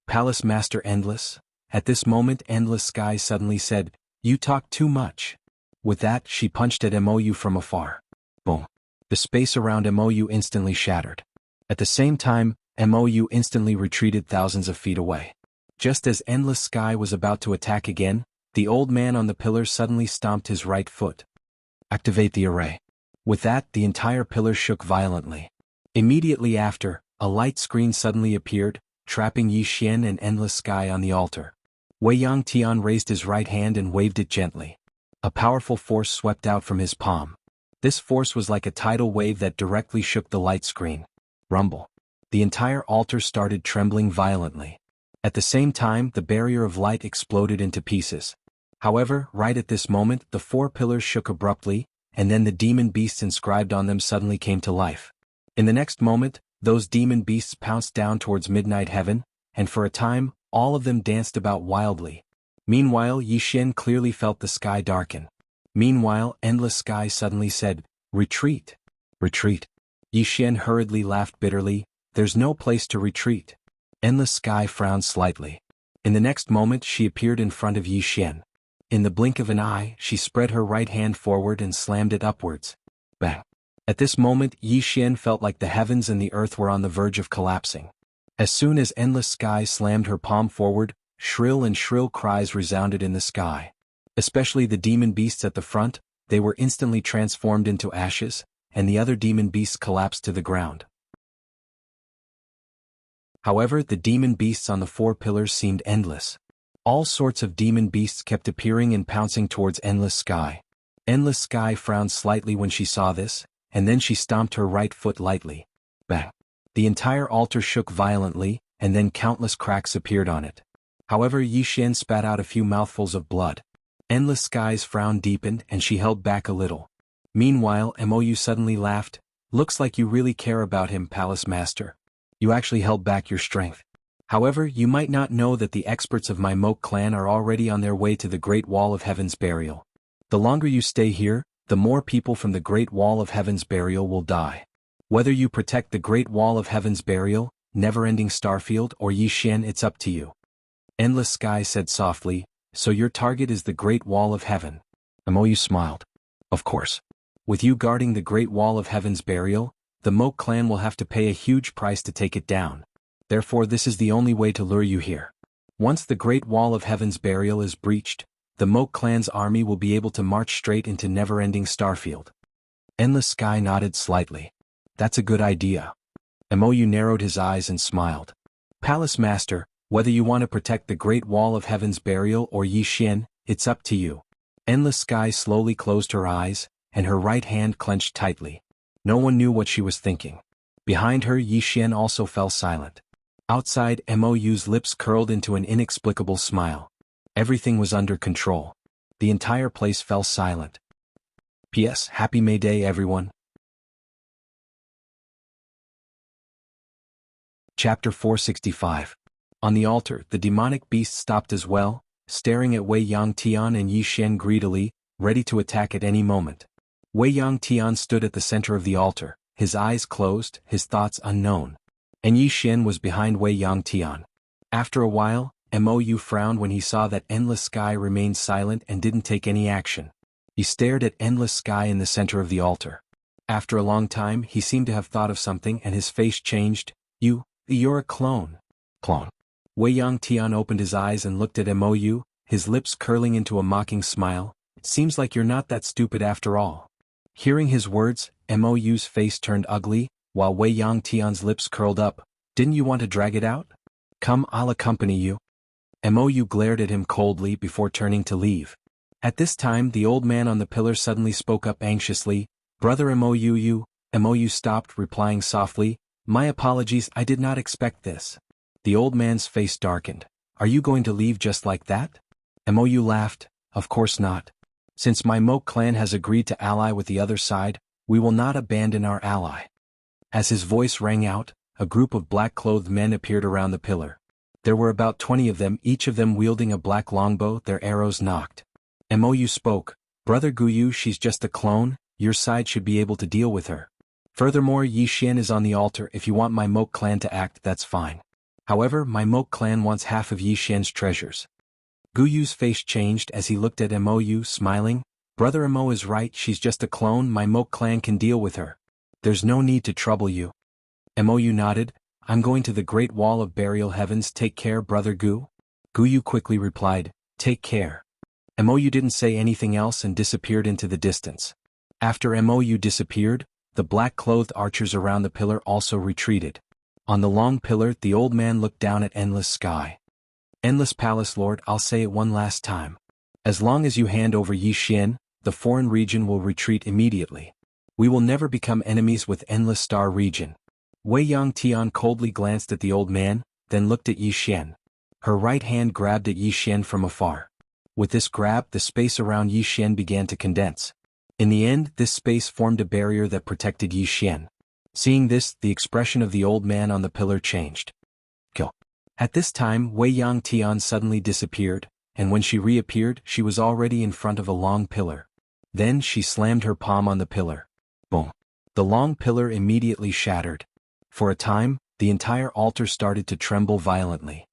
Palace Master Endless? At this moment, Endless Sky suddenly said, You talk too much. With that, she punched at MOU from afar. Boom. The space around MOU instantly shattered. At the same time, MOU instantly retreated thousands of feet away. Just as Endless Sky was about to attack again, the old man on the pillar suddenly stomped his right foot. Activate the array. With that, the entire pillar shook violently. Immediately after, a light screen suddenly appeared, trapping Yi Xian and Endless Sky on the altar. Wei Yang Tian raised his right hand and waved it gently. A powerful force swept out from his palm. This force was like a tidal wave that directly shook the light screen. Rumble. The entire altar started trembling violently. At the same time, the barrier of light exploded into pieces. However, right at this moment, the four pillars shook abruptly, and then the demon beasts inscribed on them suddenly came to life. In the next moment, those demon beasts pounced down towards Midnight Heaven, and for a time, all of them danced about wildly. Meanwhile, Yi Xian clearly felt the sky darken. Meanwhile, Endless Sky suddenly said, Retreat. Retreat. Yi Xian hurriedly laughed bitterly, There's no place to retreat. Endless Sky frowned slightly. In the next moment, she appeared in front of Yi Xian. In the blink of an eye, she spread her right hand forward and slammed it upwards. Bang. At this moment, Yi Xian felt like the heavens and the earth were on the verge of collapsing. As soon as Endless Sky slammed her palm forward, shrill cries resounded in the sky. Especially the demon beasts at the front, they were instantly transformed into ashes, and the other demon beasts collapsed to the ground. However, the demon beasts on the four pillars seemed endless. All sorts of demon beasts kept appearing and pouncing towards Endless Sky. Endless Sky frowned slightly when she saw this, and then she stomped her right foot lightly. Bang! The entire altar shook violently, and then countless cracks appeared on it. However, Yi Xian spat out a few mouthfuls of blood. Endless Sky's frown deepened and she held back a little. Meanwhile, MOU suddenly laughed, Looks like you really care about him, Palace Master. You actually held back your strength. However, you might not know that the experts of my Moke clan are already on their way to the Great Wall of Heaven's burial. The longer you stay here, the more people from the Great Wall of Heaven's burial will die. Whether you protect the Great Wall of Heaven's burial, Never-Ending Starfield, or Yi Xian, it's up to you. Endless Sky said softly, So your target is the Great Wall of Heaven. MOU smiled. Of course. With you guarding the Great Wall of Heaven's burial, the Moke clan will have to pay a huge price to take it down. Therefore this is the only way to lure you here. Once the Great Wall of Heaven's burial is breached, the Moke clan's army will be able to march straight into Never-Ending Starfield. Endless Sky nodded slightly. That's a good idea. MOU narrowed his eyes and smiled. Palace Master, whether you want to protect the Great Wall of Heaven's burial or Yi Xian, it's up to you. Endless Sky slowly closed her eyes, and her right hand clenched tightly. No one knew what she was thinking. Behind her, Yi Xian also fell silent. Outside, MOU's lips curled into an inexplicable smile. Everything was under control. The entire place fell silent. P.S. Happy May Day, everyone. Chapter 465. On the altar, the demonic beast stopped as well, staring at Wei Yang Tian and Yi Xian greedily, ready to attack at any moment. Wei Yang Tian stood at the center of the altar, his eyes closed, his thoughts unknown. And Yi Xian was behind Wei Yang Tian. After a while, MOU frowned when he saw that Endless Sky remained silent and didn't take any action. He stared at Endless Sky in the center of the altar. After a long time, he seemed to have thought of something and his face changed. You're a clone. Clone. Wei Yang Tian opened his eyes and looked at MOU, his lips curling into a mocking smile. It seems like you're not that stupid after all. Hearing his words, MOU's face turned ugly, while Wei Yang Tian's lips curled up. Didn't you want to drag it out? Come, I'll accompany you. Mou glared at him coldly before turning to leave. At this time the old man on the pillar suddenly spoke up anxiously, Brother Mou stopped, replying softly, My apologies, I did not expect this. The old man's face darkened. Are you going to leave just like that? Mou laughed, Of course not. Since my Mo clan has agreed to ally with the other side, we will not abandon our ally. As his voice rang out, a group of black-clothed men appeared around the pillar. There were about 20 of them, each of them wielding a black longbow, their arrows nocked. Mou spoke, Brother Guyu, she's just a clone, your side should be able to deal with her. Furthermore, Yi Xian is on the altar, if you want my Mo clan to act, that's fine. However, my Mo clan wants half of Yi Xian's treasures. Guyu's face changed as he looked at Mou, smiling, Brother Mo is right, she's just a clone, my Mo clan can deal with her. There's no need to trouble you. Mou nodded, I'm going to the Great Wall of Burial Heavens, take care, Brother Gu. Guyu quickly replied, Take care. Mou didn't say anything else and disappeared into the distance. After Mou disappeared, the black-clothed archers around the pillar also retreated. On the long pillar, the old man looked down at endless sky. Endless Palace Lord, I'll say it one last time. As long as you hand over Yi Xian, the foreign region will retreat immediately. We will never become enemies with Endless Star region. Wei Yangtian coldly glanced at the old man, then looked at Yi Xian. Her right hand grabbed at Yi Xian from afar. With this grab, the space around Yi Xian began to condense. In the end, this space formed a barrier that protected Yi Xian. Seeing this, the expression of the old man on the pillar changed. Kill. At this time, Wei Yangtian suddenly disappeared, and when she reappeared, she was already in front of a long pillar. Then she slammed her palm on the pillar. Boom. The long pillar immediately shattered. For a time, the entire altar started to tremble violently.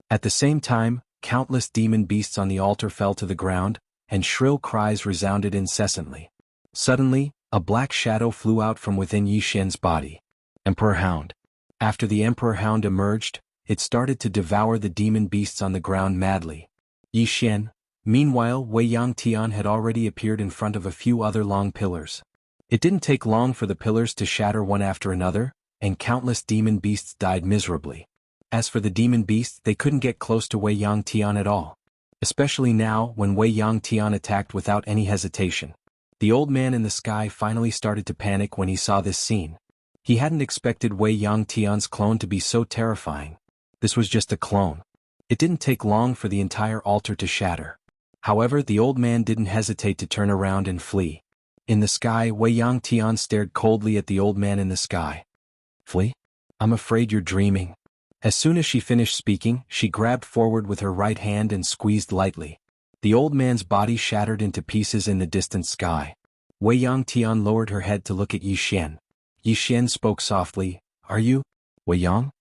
At the same time, countless demon beasts on the altar fell to the ground, and shrill cries resounded incessantly. Suddenly, a black shadow flew out from within Yi Xian's body. Emperor Hound. After the Emperor Hound emerged, it started to devour the demon beasts on the ground madly. Yi Xian. Meanwhile, Wei Yangtian had already appeared in front of a few other long pillars. It didn't take long for the pillars to shatter one after another, and countless demon beasts died miserably. As for the demon beasts, they couldn't get close to Wei Yangtian at all. Especially now, when Wei Yangtian attacked without any hesitation. The old man in the sky finally started to panic when he saw this scene. He hadn't expected Wei Yangtian's clone to be so terrifying. This was just a clone. It didn't take long for the entire altar to shatter. However, the old man didn't hesitate to turn around and flee. In the sky, Wei Yangtian stared coldly at the old man in the sky. Flee? I'm afraid you're dreaming. As soon as she finished speaking, she grabbed forward with her right hand and squeezed lightly. The old man's body shattered into pieces in the distant sky. Wei Yangtian lowered her head to look at Yi Xian. Yi Xian spoke softly, Are you? Wei Yang?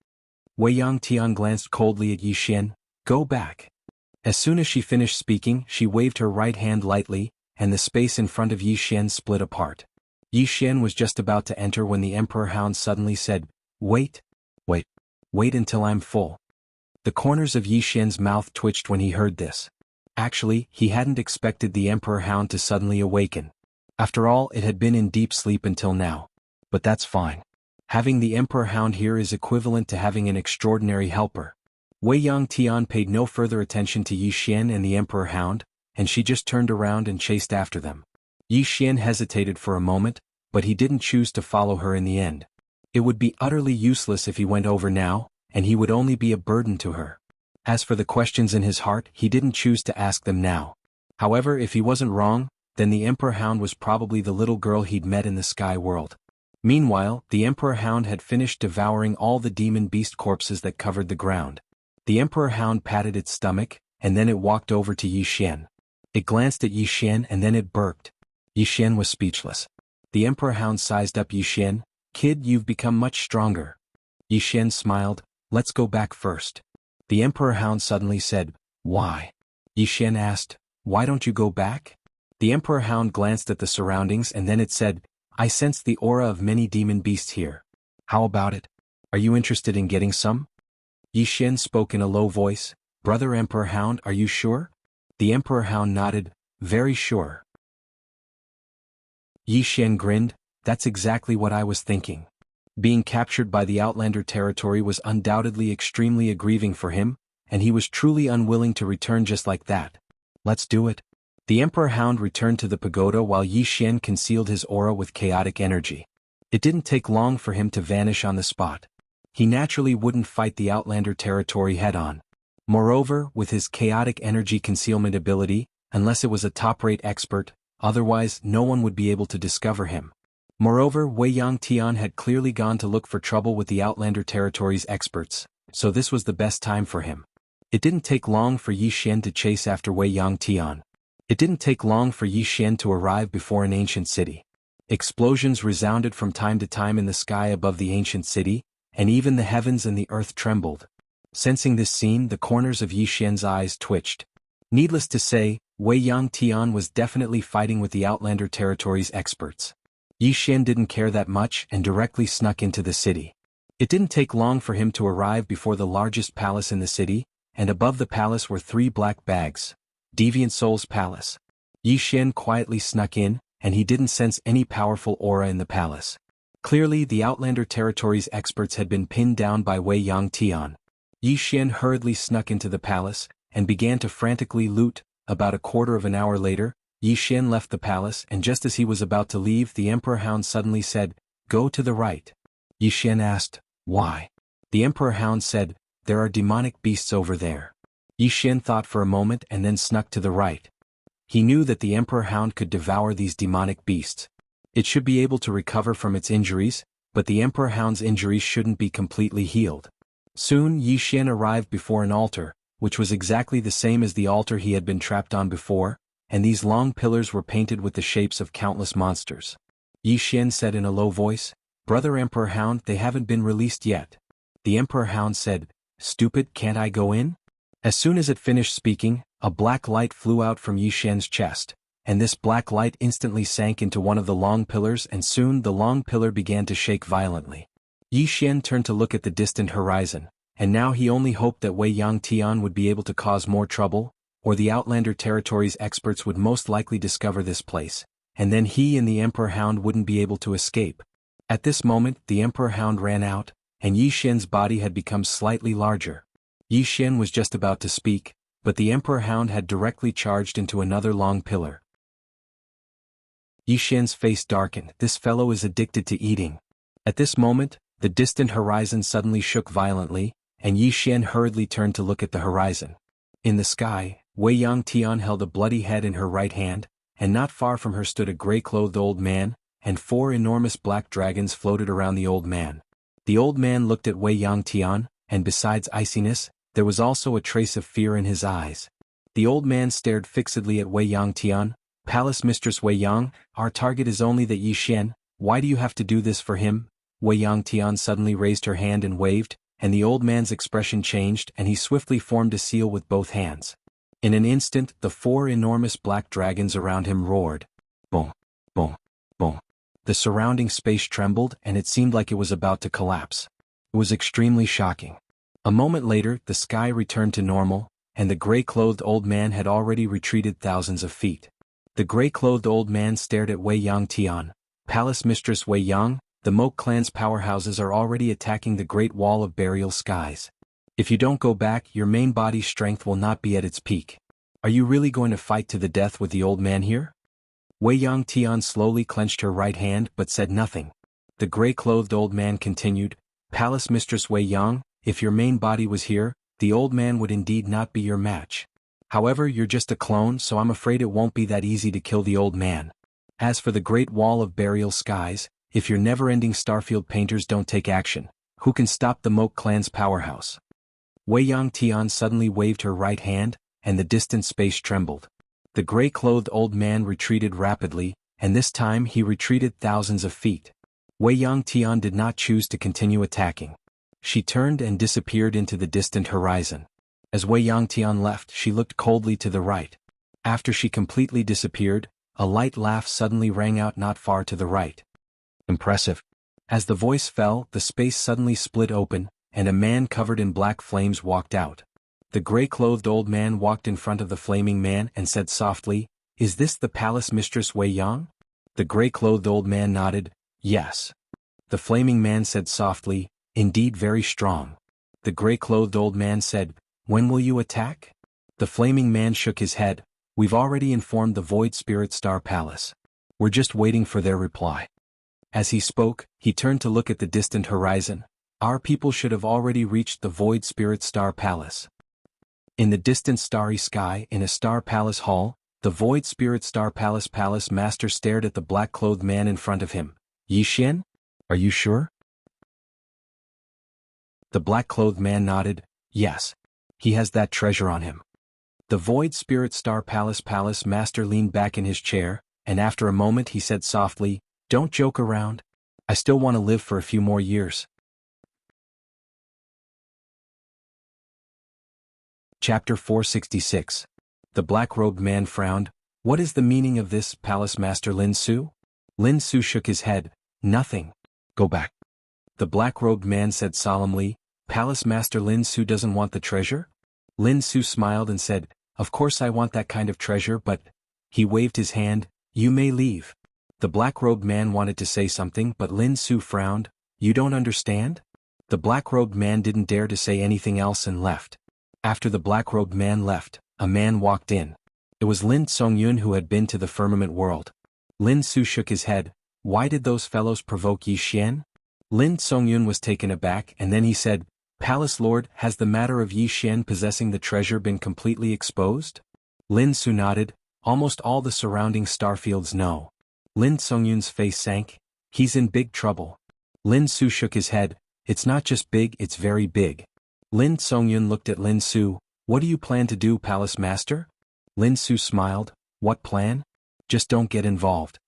Wei Yangtian glanced coldly at Yi Xian. Go back. As soon as she finished speaking, she waved her right hand lightly, and the space in front of Yi Xian split apart. Yi Xian was just about to enter when the Emperor Hound suddenly said, Wait until I'm full. The corners of Yi Xian's mouth twitched when he heard this. Actually, he hadn't expected the Emperor Hound to suddenly awaken. After all, it had been in deep sleep until now. But that's fine. Having the Emperor Hound here is equivalent to having an extraordinary helper. Wei Yangtian paid no further attention to Yi Xian and the Emperor Hound, and she just turned around and chased after them. Yi Xian hesitated for a moment, but he didn't choose to follow her in the end. It would be utterly useless if he went over now, and he would only be a burden to her. As for the questions in his heart, he didn't choose to ask them now. However, if he wasn't wrong, then the Emperor Hound was probably the little girl he'd met in the sky world. Meanwhile, the Emperor Hound had finished devouring all the demon beast corpses that covered the ground. The Emperor Hound patted its stomach, and then it walked over to Yi Xian. It glanced at Yi Xian and then it burped. Yi Xian was speechless. The Emperor Hound sized up Yi Xian. Kid, you've become much stronger. Yi Xian smiled. Let's go back first. The Emperor Hound suddenly said, Why? Yi Xian asked, Why don't you go back? The Emperor Hound glanced at the surroundings and then it said, I sense the aura of many demon beasts here. How about it? Are you interested in getting some? Yi Xian spoke in a low voice, Brother Emperor Hound, are you sure? The Emperor Hound nodded, Very sure. Yi Xian grinned, That's exactly what I was thinking. Being captured by the Outlander territory was undoubtedly extremely aggrieving for him, and he was truly unwilling to return just like that. Let's do it. The Emperor Hound returned to the pagoda while Yi Xian concealed his aura with chaotic energy. It didn't take long for him to vanish on the spot. He naturally wouldn't fight the Outlander territory head-on. Moreover, with his chaotic energy concealment ability, unless it was a top-rate expert, otherwise no one would be able to discover him. Moreover, Wei Yang Tian had clearly gone to look for trouble with the Outlander territory's experts, so this was the best time for him. It didn't take long for Yi Xian to chase after Wei Yang Tian. It didn't take long for Yi Xian to arrive before an ancient city. Explosions resounded from time to time in the sky above the ancient city, and even the heavens and the earth trembled. Sensing this scene, the corners of Yi Xian's eyes twitched. Needless to say, Wei Yang Tian was definitely fighting with the Outlander territory's experts. Yi Xian didn't care that much and directly snuck into the city. It didn't take long for him to arrive before the largest palace in the city, and above the palace were 3 black bags. Deviant Soul's palace. Yi Xian quietly snuck in, and he didn't sense any powerful aura in the palace. Clearly, the Outlander territory's experts had been pinned down by Wei Yang Tian. Yi Xian hurriedly snuck into the palace, and began to frantically loot. About a quarter of an hour later, Yi Xian left the palace, and just as he was about to leave, the Emperor Hound suddenly said, "Go to the right." Yi Xian asked, "Why?" The Emperor Hound said, "There are demonic beasts over there." Yi Xian thought for a moment and then snuck to the right. He knew that the Emperor Hound could devour these demonic beasts. It should be able to recover from its injuries, but the Emperor Hound's injuries shouldn't be completely healed. Soon Yi Xian arrived before an altar, which was exactly the same as the altar he had been trapped on before, and these long pillars were painted with the shapes of countless monsters. Yi Xian said in a low voice, "Brother Emperor Hound, they haven't been released yet." The Emperor Hound said, "Stupid, can't I go in?" As soon as it finished speaking, a black light flew out from Yi Xian's chest, and this black light instantly sank into one of the long pillars, and soon the long pillar began to shake violently. Yi Xian turned to look at the distant horizon, and now he only hoped that Wei Yang Tian would be able to cause more trouble, or the Outlander territory's experts would most likely discover this place, and then he and the Emperor Hound wouldn't be able to escape. At this moment, the Emperor Hound ran out, and Yi Xian's body had become slightly larger. Yi Xian was just about to speak, but the Emperor Hound had directly charged into another long pillar. Yi Xian's face darkened. This fellow is addicted to eating. At this moment, the distant horizon suddenly shook violently, and Yi Xian hurriedly turned to look at the horizon. In the sky, Wei Yang Tian held a bloody head in her right hand, and not far from her stood a gray-clothed old man, and 4 enormous black dragons floated around the old man. The old man looked at Wei Yang Tian, and besides iciness, there was also a trace of fear in his eyes. The old man stared fixedly at Wei Yang Tian. "Palace Mistress Wei Yang, our target is only the Yi Xian. Why do you have to do this for him?" Wei Yang Tian suddenly raised her hand and waved, and the old man's expression changed, and he swiftly formed a seal with both hands. In an instant, the 4 enormous black dragons around him roared. Boom, boom, boom. The surrounding space trembled, and it seemed like it was about to collapse. It was extremely shocking. A moment later, the sky returned to normal, and the gray-clothed old man had already retreated thousands of feet. The gray-clothed old man stared at Wei Yang Tian. "Palace Mistress Wei Yang, the Moke clan's powerhouses are already attacking the Great Wall of Burial Skies. If you don't go back, your main body's strength will not be at its peak. Are you really going to fight to the death with the old man here?" Wei Yang Tian slowly clenched her right hand but said nothing. The gray-clothed old man continued, "Palace Mistress Wei Yang, if your main body was here, the old man would indeed not be your match. However, you're just a clone, so I'm afraid it won't be that easy to kill the old man. As for the Great Wall of Burial Skies, if your never-ending Starfield painters don't take action, who can stop the Moke clan's powerhouse?" Wei Yang Tian suddenly waved her right hand, and the distant space trembled. The gray-clothed old man retreated rapidly, and this time he retreated thousands of feet. Wei Yang Tian did not choose to continue attacking. She turned and disappeared into the distant horizon. As Wei Yang Tian left, she looked coldly to the right. After she completely disappeared, a light laugh suddenly rang out not far to the right. "Impressive." As the voice fell, the space suddenly split open, and a man covered in black flames walked out. The gray-clothed old man walked in front of the flaming man and said softly, "Is this the Palace Mistress Wei Yang?" The gray-clothed old man nodded, "Yes." The flaming man said softly, "Indeed very strong." The gray-clothed old man said, "When will you attack?" The flaming man shook his head, "We've already informed the Void Spirit Star Palace. We're just waiting for their reply." As he spoke, he turned to look at the distant horizon. Our people should have already reached the Void Spirit Star Palace. In the distant starry sky, in a Star Palace hall, the Void Spirit Star Palace Palace Master stared at the black-clothed man in front of him. "Yi Xian? Are you sure?" The black-clothed man nodded. "Yes. He has that treasure on him." The Void Spirit Star Palace Palace Master leaned back in his chair, and after a moment he said softly, "Don't joke around. I still want to live for a few more years." Chapter 466. The black-robed man frowned. "What is the meaning of this, Palace Master Lin Su?" Lin Su shook his head. "Nothing. Go back." The black-robed man said solemnly, "Palace Master Lin Su doesn't want the treasure?" Lin Su smiled and said, "Of course I want that kind of treasure, but—" He waved his hand. "You may leave." The black-robed man wanted to say something, but Lin Su frowned. "You don't understand?" The black-robed man didn't dare to say anything else and left. After the black-robed man left, a man walked in. It was Lin Songyun, who had been to the firmament world. Lin Su shook his head. "Why did those fellows provoke Yi Xian?" Lin Songyun was taken aback, and then he said, "Palace Lord, has the matter of Yi Xian possessing the treasure been completely exposed?" Lin Su nodded. "Almost all the surrounding starfields know." Lin Songyun's face sank. "He's in big trouble." Lin Su shook his head. "It's not just big, it's very big." Lin Songyun looked at Lin Su. "What do you plan to do, Palace Master?" Lin Su smiled. "What plan? Just don't get involved."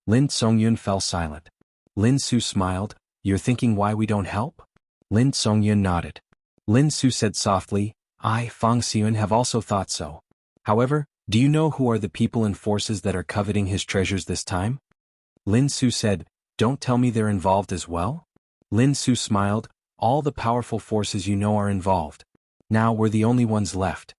Lin Songyun fell silent. Lin Su smiled. "You're thinking why we don't help?" Lin Songyun nodded. Lin Su said softly, "I, Fang Xiun, have also thought so. However, do you know who are the people and forces that are coveting his treasures this time?" Lin Su said, "Don't tell me they're involved as well?" Lin Su smiled. "All the powerful forces you know are involved. Now we're the only ones left."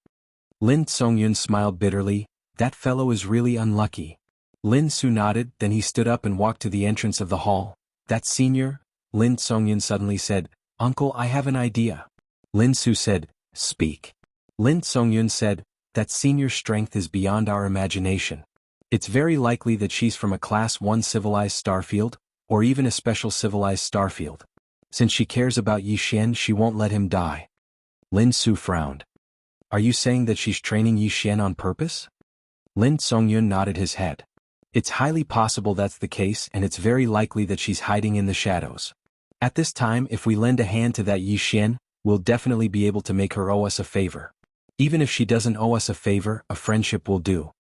Lin Songyun smiled bitterly. "That fellow is really unlucky." Lin Su nodded, then he stood up and walked to the entrance of the hall. "That senior?" Lin Songyun suddenly said, "Uncle, I have an idea." Lin Su said, "Speak." Lin Songyun said, "That senior's strength is beyond our imagination. It's very likely that she's from a Class 1 civilized starfield, or even a special civilized starfield. Since she cares about Yi Xian, she won't let him die." Lin Su frowned. "Are you saying that she's training Yi Xian on purpose?" Lin Songyun nodded his head. "It's highly possible that's the case, and it's very likely that she's hiding in the shadows. At this time, if we lend a hand to that Yi Xian, we'll definitely be able to make her owe us a favor. Even if she doesn't owe us a favor, a friendship will do."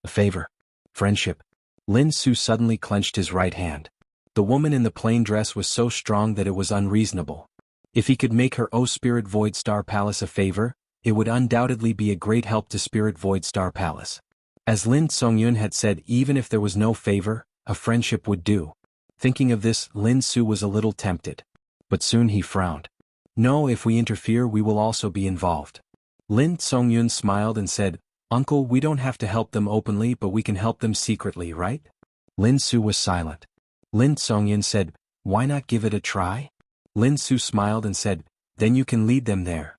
"A favor? Friendship?" Lin Su suddenly clenched his right hand. The woman in the plain dress was so strong that it was unreasonable. If he could make her owe Spirit Void Star Palace a favor, it would undoubtedly be a great help to Spirit Void Star Palace. As Lin Songyun had said, even if there was no favor, a friendship would do. Thinking of this, Lin Su was a little tempted. But soon he frowned. "No, if we interfere we will also be involved." Lin Songyun smiled and said, "Uncle, we don't have to help them openly, but we can help them secretly, right?" Lin Su was silent. Lin Songyun said, "Why not give it a try?" Lin Su smiled and said, "Then you can lead them there."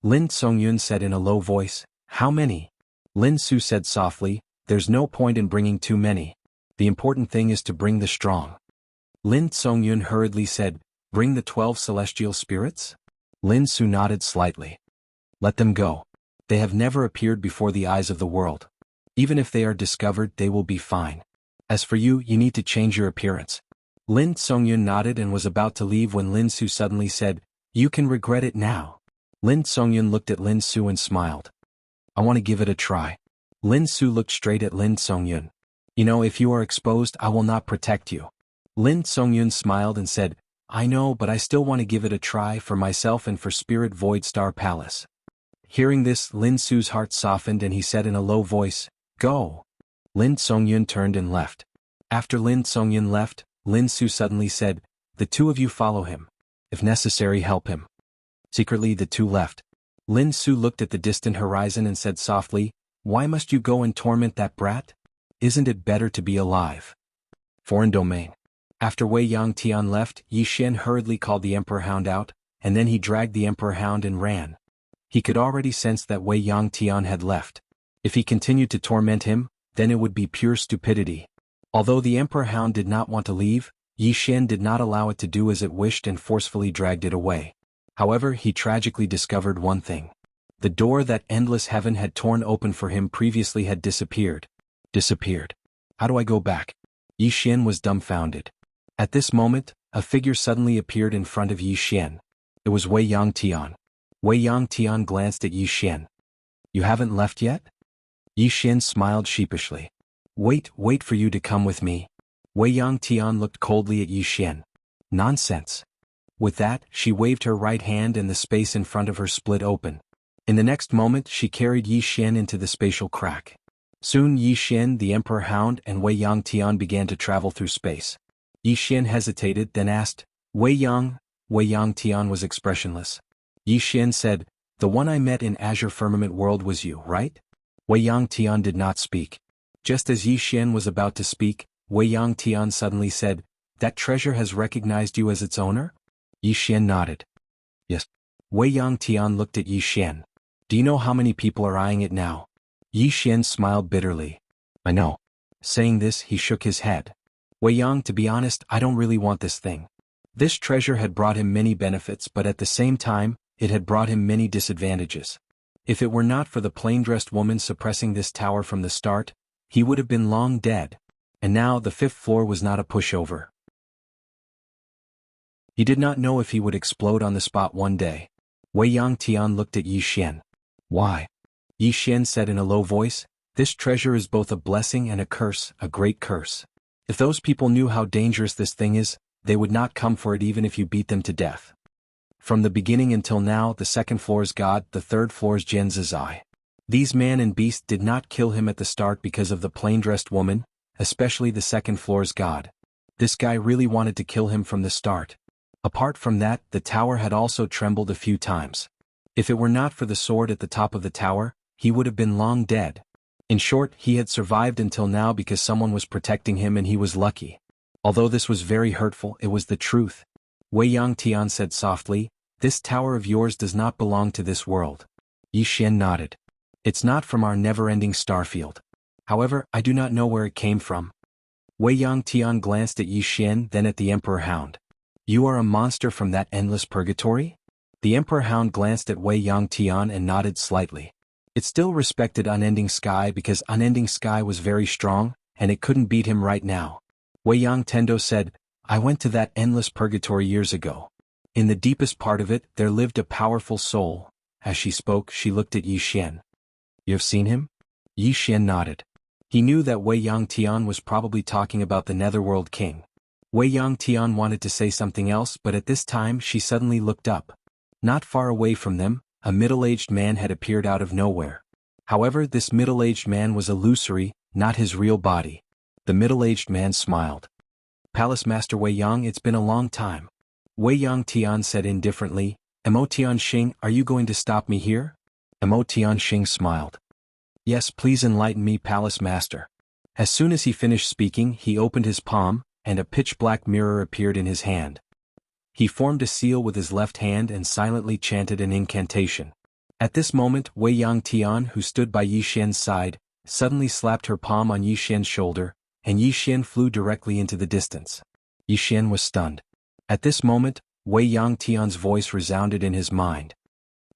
Lin Songyun said in a low voice, "How many?" Lin Su said softly, "There's no point in bringing too many. The important thing is to bring the strong." Lin Songyun hurriedly said, "Bring the 12 celestial spirits?" Lin Su nodded slightly. "Let them go. They have never appeared before the eyes of the world. Even if they are discovered, they will be fine. As for you, you need to change your appearance." Lin Songyun nodded and was about to leave when Lin Su suddenly said, "You can regret it now." Lin Songyun looked at Lin Su and smiled. "I want to give it a try." Lin Su looked straight at Lin Songyun. "You know, if you are exposed, I will not protect you." Lin Songyun smiled and said, "I know, but I still want to give it a try for myself and for Spirit Void Star Palace." Hearing this, Lin Su's heart softened and he said in a low voice, "Go." Lin Songyun turned and left. After Lin Songyun left, Lin Su suddenly said, "The two of you follow him. If necessary, help him." Secretly the two left. Lin Su looked at the distant horizon and said softly, "Why must you go and torment that brat? Isn't it better to be alive?" Foreign domain. After Wei Yang Tian left, Yi Xian hurriedly called the Emperor Hound out, and then he dragged the Emperor Hound and ran. He could already sense that Wei Yang Tian had left. If he continued to torment him, then it would be pure stupidity. Although the Emperor Hound did not want to leave, Yi Xian did not allow it to do as it wished and forcefully dragged it away. However, he tragically discovered one thing. The door that endless heaven had torn open for him previously had disappeared. Disappeared. How do I go back? Yi Xian was dumbfounded. At this moment, a figure suddenly appeared in front of Yi Xian. It was Wei Yang Tian. Wei Yang Tian glanced at Yi Xian. You haven't left yet? Yi Xian smiled sheepishly. Wait for you to come with me. Wei Yang Tian looked coldly at Yi Xian. Nonsense. With that, she waved her right hand and the space in front of her split open. In the next moment she carried Yi Xian into the spatial crack. Soon Yi Xian, the Emperor Hound, and Wei Yang Tian began to travel through space. Yi Xian hesitated, then asked, Wei Yang? Wei Yang Tian was expressionless. Yi Xian said, the one I met in Azure Firmament World was you, right? Wei Yang Tian did not speak. Just as Yi Xian was about to speak, Wei Yang Tian suddenly said, that treasure has recognized you as its owner? Yi Xian nodded. Yes. Wei Yang Tian looked at Yi Xian. Do you know how many people are eyeing it now? Yi Xian smiled bitterly. I know. Saying this, he shook his head. Wei Yang, to be honest, I don't really want this thing. This treasure had brought him many benefits, but at the same time, it had brought him many disadvantages. If it were not for the plain-dressed woman suppressing this tower from the start, he would have been long dead. And now the 5th floor was not a pushover. He did not know if he would explode on the spot one day. Wei Yang Tian looked at Yi Xian. Why? Yi Xian said in a low voice, this treasure is both a blessing and a curse, a great curse. If those people knew how dangerous this thing is, they would not come for it even if you beat them to death. From the beginning until now, the 2nd floor's god, the 3rd floor's Jian Zizai. These man and beast did not kill him at the start because of the plain-dressed woman, especially the 2nd floor's god. This guy really wanted to kill him from the start. Apart from that, the tower had also trembled a few times. If it were not for the sword at the top of the tower, he would have been long dead. In short, he had survived until now because someone was protecting him and he was lucky. Although this was very hurtful, it was the truth. Wei Yang Tian said softly, this tower of yours does not belong to this world. Yi Xian nodded. It's not from our never-ending starfield. However, I do not know where it came from. Wei Yang Tian glanced at Yi Xian, then at the Emperor Hound. You are a monster from that endless purgatory? The Emperor Hound glanced at Wei Yang Tian and nodded slightly. It still respected Unending Sky because Unending Sky was very strong, and it couldn't beat him right now. Wei Yang Tendo said, I went to that endless purgatory years ago. In the deepest part of it, there lived a powerful soul. As she spoke, she looked at Yi Xian. You have seen him? Yi Xian nodded. He knew that Wei Yang Tian was probably talking about the Netherworld King. Wei Yang Tian wanted to say something else, but at this time she suddenly looked up. Not far away from them, a middle-aged man had appeared out of nowhere. However, this middle-aged man was illusory, not his real body. The middle-aged man smiled. Palace Master Wei Yang, it's been a long time. Wei Yang Tian said indifferently, Mo Tianxing, are you going to stop me here? Mo Tianxing smiled. Yes, please enlighten me, Palace Master. As soon as he finished speaking, he opened his palm, and a pitch-black mirror appeared in his hand. He formed a seal with his left hand and silently chanted an incantation. At this moment, Wei Yang Tian, who stood by Yi Xian's side, suddenly slapped her palm on Yi Xian's shoulder, and Yi Xian flew directly into the distance. Yi Xian was stunned. At this moment, Wei Yang Tian's voice resounded in his mind.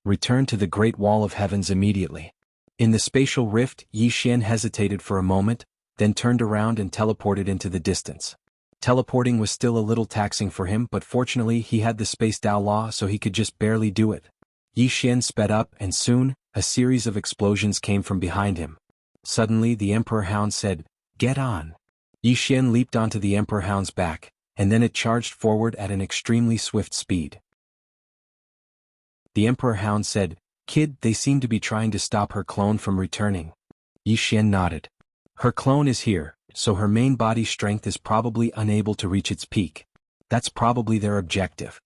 Return to the Great Wall of Heavens immediately. In the spatial rift, Yi Xian hesitated for a moment, then turned around and teleported into the distance. Teleporting was still a little taxing for him, but fortunately he had the Space Dao Law, so he could just barely do it. Yi Xian sped up, and soon, a series of explosions came from behind him. Suddenly the Emperor Hound said, Get on! Yi Xian leaped onto the Emperor Hound's back, and then it charged forward at an extremely swift speed. The Emperor Hound said, Kid, they seem to be trying to stop her clone from returning. Yi Xian nodded. Her clone is here, so her main body strength is probably unable to reach its peak. That's probably their objective.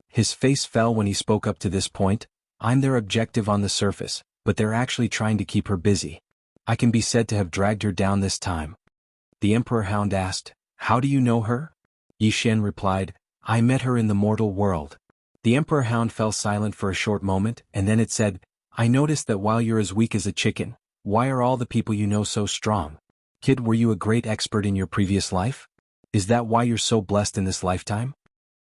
His face fell when he spoke up to this point. I'm their objective on the surface, but they're actually trying to keep her busy. I can be said to have dragged her down this time. The Emperor Hound asked, How do you know her? Yi Xian replied, I met her in the mortal world. The Emperor Hound fell silent for a short moment, and then it said, I noticed that while you're as weak as a chicken, why are all the people you know so strong? Kid, were you a great expert in your previous life? Is that why you're so blessed in this lifetime?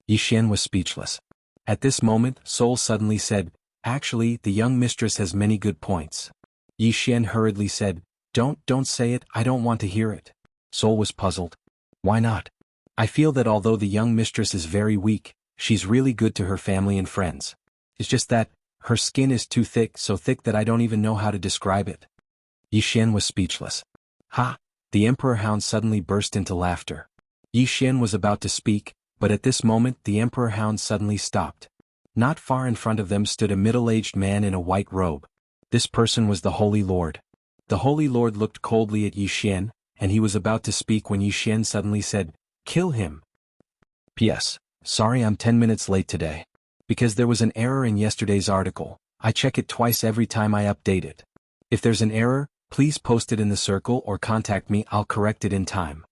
Yi Xian was speechless. At this moment, Soul suddenly said, Actually, the young mistress has many good points. Yi Xian hurriedly said, Don't say it, I don't want to hear it. Soul was puzzled. Why not? I feel that although the young mistress is very weak, she's really good to her family and friends. It's just that, her skin is too thick, so thick that I don't even know how to describe it. Yi Xian was speechless. Ha! The Emperor Hound suddenly burst into laughter. Yi Xian was about to speak, but at this moment the Emperor Hound suddenly stopped. Not far in front of them stood a middle-aged man in a white robe. This person was the Holy Lord. The Holy Lord looked coldly at Yi Xian, and he was about to speak when Yi Xian suddenly said, Kill him. P.S. Sorry I'm 10 minutes late today. Because there was an error in yesterday's article. I check it twice every time I update it. If there's an error, please post it in the circle or contact me, I'll correct it in time.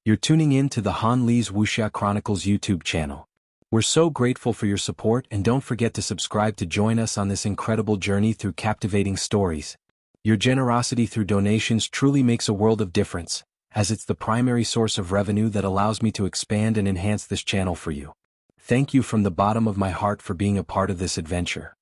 You're tuning in to the Han Li's Wuxia Chronicles YouTube channel. We're so grateful for your support, and don't forget to subscribe to join us on this incredible journey through captivating stories. Your generosity through donations truly makes a world of difference, as it's the primary source of revenue that allows me to expand and enhance this channel for you. Thank you from the bottom of my heart for being a part of this adventure.